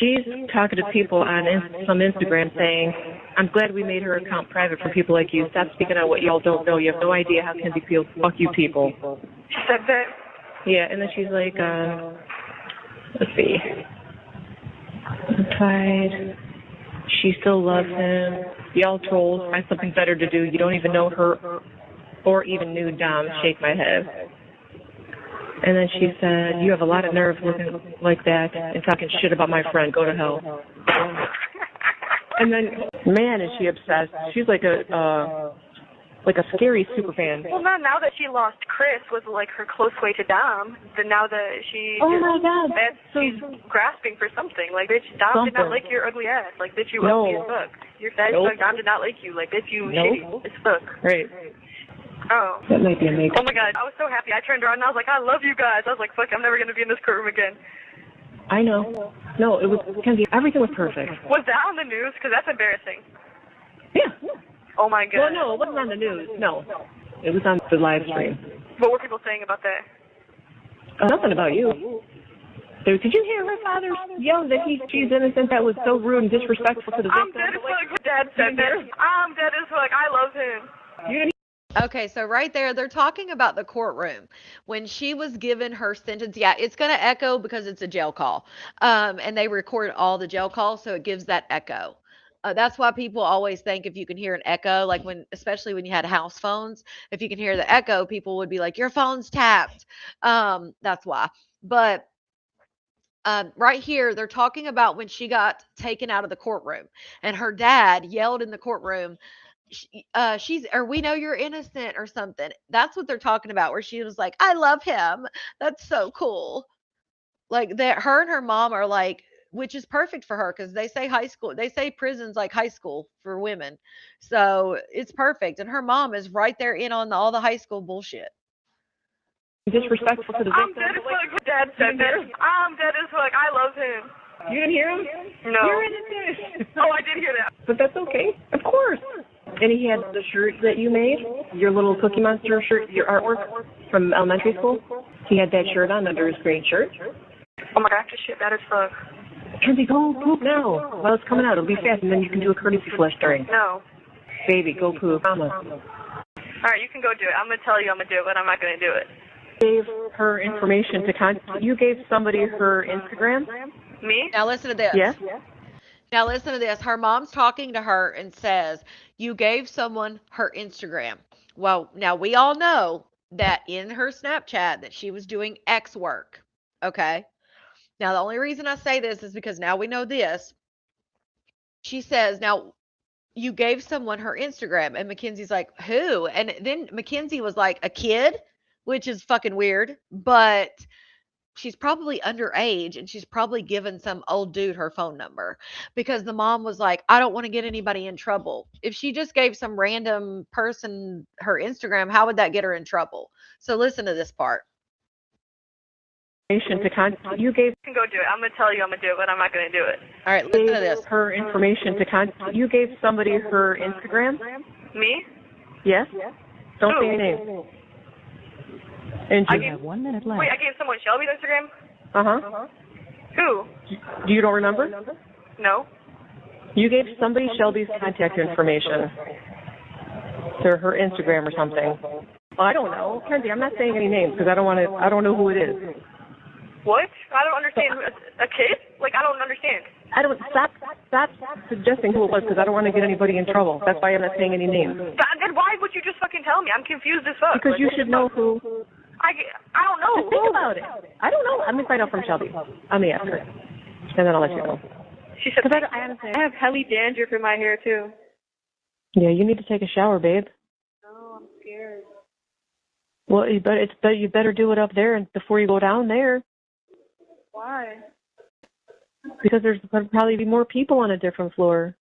She's talking to people on some Instagram saying, I'm glad we made her account private for people like you. Stop speaking on what y'all don't know. You have no idea how Kenzie feels. Fuck you people. She said that? Yeah, and then she's like, let's see. Implied. She still loves him. Y'all trolls, find something better to do. You don't even know her or even knew Dom. Shake my head. And then she said, you have a lot of nerve looking like that and talking shit about my friend. Go to hell. And then, man, is she obsessed. She's like a scary super fan. Well, now that she lost Chris was like her close way to Dom, then now that she she's grasping for something. Like, bitch, Dom did not like your ugly ass. Like, bitch, you ugly as fuck. You're fat as fuck. Dom did not like you. Like, bitch, you shitty as fuck. Right. Oh. That might be a make. Oh my God, I was so happy. I turned around and I was like, I love you guys. I was like, fuck, I'm never gonna be in this courtroom again. I know. No, it was, Kenzie, everything was perfect. Was that on the news? Because that's embarrassing. Yeah. Oh my God. Well, no, it wasn't on the news. No. It was on the live stream. What were people saying about that? Nothing about you. Did you hear her father yell that she's innocent? That was so rude and disrespectful to the victim. I'm dead as fuck. Dad said that. I'm dead as fuck. I love him. You didn't Okay, so right there, they're talking about the courtroom when she was given her sentence. Yeah, it's going to echo because it's a jail call, and they record all the jail calls, so it gives that echo. That's why people always think if you can hear an echo, like especially when you had house phones, if you can hear the echo, people would be like, "Your phone's tapped." That's why. But right here, they're talking about when she got taken out of the courtroom, and her dad yelled in the courtroom, or we know you're innocent or something. That's what they're talking about, where she was like, I love him. That's so cool. Like that, her and her mom are like, which is perfect for her because they say prison's like high school for women. So it's perfect. And her mom is right there in on all the high school bullshit. disrespectful to the victim. I'm dead as fuck. Dad said that. I'm dead as fuck. I love him. You didn't hear him? No. You're innocent. Oh, I did hear that. But that's okay. Of course. And he had the shirt that you made, your little Cookie Monster shirt, your artwork from elementary school. He had that shirt on under his green shirt. Oh my gosh, this shit bad as fuck. Kenzie, go poop now. Well, it's coming out. It'll be fast, and then you can do a courtesy flush during. No. Baby, go poop. All right, you can go do it. I'm going to tell you I'm going to do it, but I'm not going to do it. Gave her information to you gave somebody her Instagram? Me? Now listen to this. Yes. Now listen to this. Her mom's talking to her and says, you gave someone her Instagram. Well, now we all know that in her Snapchat that she was doing X work. Okay. Now the only reason I say this is because now we know this. She says, now you gave someone her Instagram, and Mackenzie's like, who? And then Mackenzie was like, a kid, which is fucking weird, but she's probably underage and she's probably given some old dude her phone number because the mom was like, I don't want to get anybody in trouble. If she just gave some random person her Instagram, how would that get her in trouble? So listen to this part. You gave You can go do it. I'm going to tell you I'm going to do it, but I'm not going to do it. All right, listen to this. Her information you gave somebody her Instagram? Me? Yes. Don't say your name. And you have 1 minute left. Wait, I gave someone Shelby's Instagram? Uh-huh. Who? You don't remember? No. You gave somebody Shelby's contact information. To her Instagram or something. Well, I don't know. Kenzie, I'm not saying any names because I don't know who it is. What? I don't understand. A kid? Like, I don't understand. Stop suggesting who it was because I don't want to get anybody in trouble. That's why I'm not saying any names. Then why would you just fucking tell me? I'm confused as fuck. Because you should know who. I don't know. Just think about it. I don't know. I'm going to find out from Shelby. I'm going to ask her. And then I'll let you know. She said, I have heavy dandruff in my hair, too. Yeah, you need to take a shower, babe. No, I'm scared. Well, you better do it up there and before you go down there. Why? Because there's going to probably be more people on a different floor.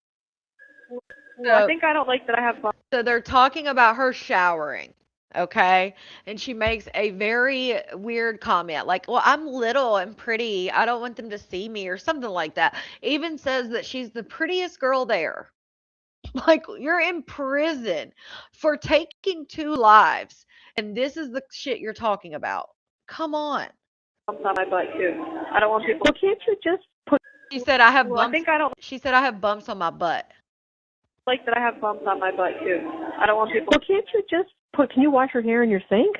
So, I think I don't like that I have... So they're talking about her showering. Okay. And she makes a very weird comment like, well, I'm little and pretty. I don't want them to see me or something like that. Even says that she's the prettiest girl there. Like, you're in prison for taking 2 lives, and this is the shit you're talking about. Come on. Bumps on my butt too. I don't want people. Well, can't you just put? She said I have Well, I bumps. think I don't She said I have bumps on my butt. like that. I have bumps on my butt too. I don't want people. Well, can't you just put? Can you wash your hair in your sink?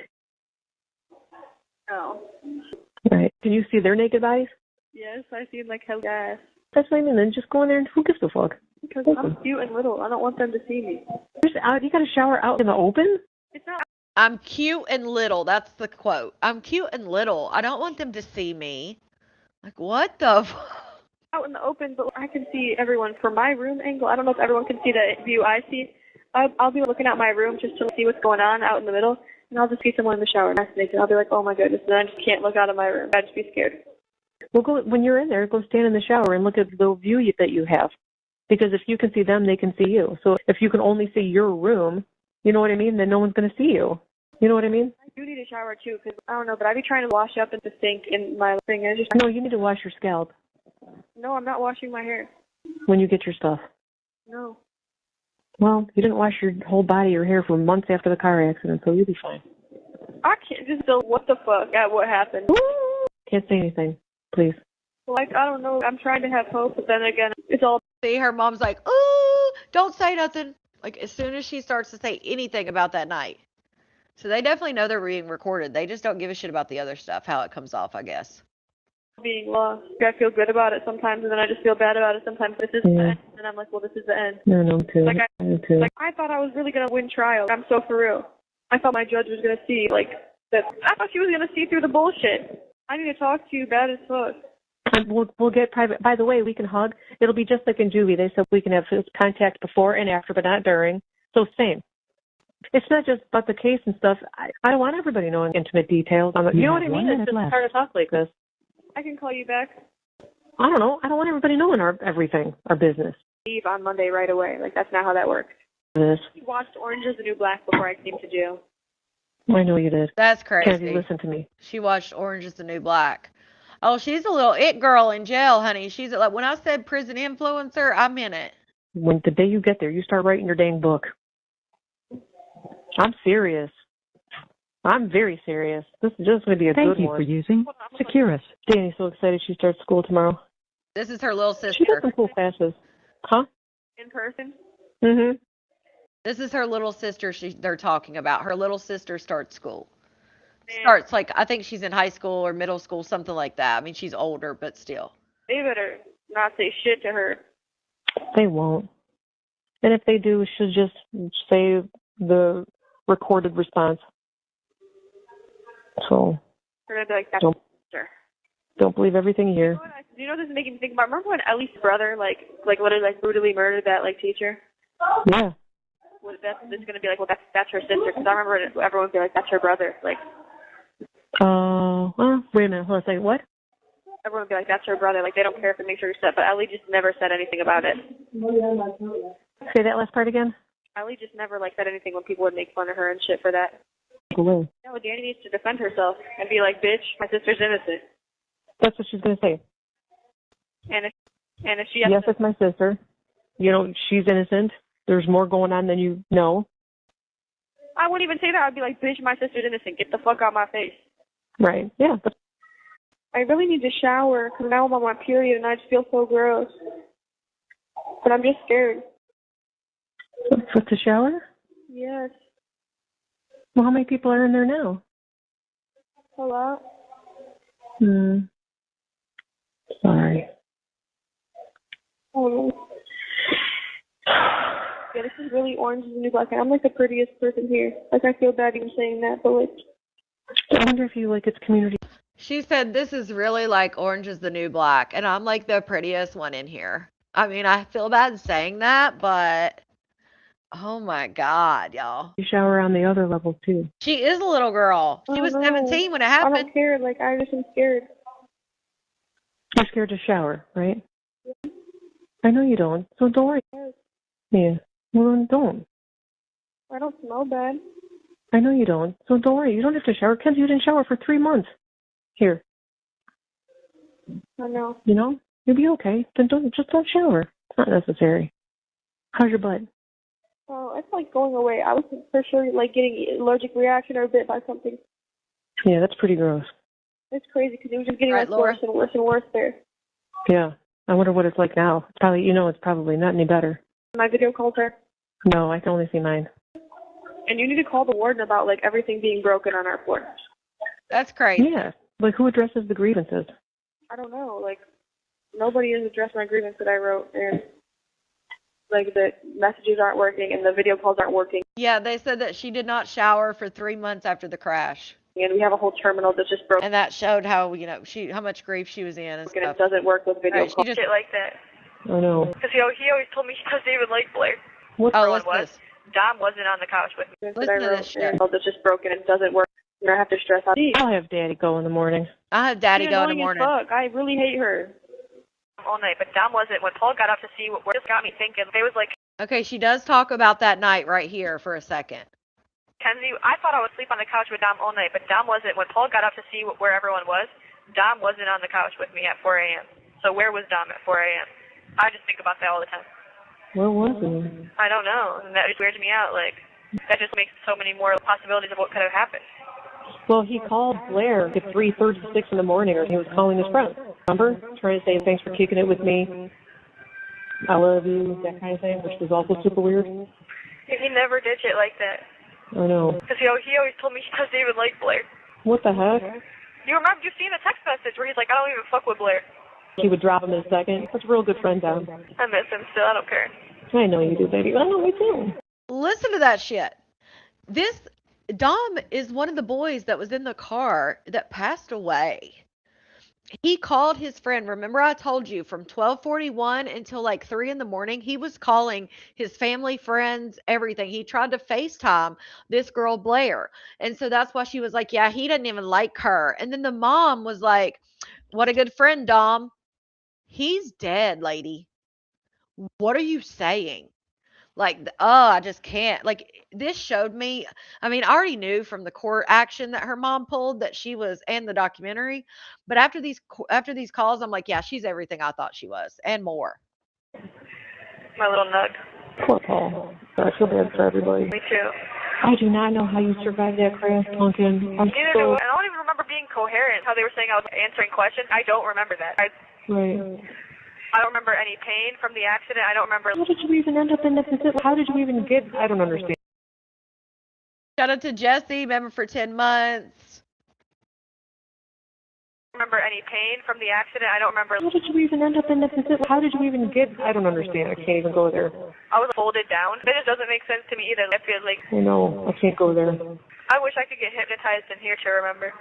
No. Right. Can you see their naked bodies? Yes, I see like hell gas. That's what I mean. Then just go in there and who gives a fuck? Because I'm cute and little. I don't want them to see me. Just out. You got to shower out in the open. It's not I'm cute and little. That's the quote. I'm cute and little. I don't want them to see me. Like, what the out in the open, but I can see everyone from my room angle. I don't know if everyone can see the view I see. I'll be looking out my room just to see what's going on out in the middle, and I'll just see someone in the shower masturbating. I'll be like, oh my goodness, and I just can't look out of my room. I'd just be scared. Well, go when you're in there. Go stand in the shower and look at the view that you have, because if you can see them, they can see you. So if you can only see your room, you know what I mean? Then no one's going to see you. You know what I mean? I do need a shower too, because I don't know, but I'd be trying to wash up in the sink in my thing. And just No, you need to wash your scalp no, I'm not washing my hair. when you get your stuff. No. Well, you didn't wash your whole body or hair for months after the car accident, so you'll be fine. I can't just go, what the fuck at what happened. Can't say anything, please. Like, I don't know. I'm trying to have hope, but then again, it's all. See, her mom's like, oh, don't say nothing. Like, as soon as she starts to say anything about that night. So they definitely know they're being recorded. They just don't give a shit about the other stuff, how it comes off, I guess. Being lost. I feel good about it sometimes, and then I just feel bad about it sometimes. This is the end, and I'm like, well, this is the end. No, too. Like, Too. I thought I was really gonna win trial. I'm so for real. I thought my judge was gonna see like that. I thought she was gonna see through the bullshit. I need to talk to you bad as fuck. And we'll get private. By the way, we can hug. It'll be just like in juvie. They said we can have contact before and after, but not during. So same. It's not just about the case and stuff. I don't want everybody knowing intimate details. You know what I mean? It's just hard to talk like this. I can call you back. I don't know. I don't want everybody knowing our everything, our business. Leave on Monday right away. Like, that's not how that works. This. I watched Orange is the New Black before I came to jail. I know you did. That's crazy. Candy, listen to me. She watched Orange is the New Black. Oh, she's a little it girl in jail, honey. She's like, when I said prison influencer, I meant it. When the day you get there, you start writing your dang book. I'm serious. I'm very serious. This is just going to be a good one. Thank you for using Securus. Danny's so excited she starts school tomorrow. This is her little sister. She got some cool classes. Huh? In person? Mm-hmm. This is her little sister they're talking about. Her little sister starts school. Starts, like, I think she's in high school or middle school, something like that. I mean, she's older, but still. They better not say shit to her. They won't. And if they do, she'll just say the recorded response. So, They're going to be like, that's her. Don't believe everything you hear. You know what this is making me think about? Remember when Ellie's brother, like literally, like, brutally murdered that, like, teacher? Yeah. Well, it's going to be like, well, that's her sister. Because I remember everyone would be like, that's her brother. Like, well, wait a minute. Hold on a second. What? everyone would be like, that's her brother. Like, they don't care if it makes her upset. But Ellie just never said anything about it. Say that last part again. Ellie just never, like, said anything when people would make fun of her and shit for that. Away. No, Danny needs to defend herself and be like, bitch, my sister's innocent. That's what she's going to say. And if she has yes, to, it's my sister. You know, she's innocent. There's more going on than you know. I wouldn't even say that. I'd be like, bitch, my sister's innocent. Get the fuck out my face. Right. Yeah. I really need to shower because now I'm on my period and I just feel so gross. But I'm just scared. For the shower? Yes. Well, how many people are in there now? A lot. Sorry. Oh. Yeah, this is really Orange is the New Black. I'm like the prettiest person here. Like, I feel bad even saying that, but like. I wonder if you like its community. She said this is really like Orange is the New Black, and I'm like the prettiest one in here. I mean, I feel bad saying that, but oh my God, y'all. You shower on the other level too. She is a little girl. She was 17 when it happened. I don't care. Like, I just am scared. You're scared to shower, right? Yeah. I know you don't, so don't worry. Yeah. Well, then don't. I don't smell bad. I know you don't, so don't worry. You don't have to shower. Kenzie, you didn't shower for 3 months. Here. I know. You know? You'll be okay. Then don't shower. It's not necessary. How's your butt? Oh, it's like going away. I was for sure like getting an allergic reaction or bit by something. Yeah, that's pretty gross. It's crazy because it was just getting Right, like worse and worse and worse there. Yeah. I wonder what it's like now. It's probably, it's probably not any better. My video called her. No, I can only see mine. And you need to call the warden about like everything being broken on our floor. That's crazy. Yeah. Like, who addresses the grievances? I don't know. Like, nobody has addressed my grievance that I wrote, and like the messages aren't working and the video calls aren't working. Yeah, they said that she did not shower for 3 months after the crash. And we have a whole terminal that's just broken. And that showed how, how much grief she was in and stuff. It doesn't work with video calls. Shit like that. I know. Because he always told me he doesn't even like Blair. What? Oh, listen to this. Dom wasn't on the couch with me. Listen to this shit. That's just broken and doesn't work. And I have to stress out. I'll have Daddy go in the morning. I'll have Daddy She's go in the annoying as morning. fuck. I really hate her. All night, but Dom wasn't. When Paul got up to see what just got me thinking. They was like, Okay, she does talk about that night right here for a second. Kenzie, I thought I would sleep on the couch with Dom all night, but Dom wasn't. When Paul got up to see where everyone was, Dom wasn't on the couch with me at 4 a.m. So where was Dom at 4 a.m.? I just think about that all the time. Where was he? I don't know, and that just weirds me out. Like, that just makes so many more possibilities of what could have happened. Well, he called Blair at 3:36 in the morning, or he was calling his friend. Remember? Trying to say thanks for kicking it with me. I love you, that kind of thing, which was also super weird. He never did shit like that. I know. Because he always told me he doesn't even like Blair. What the heck? You remember, you've seen the text message where he's like, I don't even fuck with Blair. He would drop him in a second. That's a real good friend, Dom. I miss him still, I don't care. I know you do, baby. I know me too. Listen to that shit. This Dom is one of the boys that was in the car that passed away. He called his friend. Remember I told you from 12:41 until like 3 in the morning, he was calling his family, friends, everything. He tried to FaceTime this girl Blair. And so that's why she was like, yeah, he doesn't even like her. And then the mom was like, what a good friend, Dom. He's dead, lady. What are you saying? Like, I just can't. Like, this showed me. I mean, I already knew from the court action that her mom pulled that she was, and the documentary. But after these calls, I'm like, yeah, she's everything I thought she was, and more. My little nug. Poor Paul. I feel bad for everybody. Me too. I do not know how you survived that crash, Pumpkin. Neither do I. I don't even remember being coherent. How they were saying I was answering questions. I don't remember that. Right. I don't remember any pain from the accident. I don't remember. How did you even end up in the position? How did you even get? I don't understand. Shout out to Jesse, member for 10 months. Remember any pain from the accident? I don't remember. How did you even end up in the position? How did you even get? I don't understand. I can't even go there. I was folded down. That just doesn't make sense to me either. I feel like. I know. I can't go there. I wish I could get hypnotized in here to remember.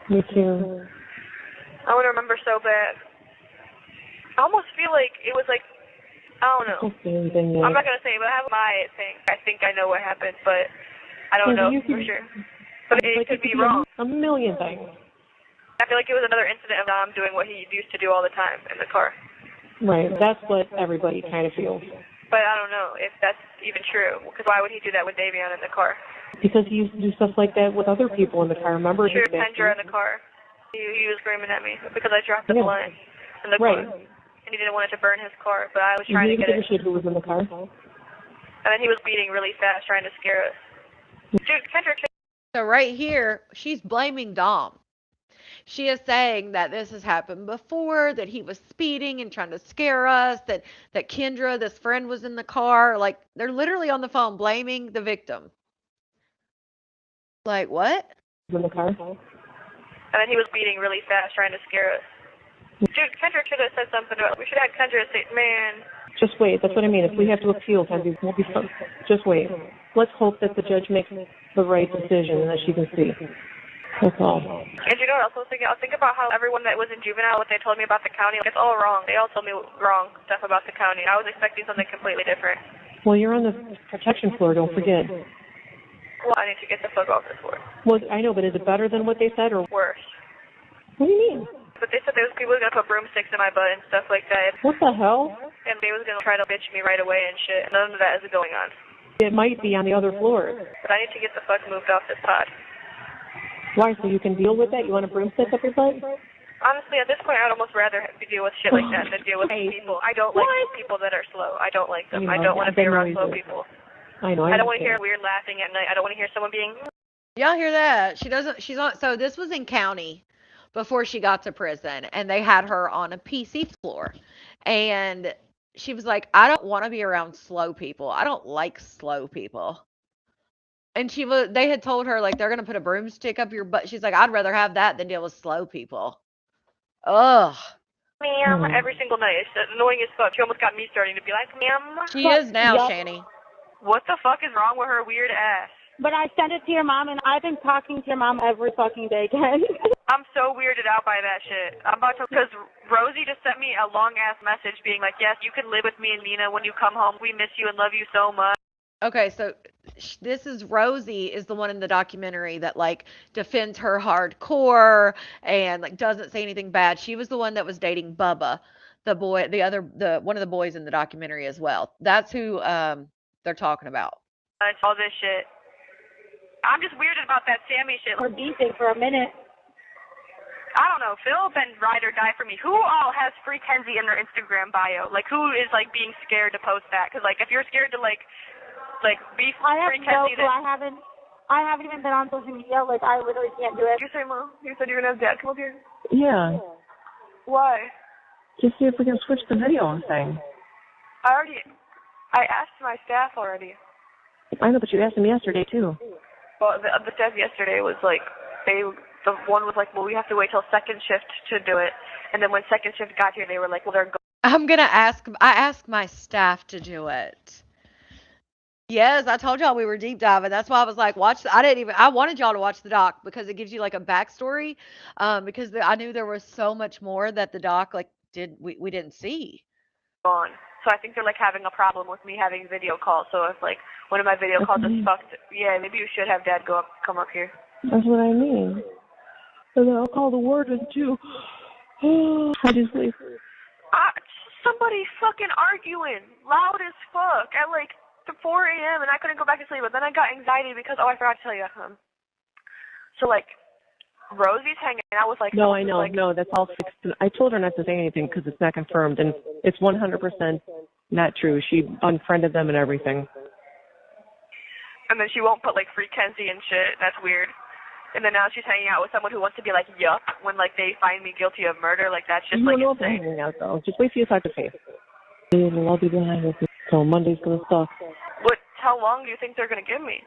Me too. I want to remember so bad. I almost feel like it was like, I don't know. I'm not going to say, but I have my thing. I think I know what happened, but I don't know for sure. But it could be wrong. A million things. I feel like it was another incident of Dom doing what he used to do all the time in the car. Right. That's what everybody kind of feels. But I don't know if that's even true, because why would he do that with Davion in the car? Because he used to do stuff like that with other people in the car. Remember? Sure, Kendra in the car. He was screaming at me because I dropped the blunt in the car. And he didn't want it to burn his car, but I was trying to get it. Who was in the car? And then he was beating really fast, trying to scare us. Dude, Kendra. So right here, she's blaming Dom. She is saying that this has happened before, that he was speeding and trying to scare us, that Kendra, this friend, was in the car. Like, they're literally on the phone blaming the victim. Like, what? In the car. And then he was beating really fast, trying to scare us. Dude, Kendra should have said something about it. We should have had Kendra say, man. Just wait. That's what I mean. If we have to appeal, Kenzie, we'll be fine. Just wait. Let's hope that the judge makes the right decision and that she can see. That's all. And you know what else I was thinking? I was thinking about how everyone that was in juvenile, what they told me about the county, it's all wrong. They all told me wrong stuff about the county. I was expecting something completely different. Well, you're on the protection floor, don't forget. Well, I need to get the fuck off this floor. Well, I know, but is it better than what they said or worse? What do you mean? But they said there was people going to put broomsticks in my butt and stuff like that. What the hell? And they was going to try to bitch me right away and shit. None of that is going on. It might be on the other floors. But I need to get the fuck moved off this pod. Why? So you can deal with that? You want a broomstick up your butt? Honestly, at this point, I'd almost rather deal with shit like that than deal with people. I don't like people that are slow. I don't like them. I don't want to be around slow people. I know. I don't want to hear weird laughing at night. I don't want to hear someone being. Y'all hear that? She doesn't. She's on. So this was in county before she got to prison, and they had her on a PC floor, and she was like, "I don't want to be around slow people. I don't like slow people." And she was. They had told her like they're gonna put a broomstick up your butt. She's like, "I'd rather have that than deal with slow people." Ugh. Ma'am, every single night. It's annoying as fuck. She almost got me starting to be like, ma'am. She is now, Shani. What the fuck is wrong with her weird ass? But I sent it to your mom, and I've been talking to your mom every fucking day, Ken. I'm so weirded out by that shit. I'm about to, because Rosie just sent me a long-ass message being like, yes, you can live with me and Nina when you come home. We miss you and love you so much. Okay, so this is Rosie is the one in the documentary that like defends her hardcore and like doesn't say anything bad. She was the one that was dating Bubba, the boy, the one of the boys in the documentary as well. That's who they're talking about. It's all this shit. I'm just weirded about that Sammy shit. We're beefing for a minute. I don't know. Phil been ride or die for me. Who all has Free Kenzie in their Instagram bio? Like, who is like being scared to post that? Because like, if you're scared to like beef Free Kenzie, I haven't even been on social media. Like, I literally can't do it. You say, Mom? You said you're gonna have Dad come up here. Yeah. Why? Just see if we can switch the video thing. I asked my staff already. I know, but you asked him yesterday too. Well, the staff yesterday was like, the one was like, well, we have to wait till second shift to do it. And then when second shift got here, they were like, well, they're I asked my staff to do it. Yes, I told y'all we were deep diving. That's why I was like, I wanted y'all to watch the doc because it gives you like a backstory. Because I knew there was so much more that the doc like we didn't see. gone. So I think they're like having a problem with me having video calls. So if like one of my video calls is fucked, yeah, maybe you should have Dad come up here. That's what I mean. And then I'll call the warden too. I just leave. Somebody fucking arguing loud as fuck at like 4 a.m. and I couldn't go back to sleep. But then I got anxiety because I forgot to tell you. So like Rosie's hanging out with like. No, I know. Like, no, that's all fixed. I told her not to say anything because it's not confirmed, and it's 100% not true. She unfriended them and everything. And then she won't put like Free Kenzie and shit. That's weird. And then now she's hanging out with someone who wants to be like yuck when like they find me guilty of murder. Like that's just you like know insane. Hanging out though. Just wait till you talk to Faith. I'll be behind with you. So Monday's gonna suck. What? How long do you think they're gonna give me?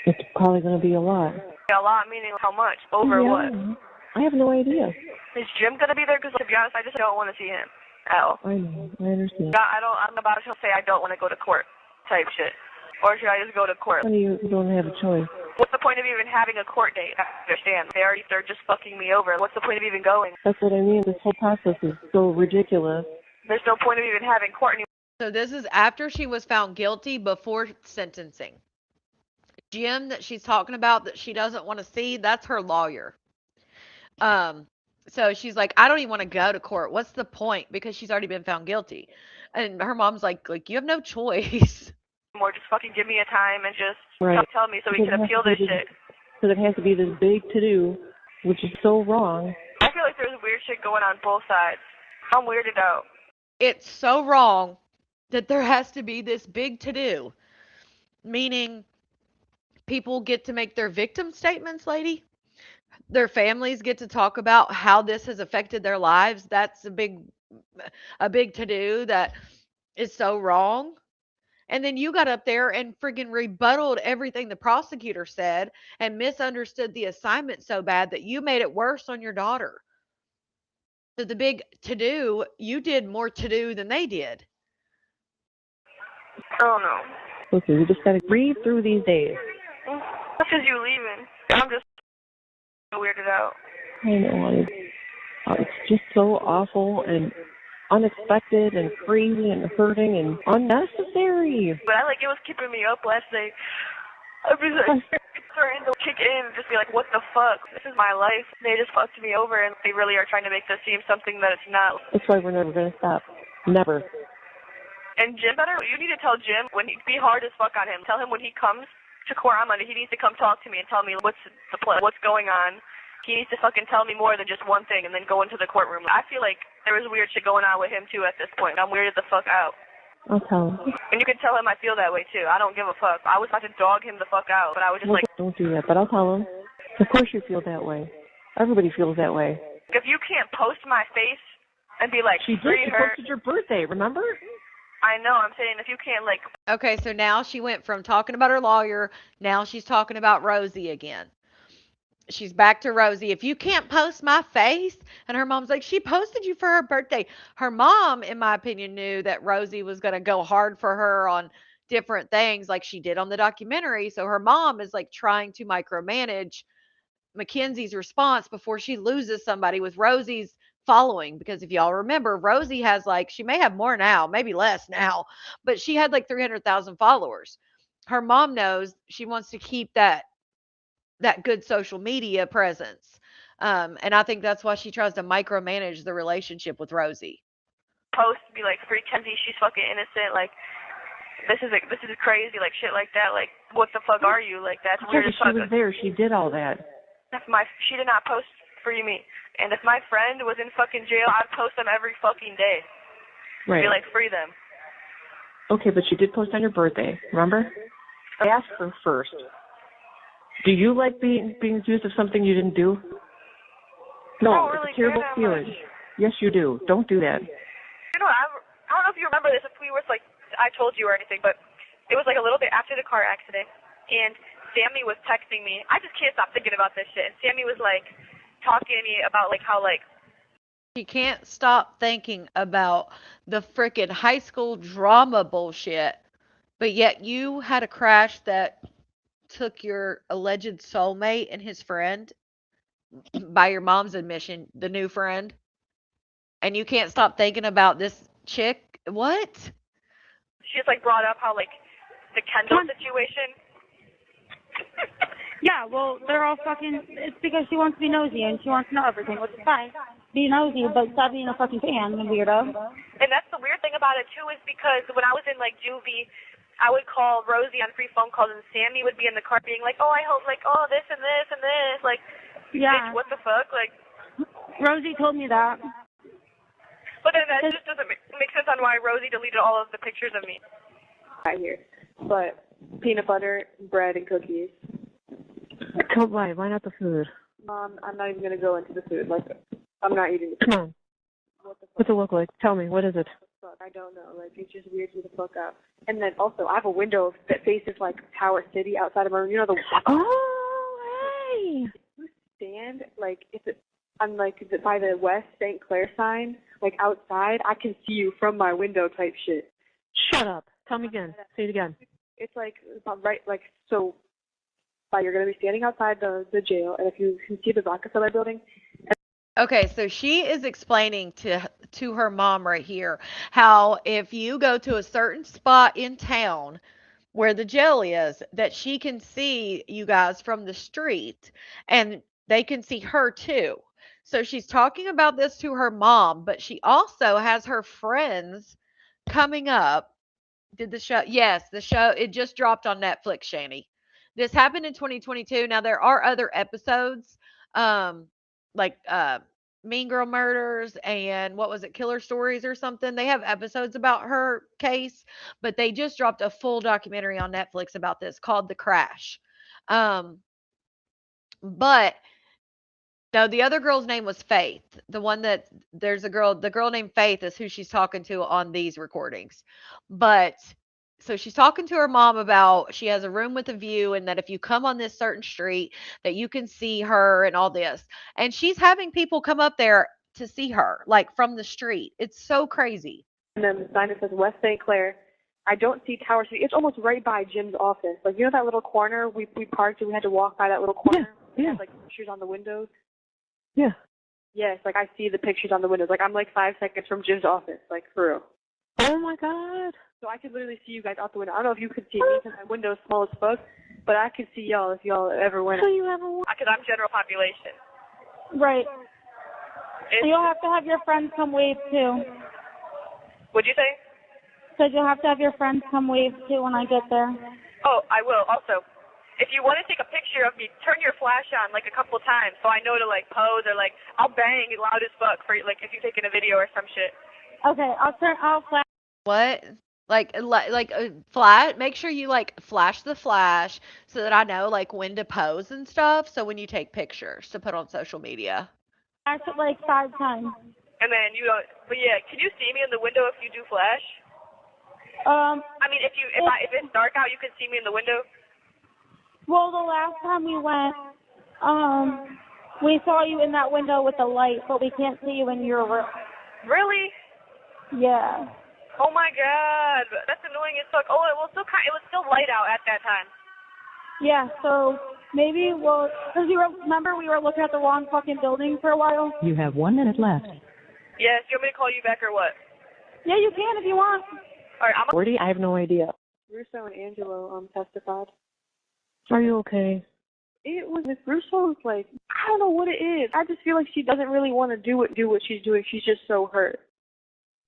It's probably gonna be a lot. A lot meaning how much? Over what? I have no idea. Is Jim gonna be there? Because to be honest, I just don't want to see him at all. I know. I understand. I'm about to say I don't want to go to court type shit. Or should I just go to court? You don't have a choice. What's the point of even having a court date? I understand. They're just fucking me over. What's the point of even going? That's what I mean. This whole process is so ridiculous. There's no point of even having court anymore. So this is after she was found guilty before sentencing. Jim that she's talking about that she doesn't want to see, that's her lawyer. So she's like, I don't even want to go to court. What's the point? Because she's already been found guilty. And her mom's like you have no choice. Or just fucking give me a time and just tell me so we Because can appeal this shit. Because it has to be this big to-do, which is so wrong. I feel like there's weird shit going on both sides. I'm weirded out. It's so wrong that there has to be this big to-do. Meaning people get to make their victim statements, lady. Their families get to talk about how this has affected their lives. That's a big to-do that is so wrong. And then you got up there and friggin' rebutted everything the prosecutor said and misunderstood the assignment so bad that you made it worse on your daughter. So the big to-do, you did more to-do than they did. Oh no. Listen, we just gotta breathe through these days. That's because you leaving. I'm just weirded out. I know. It's just so awful and unexpected and crazy and hurting and unnecessary. But it was keeping me up last night. I was like, starting to kick in and just be like, what the fuck? This is my life. They just fucked me over and they really are trying to make this seem something that it's not. That's why we're never gonna stop. Never. And Jim you need to tell Jim be hard as fuck on him. Tell him when he comes to court on Monday, he needs to come talk to me and tell me what's the plan, what's going on. He needs to fucking tell me more than just one thing and then go into the courtroom. I feel like there was weird shit going on with him too at this point. I'm weirded the fuck out. I'll tell him. And you can tell him I feel that way too. I don't give a fuck. I was about to dog him the fuck out, but I was just Well, like, don't do that, but I'll tell him. Of course you feel that way. Everybody feels that way. if you can't post my face and be like, She did. free She her. posted your birthday, remember? I know. I'm saying if you can't like. Okay, so now she went from talking about her lawyer, now she's talking about Rosie again. She's back to Rosie. If you can't post my face, and her mom's like, she posted you for her birthday. Her mom, in my opinion, knew that Rosie was going to go hard for her on different things like she did on the documentary. So her mom is like trying to micromanage Mackenzie's response before she loses somebody with Rosie's following. Because if y'all remember, Rosie has like, she may have more now, maybe less now, but she had like 300,000 followers. Her mom knows she wants to keep that good social media presence. And I think that's why she tries to micromanage the relationship with Rosie. Post be like, free Kenzie, she's fucking innocent. Like, this is crazy. Like shit like that. Like, what the fuck are you? Like, that's weird as She fuck. was there. She did all that. She did not post free me. And if my friend was in fucking jail, I'd post them every fucking day. Right. Be like, free them. Okay, but you did post on your birthday, remember? I asked her first. Do you like being accused of something you didn't do? No, really it's a terrible care that feeling. much. Yes, you do. Don't do that. You know, I don't know if you remember this, if we were like, I told you or anything, but it was like a little bit after the car accident, and Sammy was texting me. I just can't stop thinking about this shit. And Sammy was like talking to me about like how like She can't stop thinking about the frickin' high school drama bullshit, but yet you had a crash that took your alleged soulmate and his friend, by your mom's admission, the new friend, and you can't stop thinking about this chick. What? she just like brought up how like the Kendall situation. Yeah, well, they're all fucking. It's because she wants to be nosy and she wants to know everything, which is fine. Be nosy, but stop being a fucking fan, you weirdo. And that's the weird thing about it too, is because when I was in like juvie, I would call Rosie on free phone calls, and Sammy would be in the car being like, "Oh, I hope like, oh, this and this and this." Like, Yeah. bitch, what the fuck? Like, Rosie told me that. but then that just doesn't make sense on why Rosie deleted all of the pictures of me. Right here, but peanut butter, bread, and cookies. Why? Why not the food? I'm not even gonna go into the food. Like, I'm not eating the Come on. What's it look like? Tell me. What is it? fuck. I don't know. Like, it just weirds me the fuck out. And then also, I have a window that faces like Tower City outside of my room. You know the. Oh, hey. You stand like if it. I'm like by the West St. Clair sign, like outside. I can see you from my window, type shit. Shut up. Tell me again. Say it again. It's like right, like so. You're gonna be standing outside the jail, and if you can see the Rockefeller building. Okay, so she is explaining to her mom right here how if you go to a certain spot in town where the jail is, that she can see you guys from the street and they can see her too. So she's talking about this to her mom, but she also has her friends coming up. Did the show? Yes, the show, it just dropped on Netflix, Shani. This happened in 2022. Now there are other episodes, like Mean Girl Murders and what was it, Killer Stories or something. They have episodes about her case, but they just dropped a full documentary on Netflix about this called The Crash. But no, the other girl's name was Faith. The one that there's the girl named Faith is who she's talking to on these recordings. But so she's talking to her mom about she has a room with a view and that if you come on this certain street that you can see her and all this. And she's having people come up there to see her like from the street. It's so crazy. And then the sign that says West St. Clair. I don't see Tower City. It's almost right by Jim's office. Like, you know that little corner we parked and we had to walk by that little corner? Yeah. It has, like, pictures on the windows. Yeah. Yes, like, I see the pictures on the windows. Like, I'm, like, 5 seconds from Jim's office. Like, for real. Oh, my God. So I could literally see you guys out the window. I don't know if you could see me because my window's small as fuck, but I could see y'all if y'all ever went. So you have a... Because I'm general population. Right. So you'll have to have your friends come wave too. What'd you say? Said you'll have to have your friends come wave too when I get there. Oh, I will. Also, if you want to take a picture of me, turn your flash on like a couple times so I know to like pose or like I'll bang loud as fuck for like if you're taking a video or some shit. Okay, I'll flash. What? Make sure you like flash the flash so that I know like when to pose and stuff. So when you take pictures to put on social media. Flashed it like 5 times. And then you don't. But yeah, can you see me in the window if you do flash? I mean, if it's dark out, you can see me in the window. Well, the last time we went, we saw you in that window with the light, but we can't see you in your room. Really? Yeah. Oh my God, that's annoying as fuck. Oh, it was still light out at that time. Yeah, so maybe because remember we were looking at the wrong fucking building for a while? You have 1 minute left. Yes, you want me to call you back or what? Yeah, you can if you want. All right, 40? I have no idea. Russo and Angelo testified. Are you okay? It was Miss Russo's like, I don't know what it is. I just feel like she doesn't really want to do what she's doing. She's just so hurt.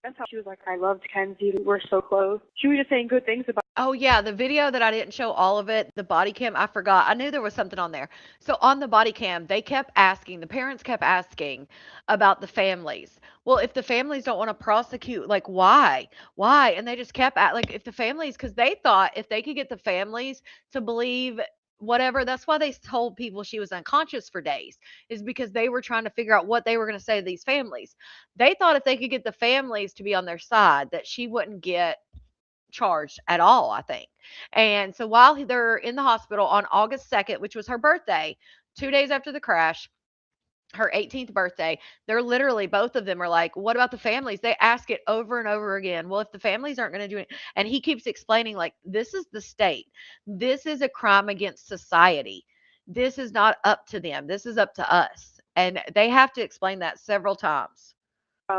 That's how she was like, I loved Kenzie. We're so close. She was just saying good things about. Oh yeah, the video that I didn't show all of it, the body cam, I forgot. I knew there was something on there. So on the body cam, the parents kept asking about the families. Well, if the families don't want to prosecute, like why? Why? And they just kept if the families, because they thought if they could get the families to believe whatever, that's why they told people she was unconscious for days, is because they were trying to figure out what they were going to say to these families. They thought if they could get the families to be on their side, that she wouldn't get charged at all, I think. And so while they're in the hospital on August 2nd, which was her birthday, 2 days after the crash, her 18th birthday, they're literally, both of them are like, what about the families? They ask it over and over again. Well, if the families aren't going to do it, and he keeps explaining, like, this is the state. This is a crime against society. This is not up to them. This is up to us. And they have to explain that several times.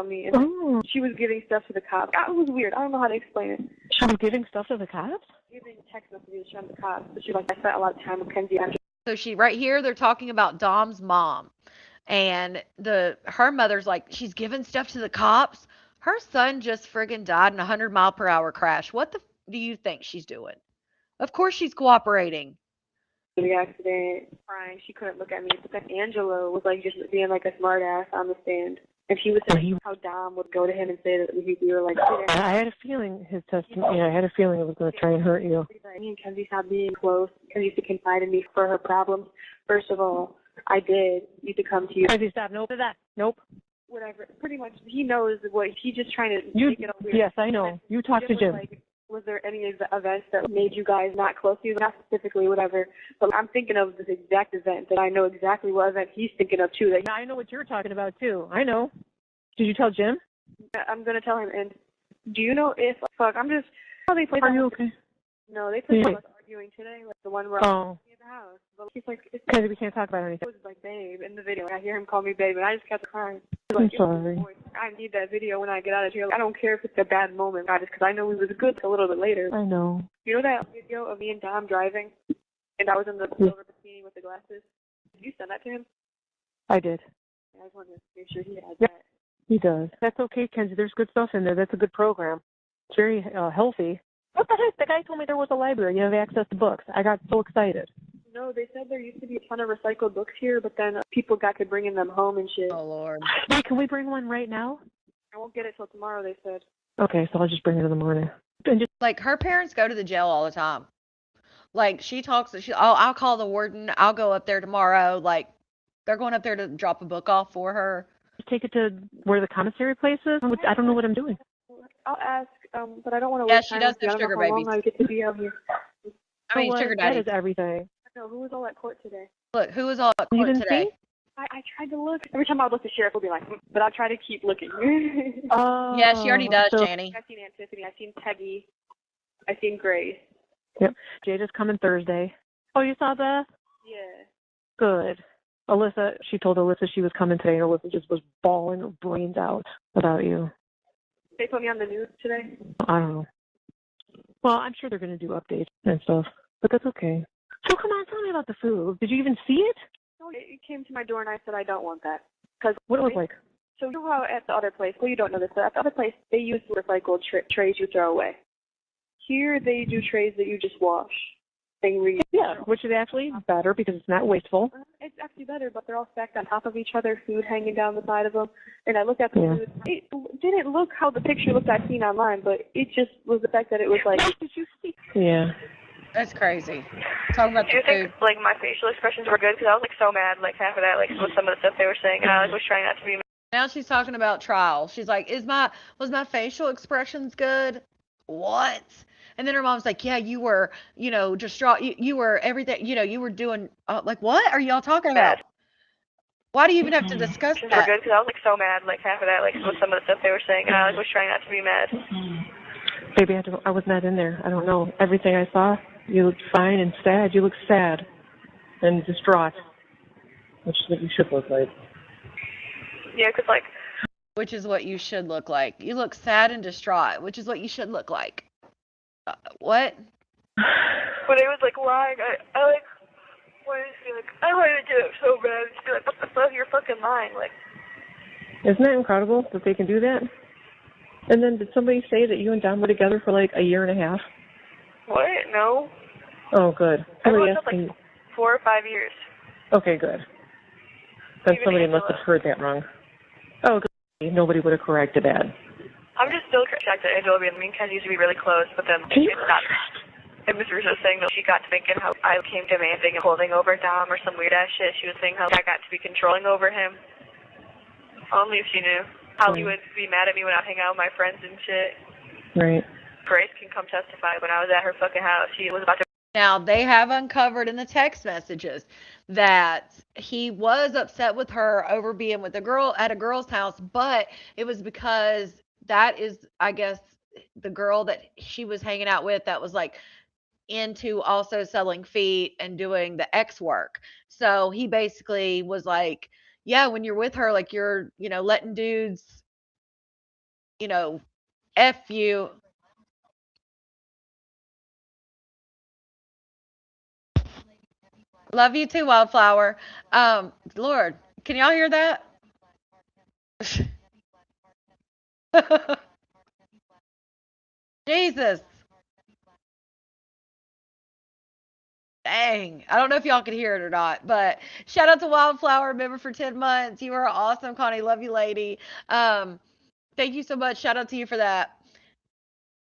Me and she was giving stuff to the cops. It was weird. I don't know how to explain it. She was giving stuff to the cops? Giving text messages from the cops. But she I spent a lot of time with Kenzie. So she right here, they're talking about Dom's mom. And her mother's like, she's giving stuff to the cops. Her son just friggin' died in a 100-mile-per-hour crash. What do you think she's doing? Of course she's cooperating. The accident, crying, she couldn't look at me. But then Angelo was like just being like a smart ass on the stand. And he was saying how Dom would go to him and say that we were like. I had a feeling his testimony. I had a feeling it was going to try and hurt you. Me and Kenzie stopped being close. Kenzie used to confide in me for her problems. First of all, I did need to come to you. Kenzie, stop. Nope. Nope. Whatever. Pretty much, he knows what he's just trying to make it all weird. Yes, I know. You talked to Jim. Was there any events that made you guys not close to you? Not specifically, whatever. But I'm thinking of this exact event that I know exactly what event he's thinking of, too. Now, I know what you're talking about, too. I know. Did you tell Jim? I'm going to tell him. And do you know if, I'm just, how they play. Are you okay? No, they played us arguing today, like the one where I'm in the house. But he's like, because we can't talk about anything. It was like, babe, in the video. I hear him call me babe, and I just kept crying. I'm sorry. I need that video when I get out of here. I don't care if it's a bad moment, just because I know it was good a little bit later. I know. You know that video of me and Dom driving, and I was in the silver bikini with the glasses? Did you send that to him? I did. I just wanted to make sure he had that. He does. That's okay, Kenzie. There's good stuff in there. That's a good program. It's very healthy. What the heck? The guy told me there was a library. You have access to books. I got so excited. No, they said there used to be a ton of recycled books here, but then people got to bringing them home and shit. Oh, Lord. Hey, can we bring one right now? I won't get it till tomorrow, they said. Okay, so I'll just bring it in the morning. Like, her parents go to the jail all the time. Like, she talks, I'll call the warden. I'll go up there tomorrow. Like, they're going up there to drop a book off for her. Take it to where the commissary place is? I don't know what I'm doing. I'll ask, but I don't want to waste time. Yeah, she does have sugar babies. I get to be out here. I mean, sugar daddy. That is everything. No, who was all at court today? Look, who was all at court today? I tried to look. Every time I would look, the sheriff would be like, but I'll try to keep looking. Yeah, she already does, Janie. I've seen Antiphony. I've seen Peggy. I've seen Grace. Yep. Jade is coming Thursday. Oh, you saw that? Yeah. Good. Alyssa, she told Alyssa she was coming today, and Alyssa just was bawling her brains out about you. They put me on the news today? I don't know. Well, I'm sure they're going to do updates and stuff, but that's okay. So come on, tell me about the food. Did you even see it? No, it came to my door, and I said I don't want that. Cause what it was like? So you know how at the other place, well, you don't know this, but at the other place, they use recycled trays you throw away. Here, they do trays that you just wash. Yeah, which is actually better because it's not wasteful. It's actually better, but they're all stacked on top of each other, food hanging down the side of them. And I looked at the food. It didn't look how the picture looked I'd seen online, but it just was the fact that it was like, did you see? Yeah. That's crazy. Talking about Do you the food. think, like, my facial expressions were good? Because I was, like, so mad, like, half of that, like, with some of the stuff they were saying, and I was trying not to be mad. Now she's talking about trial. She's like, was my facial expressions good? What? And then her mom's like, yeah, you were, distraught. You were everything, you were doing, like, what are y'all talking about? Why do you even have to discuss Were that? good because I was, like, so mad, like, half of that, like, with some of the stuff they were saying, and I was trying not to be mad. Baby, I was not in there. I don't know. Everything I saw, you looked fine and sad. You looked sad and distraught, which is what you should look like. Yeah, because, like... Which is what you should look like. You look sad and distraught, which is what you should look like. What? When it was, like, lying, I like... wanted to be like, I wanted to do it so bad. Just be like, what the fuck? You're fucking lying. Like... Isn't that incredible that they can do that? And then did somebody say that you and Dom were together for like a year and a half? What? No. Oh, good. Everyone Somebody said, asked me. like, 4 or 5 years. Okay, good. Then Even somebody Angela. must have heard that wrong. Oh, good. Nobody would have corrected that. I'm just still shocked that Angela and me and Kenzie used to be really close, but then it's not. And Ms. Russo saying that she got to thinking how I became demanding and holding over Dom or some weird ass shit. She was saying how I got to be controlling over him. Only if she knew. How he would be mad at me when I hang out with my friends and shit. Right. Grace can come testify. When I was at her fucking house, she was about to... Now, they have uncovered in the text messages that he was upset with her over being with a girl at a girl's house, but it was because that is, I guess, the girl that she was hanging out with that was like into also selling feet and doing the X work. So he basically was like, yeah, when you're with her, like you're, letting dudes, F you. Love you too, Wildflower. Lord, can y'all hear that? Jesus. Dang. I don't know if y'all can hear it or not, but shout out to Wildflower, member for 10 months. You are awesome, Connie. Love you, lady. Thank you so much. Shout out to you for that.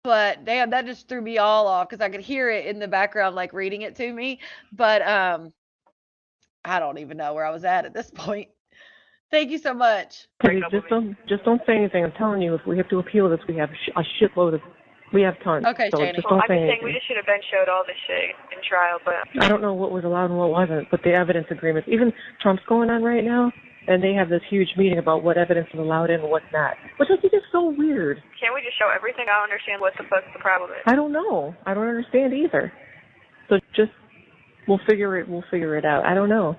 But damn, that just threw me all off because I could hear it in the background, like reading it to me. But I don't even know where I was at this point. Thank you so much. Please, just don't say anything. I'm telling you, if we have to appeal this, we have a shitload of. We have tons. Okay, so Janie. just Well, don't I'm say just saying anything. we just should have been showed all this shit in trial, but... I don't know what was allowed and what wasn't, but the evidence agreements, even Trump's going on right now, and they have this huge meeting about what evidence is allowed in and what's not, which I think is so weird. Can't we just show everything? I don't understand what the fuck the problem is. I don't know. I don't understand either. So just, we'll figure it out. I don't know.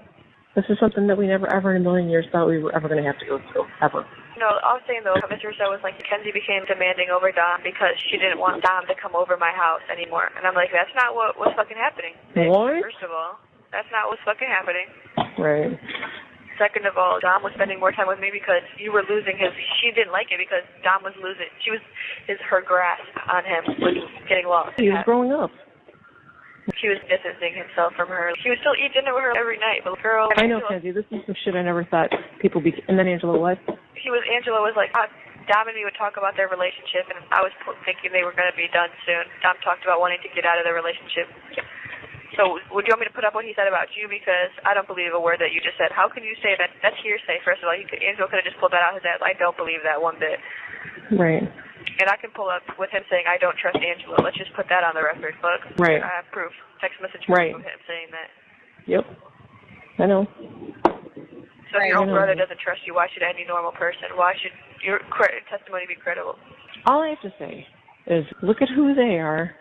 This is something that we never ever in a million years thought we were ever going to have to go through, ever. No, I was saying though, Mr. Russo was like, Kenzie became demanding over Dom because she didn't want Dom to come over my house anymore. And I'm like, that's not what was fucking happening. What? First of all, that's not what's fucking happening. Right. Second of all, Dom was spending more time with me because you were losing his... She didn't like it because Dom was losing... Her grasp on him was getting lost. He was growing up. He was distancing himself from her. He would still eat dinner with her every night, but girl... I know, Kenzie. This is some shit I never thought people be... And then Angela, what? Angela was like, Dom and me would talk about their relationship, and I was thinking they were going to be done soon. Dom talked about wanting to get out of their relationship. So, would you want me to put up what he said about you? Because I don't believe a word that you just said. How can you say that? That's hearsay, first of all. Angela could have just pulled that out of his ass. I don't believe that one bit. Right. And I can pull up with him saying, I don't trust Angela. Let's just put that on the record. Look, Right. I have proof. Text message Right. from him saying that. Yep. I know. So if your own brother doesn't trust you, why should any normal person? Why should your testimony be credible? All I have to say is look at who they are.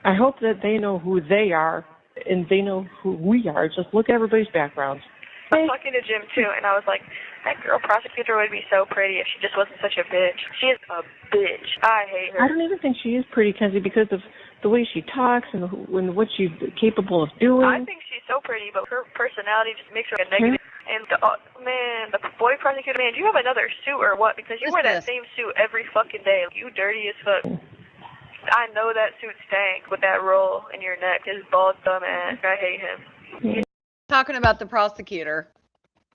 I hope that they know who they are and they know who we are. Just look at everybody's backgrounds. I was talking to Jim, too, and I was like, that girl prosecutor would be so pretty if she just wasn't such a bitch. She is a bitch. I hate her. I don't even think she is pretty, Kenzie, because of the way she talks and what she's capable of doing. I think she's so pretty, but her personality just makes her a negative. And, the boy prosecutor, man, do you have another suit or what? Because you wear that same suit every fucking day. You dirty as fuck. I know that suit stank with that roll in your neck. His bald dumb ass. I hate him. Talking about the prosecutor.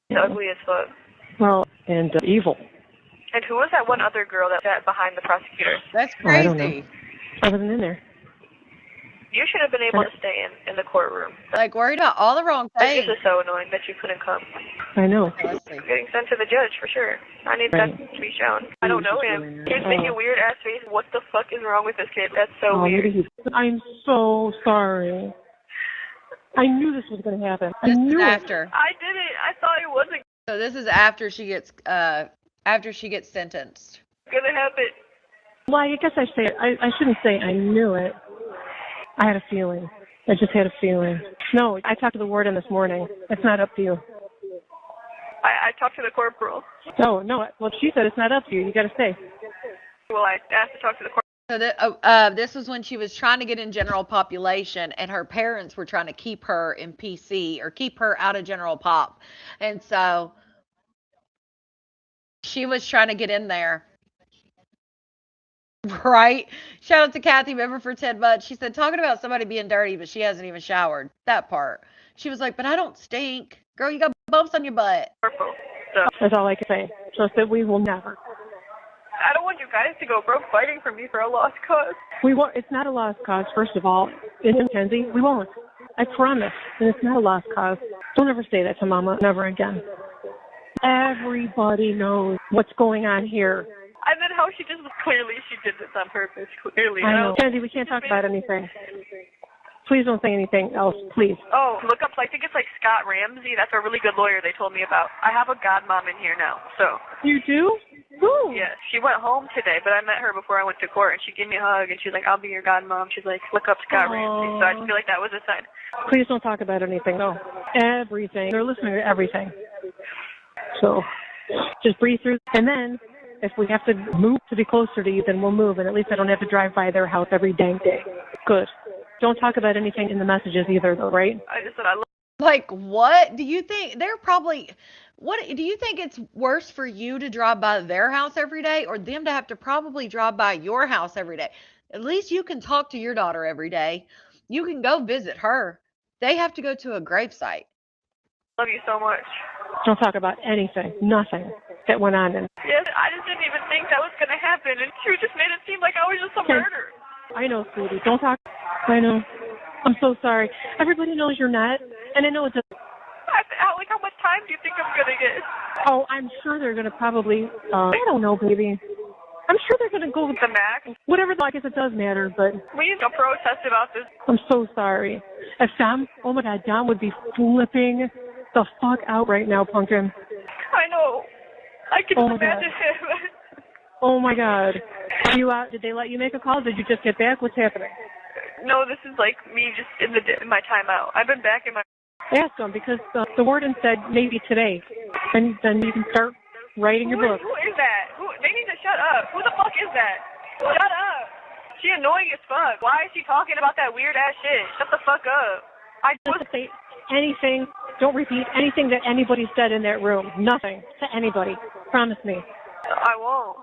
He's ugly as fuck. Well, and evil. And who was that one other girl that sat behind the prosecutor? That's Oh, I don't know. crazy. I wasn't in there. You should have been able to stay in the courtroom. Like, worried about all the wrong things. This is so annoying that you couldn't come. I know. Let's see. Getting sent to the judge for sure. I need that to be shown. I don't know him. He was making a weird ass face. What the fuck is wrong with this kid? That's so weird. I'm so sorry. I knew this was going to happen. I This knew is it. after. I didn't. I thought it wasn't So this is after she gets sentenced. gonna happen. Well, I guess I shouldn't say I knew it. I had a feeling. I just had a feeling. No, I talked to the warden this morning. It's not up to you. I talked to the corporal. No. Well, she said it's not up to you. You got to stay. Well, I asked to talk to the corporal. So this was when she was trying to get in general population, and her parents were trying to keep her in PC or keep her out of general pop, and so she was trying to get in there. Right? Shout out to Kathy, member for 10 months. She said, talking about somebody being dirty, but she hasn't even showered. That part. She was like, but I don't stink. Girl, you got bumps on your butt. That's all I can say. Trust that we will never. I don't want you guys to go broke fighting for me for a lost cause. We won't. It's not a lost cause, first of all. In Mackenzie, we won't. I promise. And it's not a lost cause. Don't ever say that to Mama. Never again. Everybody knows what's going on here. And then how she just clearly she did this on purpose. Clearly. I know. Mackenzie, we can't talk about anything. Please don't say anything else, please. Oh, look up, I think it's like Scott Ramsey. That's a really good lawyer they told me about. I have a godmom in here now, so. You do? Who? Yeah, she went home today, but I met her before I went to court, and she gave me a hug, and she's like, I'll be your godmom. She's like, look up Scott Ramsey. So I feel like that was a sign. Please don't talk about anything, no. Everything. They're listening to everything. So just breathe through. And then if we have to move to be closer to you, then we'll move, and at least I don't have to drive by their house every dang day. Good. Don't talk about anything in the messages either, though, right? I just said I love. Like, what do you think? They're probably, what do you think it's worse for you to drive by their house every day, or them to have to probably drive by your house every day? At least you can talk to your daughter every day. You can go visit her. They have to go to a gravesite. Love you so much. Don't talk about anything, nothing that went on. Yes, I just didn't even think that was going to happen, and you just made it seem like I was just a murderer. I know, sweetie. Don't talk. I know. I'm so sorry. Everybody knows you're not, and I know it's like, how much time do you think I'm going to get? Oh, I'm sure they're going to probably, I don't know, baby. I'm sure they're going to go with the max. Whatever, I guess it does matter, but. We need to protest about this. I'm so sorry. If Dom, oh my God, Dom would be flipping the fuck out right now, Pumpkin. I know. I can imagine him. Oh my God. Are you out? Did they let you make a call? Did you just get back? What's happening? No, this is like me just in my time out. I've been back in my. Ask them, because the warden said maybe today, and then you can start writing your book. Who is that? They need to shut up. Who the fuck is that? Shut up. She annoying as fuck. Why is she talking about that weird ass shit? Shut the fuck up. I don't say anything. Don't repeat anything that anybody said in that room. Nothing to anybody. Promise me. I won't.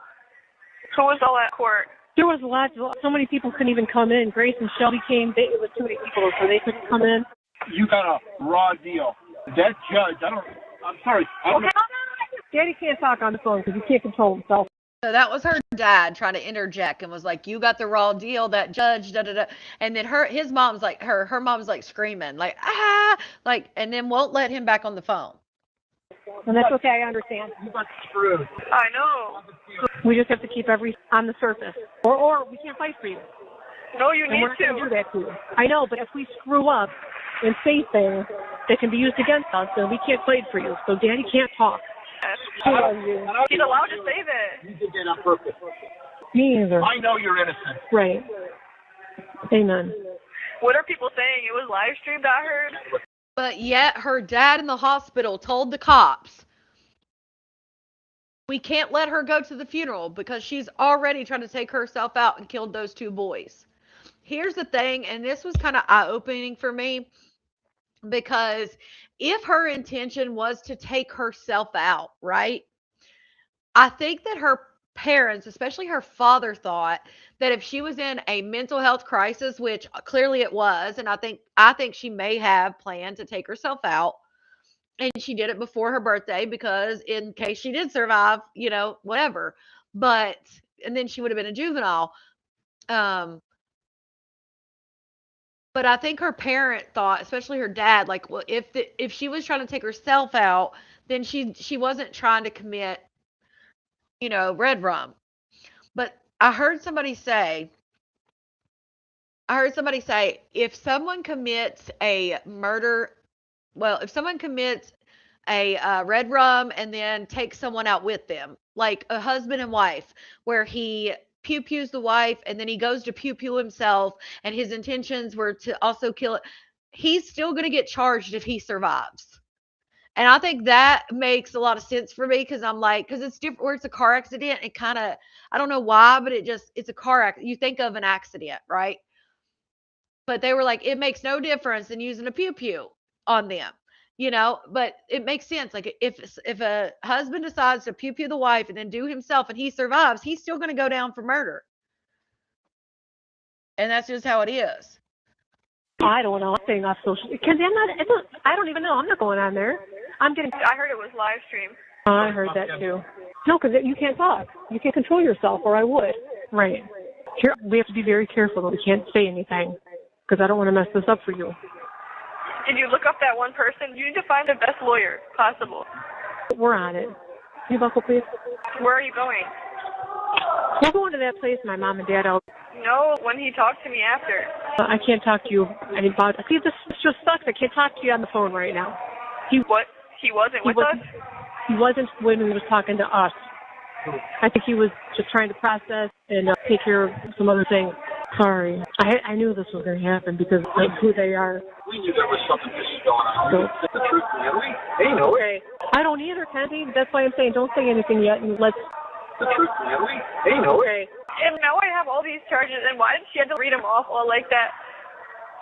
Who was all at court? There was lots. So many people couldn't even come in. Grace and Shelby came. It was too many people, so they couldn't come in. You got a raw deal. That judge, I'm sorry. Daddy can't talk on the phone because he can't control himself. So that was her dad trying to interject and was like, you got the raw deal, that judge, da da da. And then his mom's like, her mom's like screaming, like, ah, like, and then won't let him back on the phone. And that's okay, I understand. You got screwed. I know. We just have to keep everything on the surface. Or we can't fight for you. No, you and need we're not to. Gonna do that to you. I know, but if we screw up and say things that can be used against us, then we can't fight for you. So Daddy can't talk. He's allowed to say that. You did that on purpose. Me either. I know you're innocent. Right. Amen. What are people saying? It was live streamed, I heard. But yet her dad in the hospital told the cops, we can't let her go to the funeral because she's already trying to take herself out and killed those two boys. Here's the thing, and this was kind of eye-opening for me, because if her intention was to take herself out, right? I think that her parents, especially her father, thought that if she was in a mental health crisis, which clearly it was, and I think she may have planned to take herself out, and she did it before her birthday because in case she did survive, whatever. But and then she would have been a juvenile. Um, but I think her parent thought, especially her dad, like, well, if she was trying to take herself out, then she wasn't trying to commit, red rum. But I heard somebody say if someone commits a murder, well, if someone commits a red rum and then takes someone out with them, like a husband and wife, where he pew pews the wife and then he goes to pew pew himself, and his intentions were to also kill it, he's still going to get charged if he survives. And I think that makes a lot of sense for me because I'm like, because it's different where it's a car accident. It kind of, I don't know why, but it's a car accident. You think of an accident, right? But they were like, it makes no difference than using a pew pew on them, but it makes sense. Like if a husband decides to pew pew the wife and then do himself and he survives, he's still going to go down for murder. And that's just how it is. I don't know. I'm saying off social. Kenzie, I don't even know. I'm not going on there. I heard it was live stream. I heard that too. No, because you can't talk. You can't control yourself, or I would. Right. Here, we have to be very careful that we can't say anything because I don't want to mess this up for you. Did you look up that one person? You need to find the best lawyer possible. We're on it. Can you buckle, please? Where are you going? We're going to that place my mom and dad out. No, when he talked to me after. I can't talk to you about. See, this just sucks. I can't talk to you on the phone right now. What? He wasn't with us? He wasn't when he was talking to us. I think he was just trying to process and take care of some other things. Sorry. I knew this was going to happen because of who they are. We knew there was something fishy going on. So, the truth, Natalie. They know it. I don't either, Kenzie. That's why I'm saying don't say anything yet and let's... The truth, Natalie. They know it. And now I have all these charges, and why did she have to read them off all like that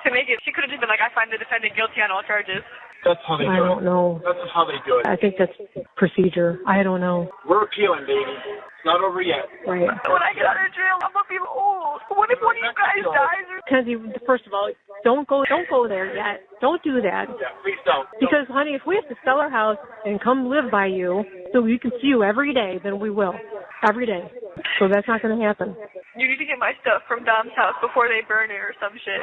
to make it? She could have just been like, I find the defendant guilty on all charges. That's how they do it. I don't know. That's how they do it. I think that's procedure. I don't know. We're appealing, baby. It's not over yet. Right. When I get out of jail, I'm going to be old. What if one of you guys dies? Kenzie, first of all, don't go there yet. Don't do that. Yeah, please don't. Because, honey, if we have to sell our house and come live by you so we can see you every day, then we will. Every day. So that's not going to happen. You need to get my stuff from Dom's house before they burn it or some shit.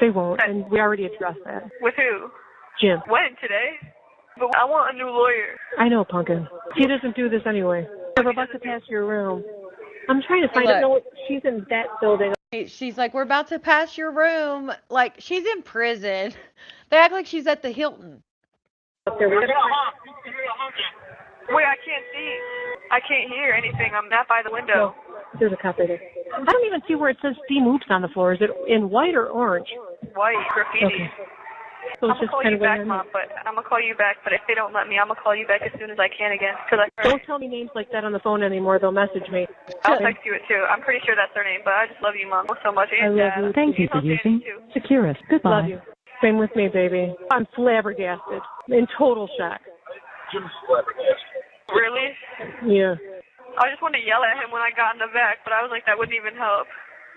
They won't, and we already addressed that. With who? Jim. When? Today? But I want a new lawyer. I know, Pumpkin. He doesn't do this anyway. We're about to pass your room. I'm trying to find out. No, she's in that building. She's like, we're about to pass your room. Like, she's in prison. They act like she's at the Hilton. Up there. Wait, I can't see. I can't hear anything. I'm not by the window. No, there's a cop right there. I don't even see where it says Steam Oops on the floor. Is it in white or orange? White, graffiti. Okay. So I'm going to call you back, Mom, but I'm going to call you back. But if they don't let me, I'm going to call you back as soon as I can again. Don't tell me names like that on the phone anymore. They'll message me. I'll text you it, too. I'm pretty sure that's their name, but I just love you, Mom, so much. I love you. Thank you for using Securus. Goodbye. Love you. Same with me, baby. I'm flabbergasted. In total shock. Jim's flabbergasted. Really? Yeah. I just wanted to yell at him when I got in the back, but I was like, that wouldn't even help.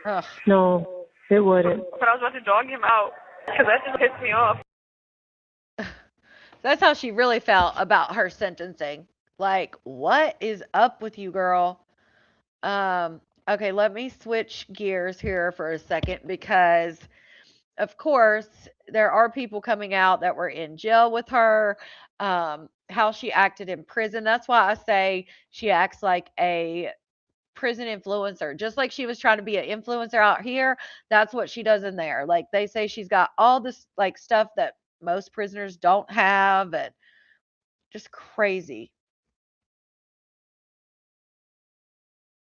Ugh. No, it wouldn't. But I was about to dog him out, because that just pissed me off. That's how she really felt about her sentencing. Like, what is up with you, girl? Okay, let me switch gears here for a second because, of course, there are people coming out that were in jail with her, how she acted in prison. That's why I say she acts like a prison influencer. Just like she was trying to be an influencer out here, that's what she does in there. Like, they say she's got all this, like, stuff that most prisoners don't have, and just crazy.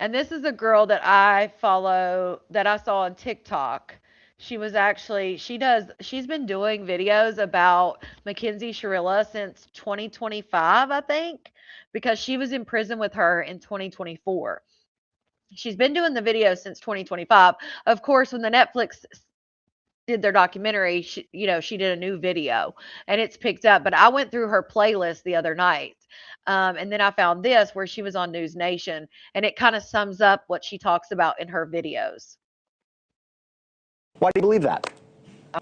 And this is a girl that I follow that I saw on TikTok. She's been doing videos about Mackenzie Shirilla since 2025, I think, because she was in prison with her in 2024. She's been doing the videos since 2025. Of course, when the Netflix did their documentary, she did a new video and it's picked up. But I went through her playlist the other night. And then I found this where she was on News Nation, and it kind of sums up what she talks about in her videos. Why do you believe that?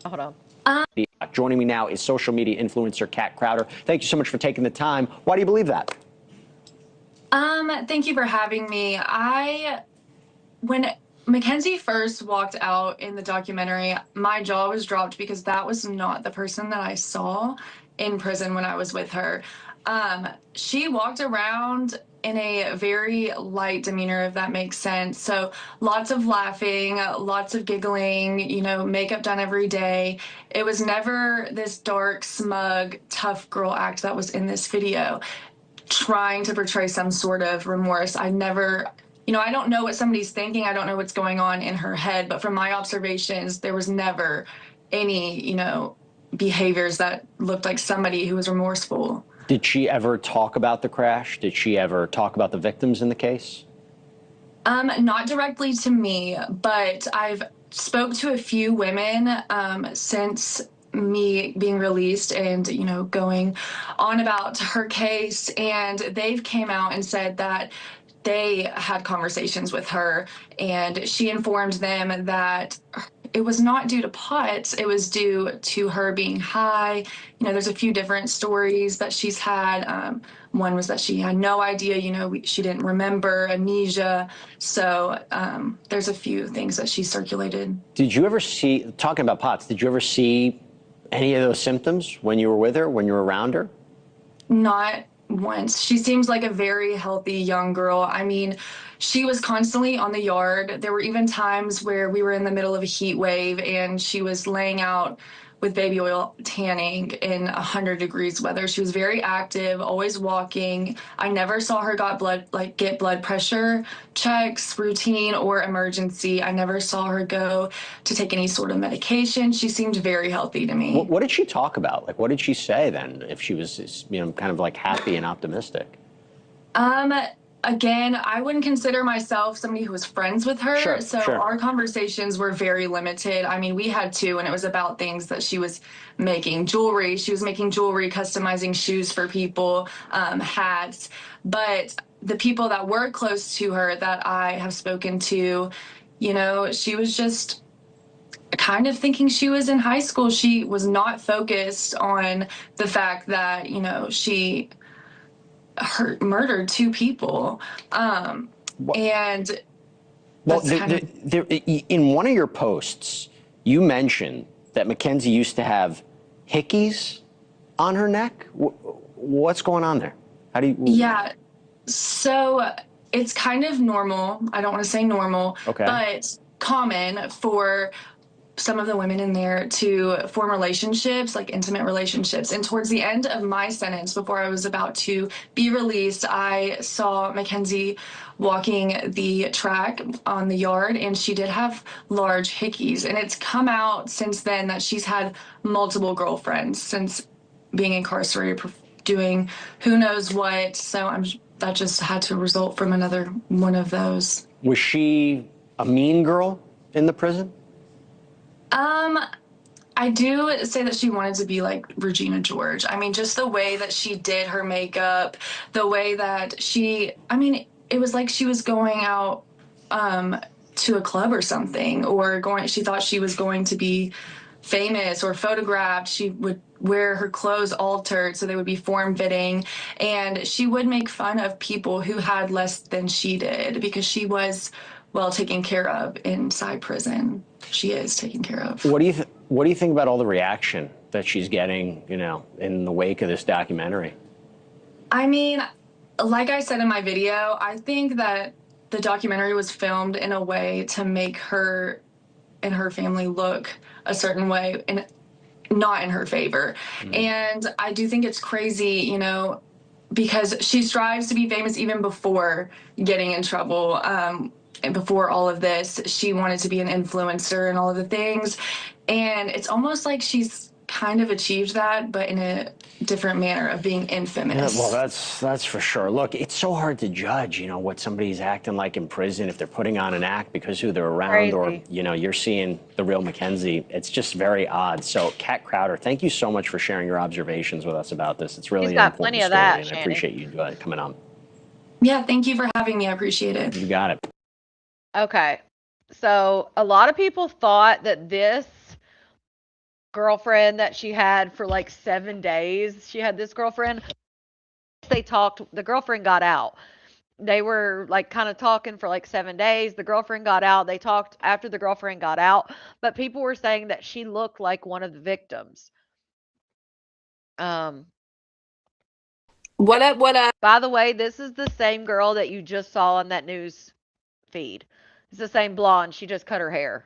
Hold on. Joining me now is social media influencer Kat Crowder. Thank you so much for taking the time. Why do you believe that? Thank you for having me. When Mackenzie first walked out in the documentary, my jaw was dropped because that was not the person that I saw in prison when I was with her. She walked around in a very light demeanor, if that makes sense. So lots of laughing, lots of giggling, makeup done every day. It was never this dark, smug, tough girl act that was in this video, trying to portray some sort of remorse. I never, I don't know what somebody's thinking. I don't know what's going on in her head, but from my observations, there was never any, behaviors that looked like somebody who was remorseful. Did she ever talk about the crash? Did she ever talk about the victims in the case? Not directly to me, but I've spoke to a few women since me being released and, going on about her case, and they've came out and said that they had conversations with her, and she informed them that it was not due to pot, it was due to her being high. There's a few different stories that she's had. One was that she had no idea, she didn't remember, amnesia. So there's a few things that she circulated. Did you ever see, talking about pots, did you ever see any of those symptoms when you were with her, when you were around her? Not once. She seems like a very healthy young girl. I mean, she was constantly on the yard. There were even times where we were in the middle of a heat wave and she was laying out with baby oil tanning in 100 degrees weather. She was very active, always walking. I never saw her get blood pressure checks, routine or emergency. I never saw her go to take any sort of medication. She seemed very healthy to me. What did she talk about? Like, what did she say then, if she was, kind of like happy and optimistic? Again, I wouldn't consider myself somebody who was friends with her. Sure. Our conversations were very limited. I mean, we had two, and it was about things that she was making. Jewelry. She was making jewelry, customizing shoes for people, hats. But the people that were close to her that I have spoken to, she was just kind of thinking she was in high school. She was not focused on the fact that, she murdered two people. In one of your posts, you mentioned that Mackenzie used to have hickeys on her neck. What's going on there? How do you? Yeah, so it's kind of normal. I don't want to say normal, but common for some of the women in there to form relationships, like intimate relationships. And towards the end of my sentence, before I was about to be released, I saw Mackenzie walking the track on the yard, and she did have large hickeys. And it's come out since then that she's had multiple girlfriends since being incarcerated, doing who knows what. So that just had to result from another one of those. Was she a mean girl in the prison? I do say that she wanted to be like Regina George. I mean, just the way that she did her makeup, the way that it was like she was going out to a club or something, or she thought she was going to be famous or photographed. She would wear her clothes altered so they would be form-fitting, and she would make fun of people who had less than she did because she was well taken care of inside prison. She is taken care of. What do you think about all the reaction that she's getting, in the wake of this documentary? I mean, like I said in my video, I think that the documentary was filmed in a way to make her and her family look a certain way and not in her favor. And I do think it's crazy, because she strives to be famous even before getting in trouble. And before all of this, she wanted to be an influencer and all of the things. And it's almost like she's kind of achieved that, but in a different manner of being infamous. Yeah, well, that's for sure. Look, it's so hard to judge, what somebody's acting like in prison, if they're putting on an act because who they're around, or, Crazy. you're seeing the real Mackenzie. It's just very odd. So, Kat Crowder, thank you so much for sharing your observations with us about this. It's really He's an got important plenty of story, that, and I Shanny. appreciate you coming on. Yeah, thank you for having me. I appreciate it. You got it. Okay. So a lot of people thought that this girlfriend that she had for like 7 days, she had this girlfriend, they talked, the girlfriend got out. They were like kind of talking for like 7 days. The girlfriend got out. They talked after the girlfriend got out, but people were saying that she looked like one of the victims. Um, What up, what up? by the way, this is the same girl that you just saw on that news feed. It's the same blonde. She just cut her hair.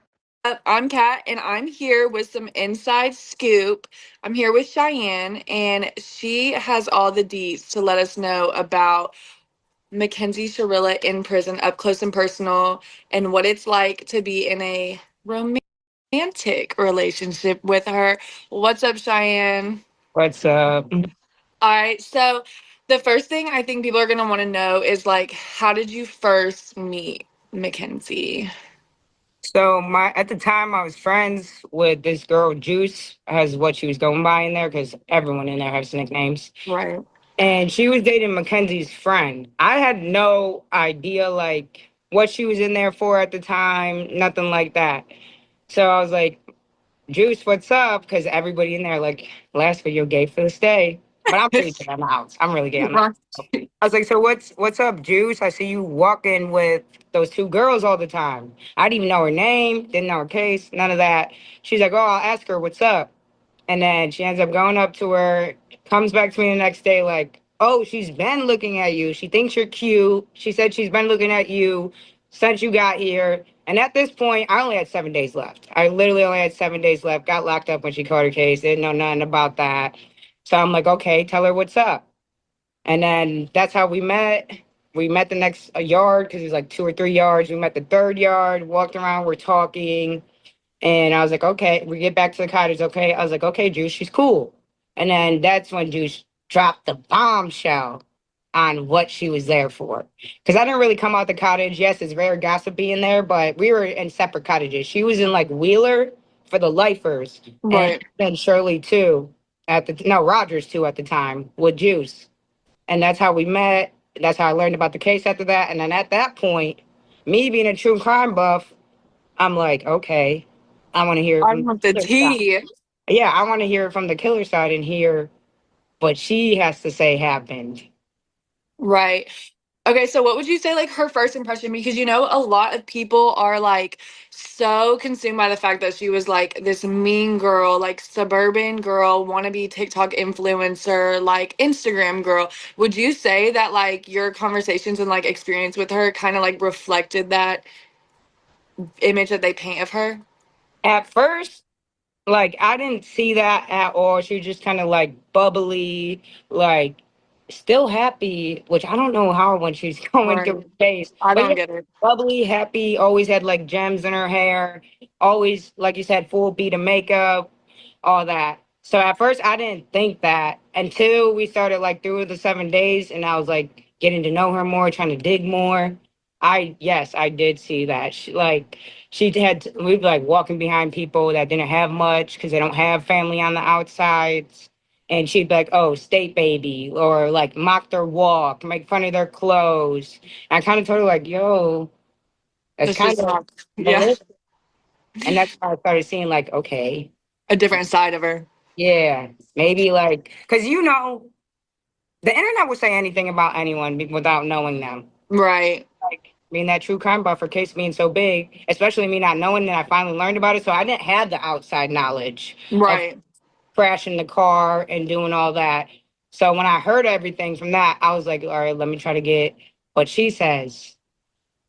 I'm Kat, and I'm here with some inside scoop. I'm here with Cheyenne, and she has all the deets to let us know about Mackenzie Shirilla in prison, up close and personal, and what it's like to be in a romantic relationship with her. What's up, Cheyenne? What's up? All right, so the first thing I think people are going to want to know is like, how did you first meet Mackenzie? So at the time I was friends with this girl Juice, as what she was going by in there, because everyone in there has nicknames. Right. And she was dating Mackenzie's friend. I had no idea like what she was in there for at the time, nothing like that. So I was like, Juice, what's up? Because everybody in there, like, last video gay for this day. But I'm pretty gay. I'm out. I'm really gay. I'm not. I was like, so what's up, Juice? I see you walking with those two girls all the time. I didn't even know her name, didn't know her case, none of that. She's like, oh, I'll ask her what's up. And then she ends up going up to her, comes back to me the next day like, oh, she's been looking at you. She thinks you're cute. She said she's been looking at you since you got here. And at this point, I only had 7 days left. I literally only had 7 days left. Got locked up when she caught her case. Didn't know nothing about that. So I'm like, okay, tell her what's up. And then that's how we met. We met the next yard because it was like 2 or 3 yards. We met the third yard, walked around, we're talking. And I was like, okay, we get back to the cottage. Okay. I was like, okay, Juice, she's cool. And then that's when Juice dropped the bombshell on what she was there for. Because I didn't really come out the cottage. Yes, it's very gossipy in there, but we were in separate cottages. She was in like Wheeler for the lifers. Right. And then Shirley too, Rogers too at the time with Juice. And that's how we met. That's how I learned about the case after that. And then at that point, me being a true crime buff, I'm like, okay, I want to hear it I from want the killer tea. side. Yeah, I want to hear it from the killer side and hear what she has to say happened. Right. Okay, so what would you say like her first impression? Because a lot of people are like so consumed by the fact that she was like this mean girl, like suburban girl, wannabe TikTok influencer, like Instagram girl. Would you say that like your conversations and like experience with her kind of like reflected that image that they paint of her? At first, like, I didn't see that at all. She was just kind of like bubbly, like still happy, which I don't know how when she's going Right. through her face. I But don't yeah, get it. bubbly, happy, always had like gems in her hair, always, like you said, full beat of makeup, all that. So at first I didn't think that until we started like through the 7 days and I was like getting to know her more, trying to dig more. Yes, I did see that. We'd be like walking behind people that didn't have much because they don't have family on the outsides. And she'd be like, oh, state baby, or like mock their walk, make fun of their clothes. And I kind of told her like, yo, that's It's kind just of not, yeah, malicious. And that's how I started seeing like, okay, a different side of her. yeah, maybe like, because the internet will say anything about anyone without knowing them. Right. Like, being that true crime buffer case being so big, especially me not knowing that I finally learned about it. So I didn't have the outside knowledge Right. of crashing the car and doing all that. So when I heard everything from that, I was like, all right, let me try to get what she says.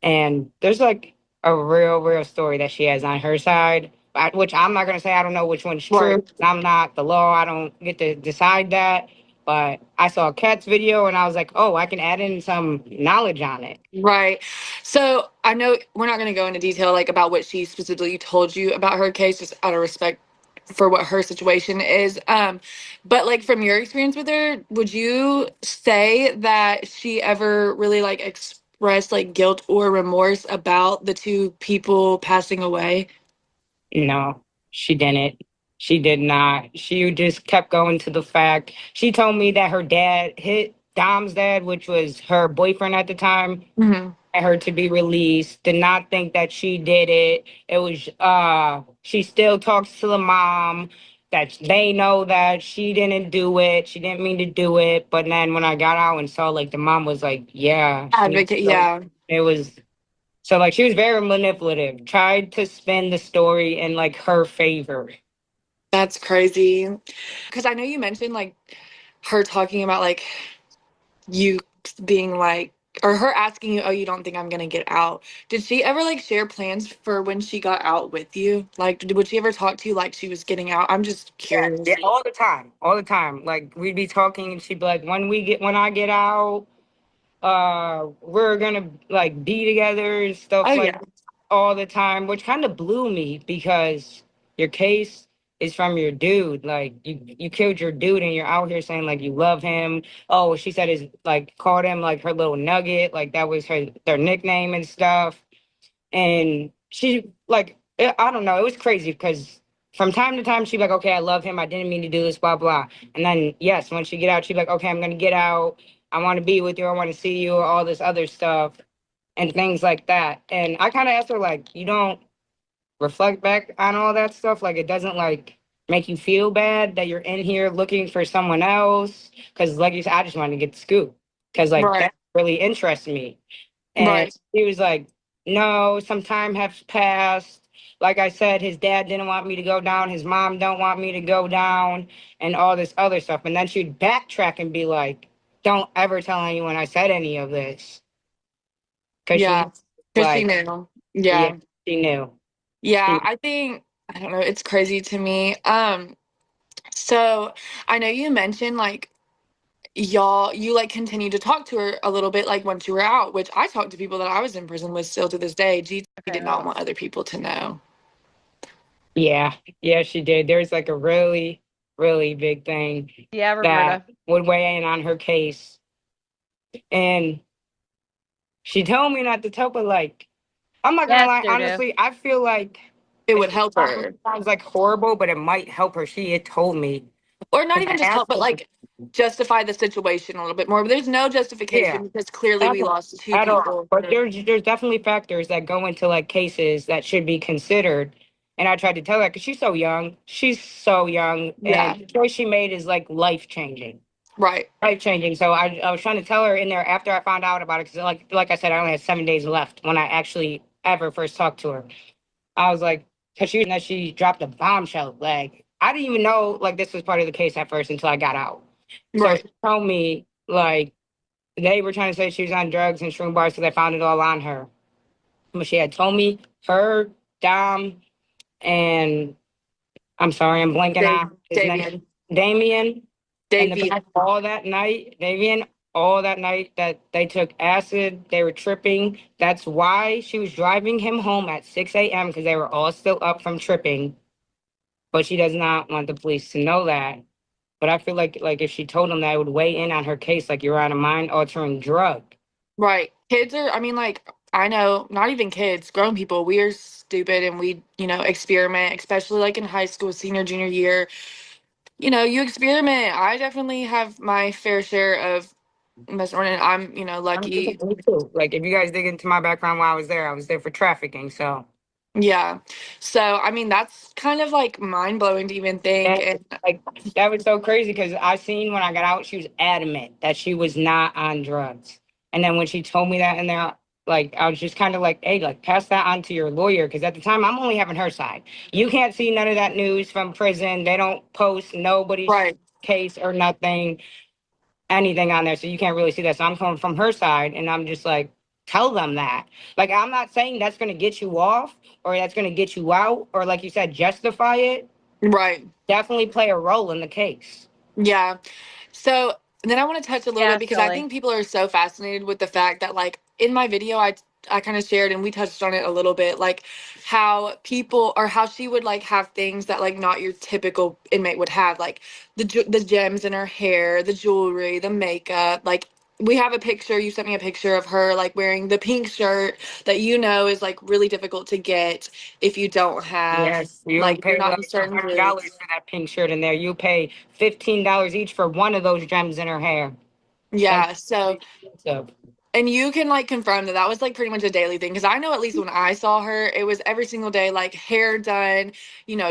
And there's like a real story that she has on her side, which I'm not going to say I don't know which one's true. Right. I'm not the law. I don't get to decide that. But I saw Kat's video and I was like, oh, I can add in some knowledge on it. Right. So I know we're not going to go into detail like about what she specifically told you about her case, just out of respect for what her situation is. But like from your experience with her, would you say that she ever really like expressed like guilt or remorse about the two people passing away? No, she didn't. She did not. She just kept going to the fact. She told me that her dad hit Dom's dad, which was her boyfriend at the time, her to be released. Did not think that she did it. It was she still talks to the mom that they know that she didn't do it. She didn't mean to do it. But then when I got out and saw like the mom was like, yeah, Advocate, yeah. it was so like she was very manipulative, tried to spin the story in like her favor. That's crazy. Because I know you mentioned like her talking about like you being like, or her asking you, oh, you don't think I'm gonna get out. Did she ever like share plans for when she got out with you? Like, would she ever talk to you like she was getting out? I'm just curious. Yeah, all the time, all the time. Like we'd be talking and she'd be like, when I get out, we're gonna like be together and stuff Oh, like yeah. all the time, which kind of blew me because your case is from your dude. Like you killed your dude and you're out here saying like you love him. Oh, she said is like called him like her little nugget, like that was their nickname and stuff. And she like I don't know, it was crazy because from time to time she'd be like, okay, I love him, I didn't mean to do this, blah blah. And then yes, when she get out, she'd be like, okay, I'm gonna get out, I want to be with you, I want to see you, all this other stuff and things like that. And I kind of asked her like, you don't reflect back on all that stuff, like it doesn't like make you feel bad that you're in here looking for someone else? Because like you said, I just wanted to get the scoop because like Right. that really interests me. And Right. he was like, no, some time has passed. Like I said, his dad didn't want me to go down. His mom don't want me to go down and all this other stuff. And then she'd backtrack and be like, don't ever tell anyone I said any of this. Cause Yeah. she Because she like, knew. yeah, Yeah. she knew. Yeah. I think, I don't know, it's crazy to me. So I know you mentioned like you like continue to talk to her a little bit like once you were out, which I talked to people that I was in prison with still to this day. G did not want other people to know. Yeah, yeah, she did. There's like a really, really big thing Yeah, that Roberta. would weigh in on her case. And she told me not to tell, but like, I'm not gonna Yes, lie, Dudu. honestly, I feel like it would help her. Sounds like horrible, but it might help her. She had told me. Or not And even I just help, asked but her, like justify the situation a little bit more. But there's no yeah, justification because clearly at we all. lost two At all. people. But there's definitely factors that go into like cases that should be considered. And I tried to tell her because she's so young. She's so young, Yeah. and the choice she made is like life changing. Right. Life changing. So I was trying to tell her in there after I found out about it, because like I said, I only had 7 days left when I actually ever first talked to her. I was like, because she dropped a bombshell. Like I didn't even know like this was part of the case at first until I got out. So Right. she told me like they were trying to say she was on drugs and shroom bars, so they found it all on her. But she had told me her, Dom, and I'm sorry, I'm blanking on his name, Davion. And the fact all that night, Davion, all that night that they took acid, they were tripping. That's why she was driving him home at 6 a.m. because they were all still up from tripping. But she does not want the police to know that. But I feel like if she told them that, it would weigh in on her case, like you're on a mind altering drug. Right. Kids are, I mean, like, I know, not even kids, grown people, we are stupid and we, experiment, especially like in high school, senior, junior year. You experiment. I definitely have my fair share of messing around, and I'm, lucky. Me too. Like if you guys dig into my background while I was there for trafficking. So Yeah. So, I mean, that's kind of like mind blowing to even think. and And like that was so crazy because I seen when I got out, she was adamant that she was not on drugs. And then when she told me that in there, like I was just kind of like, hey, like pass that on to your lawyer. Cause at the time I'm only having her side. You can't see none of that news from prison. They don't post nobody's case or nothing, anything on there. So you can't really see that. So I'm coming from her side and I'm just like, tell them that. Like I'm not saying that's gonna get you off or that's gonna get you out, or like you said, justify it. Right. Definitely play a role in the case. Yeah. So then I want to touch a little Yeah, bit because I Scully. think people are so fascinated with the fact that, like, in my video, I kind of shared, and we touched on it a little bit, like how people, or how she would like have things that like not your typical inmate would have, like the gems in her hair, the jewelry, the makeup. Like we have a picture, you sent me a picture of her like wearing the pink shirt that is like really difficult to get if you don't have, Yes, you'll like pay you're not like in certain $100 groups. for that pink shirt in there. You pay $15 each for one of those gems in her hair. Yeah, so So and you can like confirm that that was like pretty much a daily thing, because I know at least when I saw her, it was every single day, like hair done,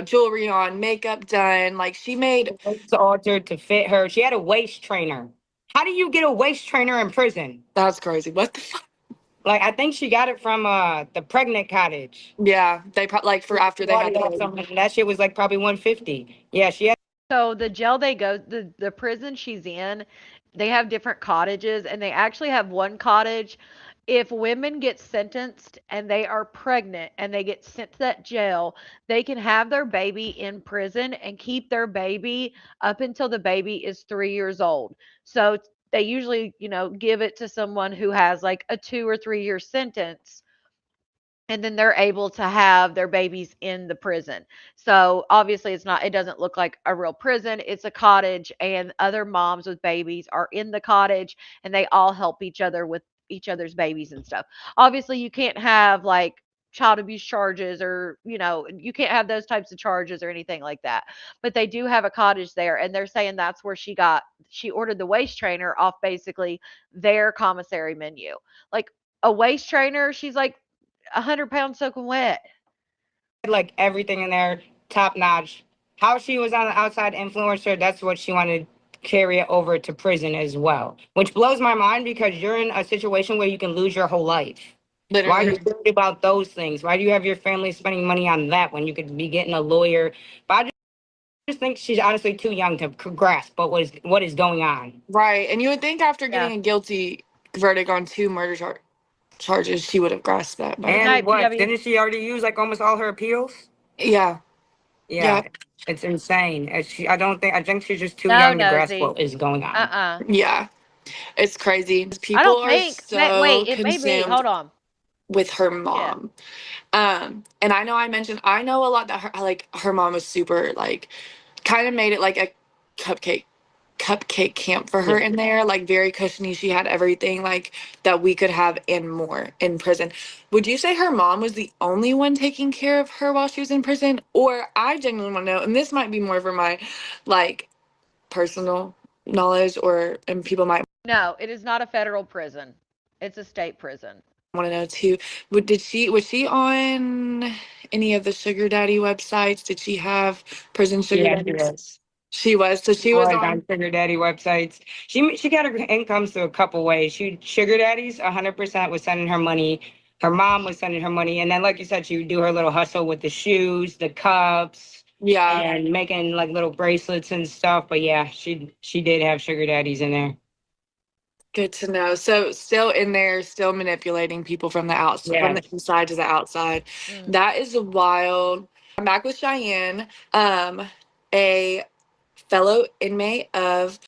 jewelry on, makeup done. Like she made it's altered to fit her. She had a waist trainer. How do you get a waist trainer in prison? That's crazy. What the fuck? Like, I think she got it from the pregnant cottage. Yeah, they like for after they had That shit was like probably 150. Yeah, she had. So the jail they go, the prison she's in, they have different cottages, and they actually have one cottage. If women get sentenced and they are pregnant and they get sent to that jail, they can have their baby in prison and keep their baby up until the baby is 3 years old. So they usually, give it to someone who has like a 2 or 3 year sentence, and then they're able to have their babies in the prison. So obviously it doesn't look like a real prison. It's a cottage, and other moms with babies are in the cottage, and they all help each other with each other's babies and stuff. Obviously you can't have like child abuse charges, or you can't have those types of charges or anything like that. But they do have a cottage there, and they're saying that's where she ordered the waist trainer off basically their commissary menu. Like a waist trainer, she's like 100 pounds soaking wet. Like everything in there, top notch. How she was on the outside influencer, that's what she wanted to carry it over to prison as well. Which blows my mind, because you're in a situation where you can lose your whole life. Why are you worried about those things? Why do you have your family spending money on that when you could be getting a lawyer? But I just think she's honestly too young to grasp what is going on. Right. And you would think after getting a guilty verdict on 2 murder charges, she would have grasped that. But And what? Didn't she already use like almost all her appeals? Yeah. Yeah. It's insane. I think she's just too No, young to grasp Nosy. what is going on. Yeah. It's crazy. I People don't are think. so Wait, it may be. consumed Hold on. with her mom. And I know I know a lot that her mom was super like, kind of made it like a cupcake camp for her in there, like very cushiony. She had everything like that we could have and more in prison. Would you say her mom was the only one taking care of her while she was in prison? Or I genuinely want to know, and this might be more for my like personal knowledge, and people might No, it is not a federal prison. It's a state prison. want to know too. Was she on any of the sugar daddy websites? Did she have prison sugar daddies? She was. So she was on sugar daddy websites. She got her incomes through a couple ways. Sugar daddies 100% was sending her money. Her mom was sending her money, and then like you said, she would do her little hustle with the shoes, the cups, and making like little bracelets and stuff. But yeah, she did have sugar daddies in there. Good to know. So still in there, still manipulating people from the outside, from the inside to the outside. That is wild. I'm back with Cheyenne, a fellow inmate of,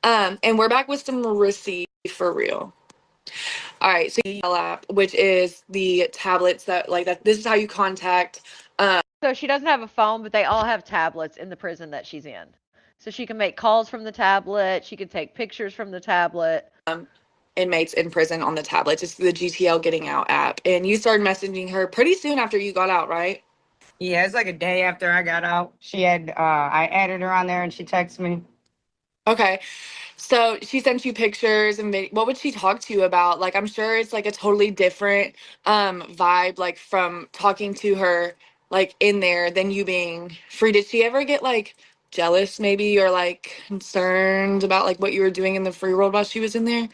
and we're back with some receipts for real. All right, so the app, which is the tablets that this is how you contact. So she doesn't have a phone, but they all have tablets in the prison that she's in. So she can make calls from the tablet. She can take pictures from the tablet. Inmates in prison on the tablets. It's the GTL Getting Out app. And you started messaging her pretty soon after you got out, right? Yeah, it's like a day after I got out. I added her on there and she texted me. Okay. So she sent you pictures and what would she talk to you about? Like, I'm sure it's like a totally different vibe, like from talking to her like in there than you being free. Did she ever get like jealous maybe, or like concerned about like what you were doing in the free world while she was in there?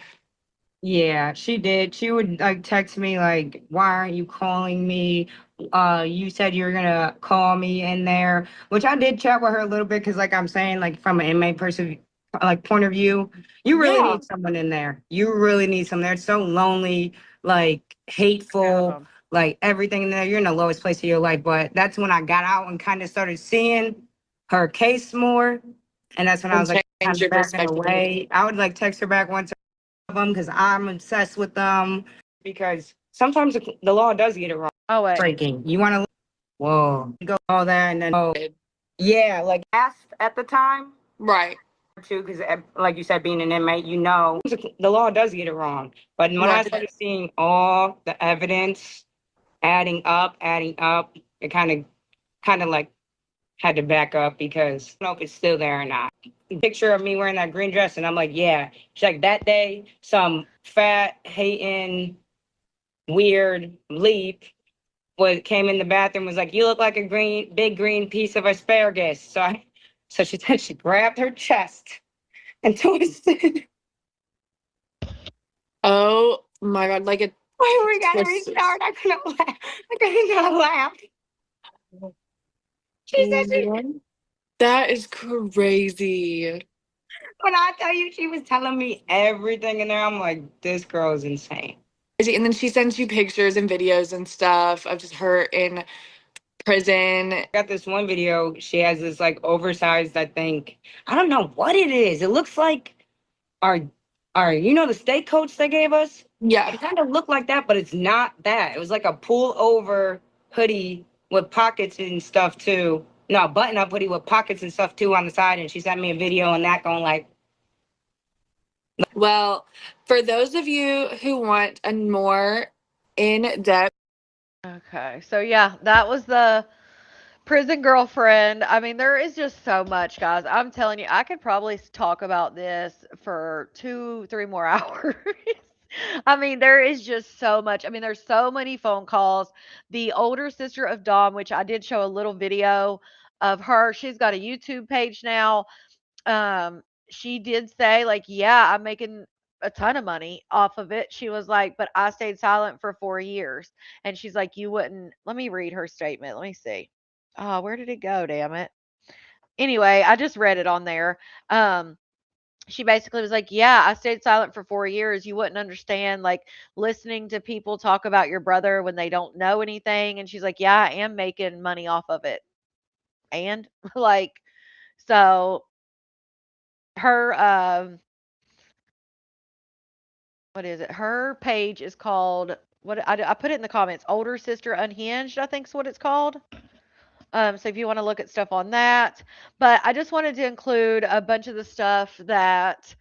Yeah, she did. She would like text me like, "Why aren't you calling me? You said you were gonna call me in there," which I did chat with her a little bit because, like I'm saying, like from an inmate person, like point of view, you really need someone in there. You really need someone there. It's so lonely, like hateful, like everything in there. You're in the lowest place of your life. But that's when I got out and kind of started seeing her case more, and that's when I was like kind of backing away. I would like text her back once of them because I'm obsessed with them, because sometimes the law does get it wrong. Oh wait. Breaking. You want to? Whoa. You go all that and then. Oh, yeah, like asked at the time. Right. Too, because like you said, being an inmate, the law does get it wrong. But when I Right. started seeing all the evidence adding up, it kind of like had to back up because I don't know if it's still there or not. Picture of me wearing that green dress, and I'm like, yeah. She's like, that day, some fat, hating, weird leap came in the bathroom, was like, you look like a big green piece of asparagus. So she said she grabbed her chest and twisted. Oh my God. Like it. Why we gotta twisted. restart? I couldn't laugh. I couldn't not laugh. She said That is crazy. when I tell you she was telling me everything in there, I'm like, this girl is insane. And then she sends you pictures and videos and stuff of just her in prison. I got this one video. She has this like oversized, I don't know what it is. It looks like our the state coats they gave us? Yeah. It kind of looked like that, but it's not that. It was like a pull over hoodie with pockets and stuff too. No, button up hoodie with pockets and stuff too on the side. And she sent me a video on that going like. Well, for those of you who want a more in-depth. Okay. So yeah, that was the prison girlfriend. I mean, there is just so much, guys. I'm telling you, I could probably talk about this for 2, 3 more hours. I mean, there is just so much. I mean, there's so many phone calls. The older sister of Dom, which I did show a little video of her, she's got a YouTube page now. She did say, like, yeah, I'm making a ton of money off of it. She was like, but I stayed silent for 4 years. And she's like, you wouldn't. Let me read her statement. Let me see. Oh, where did it go? Damn it. Anyway, I just read it on there. She basically was like, yeah, I stayed silent for 4 years. You wouldn't understand, like, listening to people talk about your brother when they don't know anything. And she's like, yeah, I am making money off of it. And like, so her, what is it? Her page is called, what I put it in the comments, Older Sister Unhinged, I think is what it's called. So if you want to look at stuff on that, but I just wanted to include a bunch of the stuff that,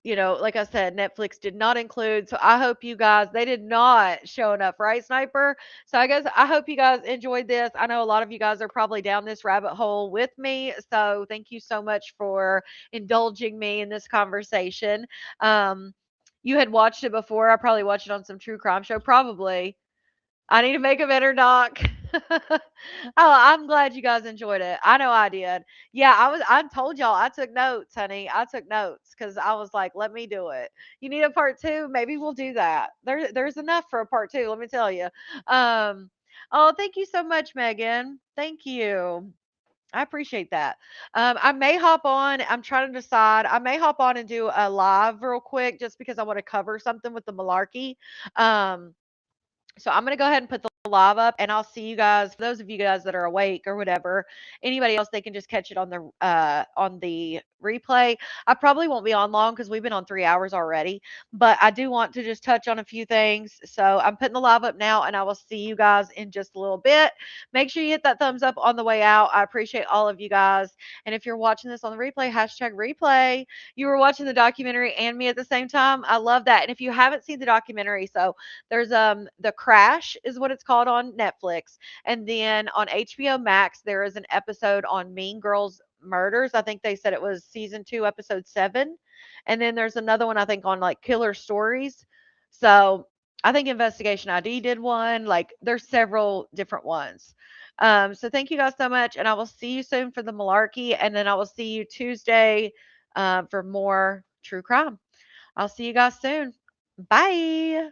like I said, Netflix did not include. So I hope you guys, they did not show enough, right, Sniper? So I hope you guys enjoyed this. I know a lot of you guys are probably down this rabbit hole with me. So thank you so much for indulging me in this conversation. You had watched it before. I probably watched it on some true crime show, probably. I need to make a better doc. Oh, I'm glad you guys enjoyed it. I know I did. Yeah, I told y'all I took notes, honey. I took notes because I was like, let me do it. You need a part two? Maybe we'll do that. There's enough for a part two, let me tell you. Oh, thank you so much, Megan. Thank you. I appreciate that. I may hop on. I'm trying to decide. I may hop on and do a live real quick just because I want to cover something with the malarkey. So I'm gonna go ahead and put the live up, and I'll see you guys. For those of you guys that are awake or whatever, anybody else, they can just catch it on the replay. I probably won't be on long because we've been on 3 hours already, but I do want to just touch on a few things. So I'm putting the live up now, and I will see you guys in just a little bit. Make sure you hit that thumbs up on the way out. I appreciate all of you guys. And if you're watching this on the replay, hashtag replay. You were watching the documentary and me at the same time. I love that. And if you haven't seen the documentary, so there's The Crash is what it's called on Netflix. And then on HBO Max there is an episode on Mean Girls Murders. I think they said it was season 2, episode 7. And then there's another one I think on like Killer Stories. So I think Investigation ID did one. Like there's several different ones. So thank you guys so much, and I will see you soon for the malarkey, and then I will see you Tuesday for more true crime. I'll see you guys soon. Bye.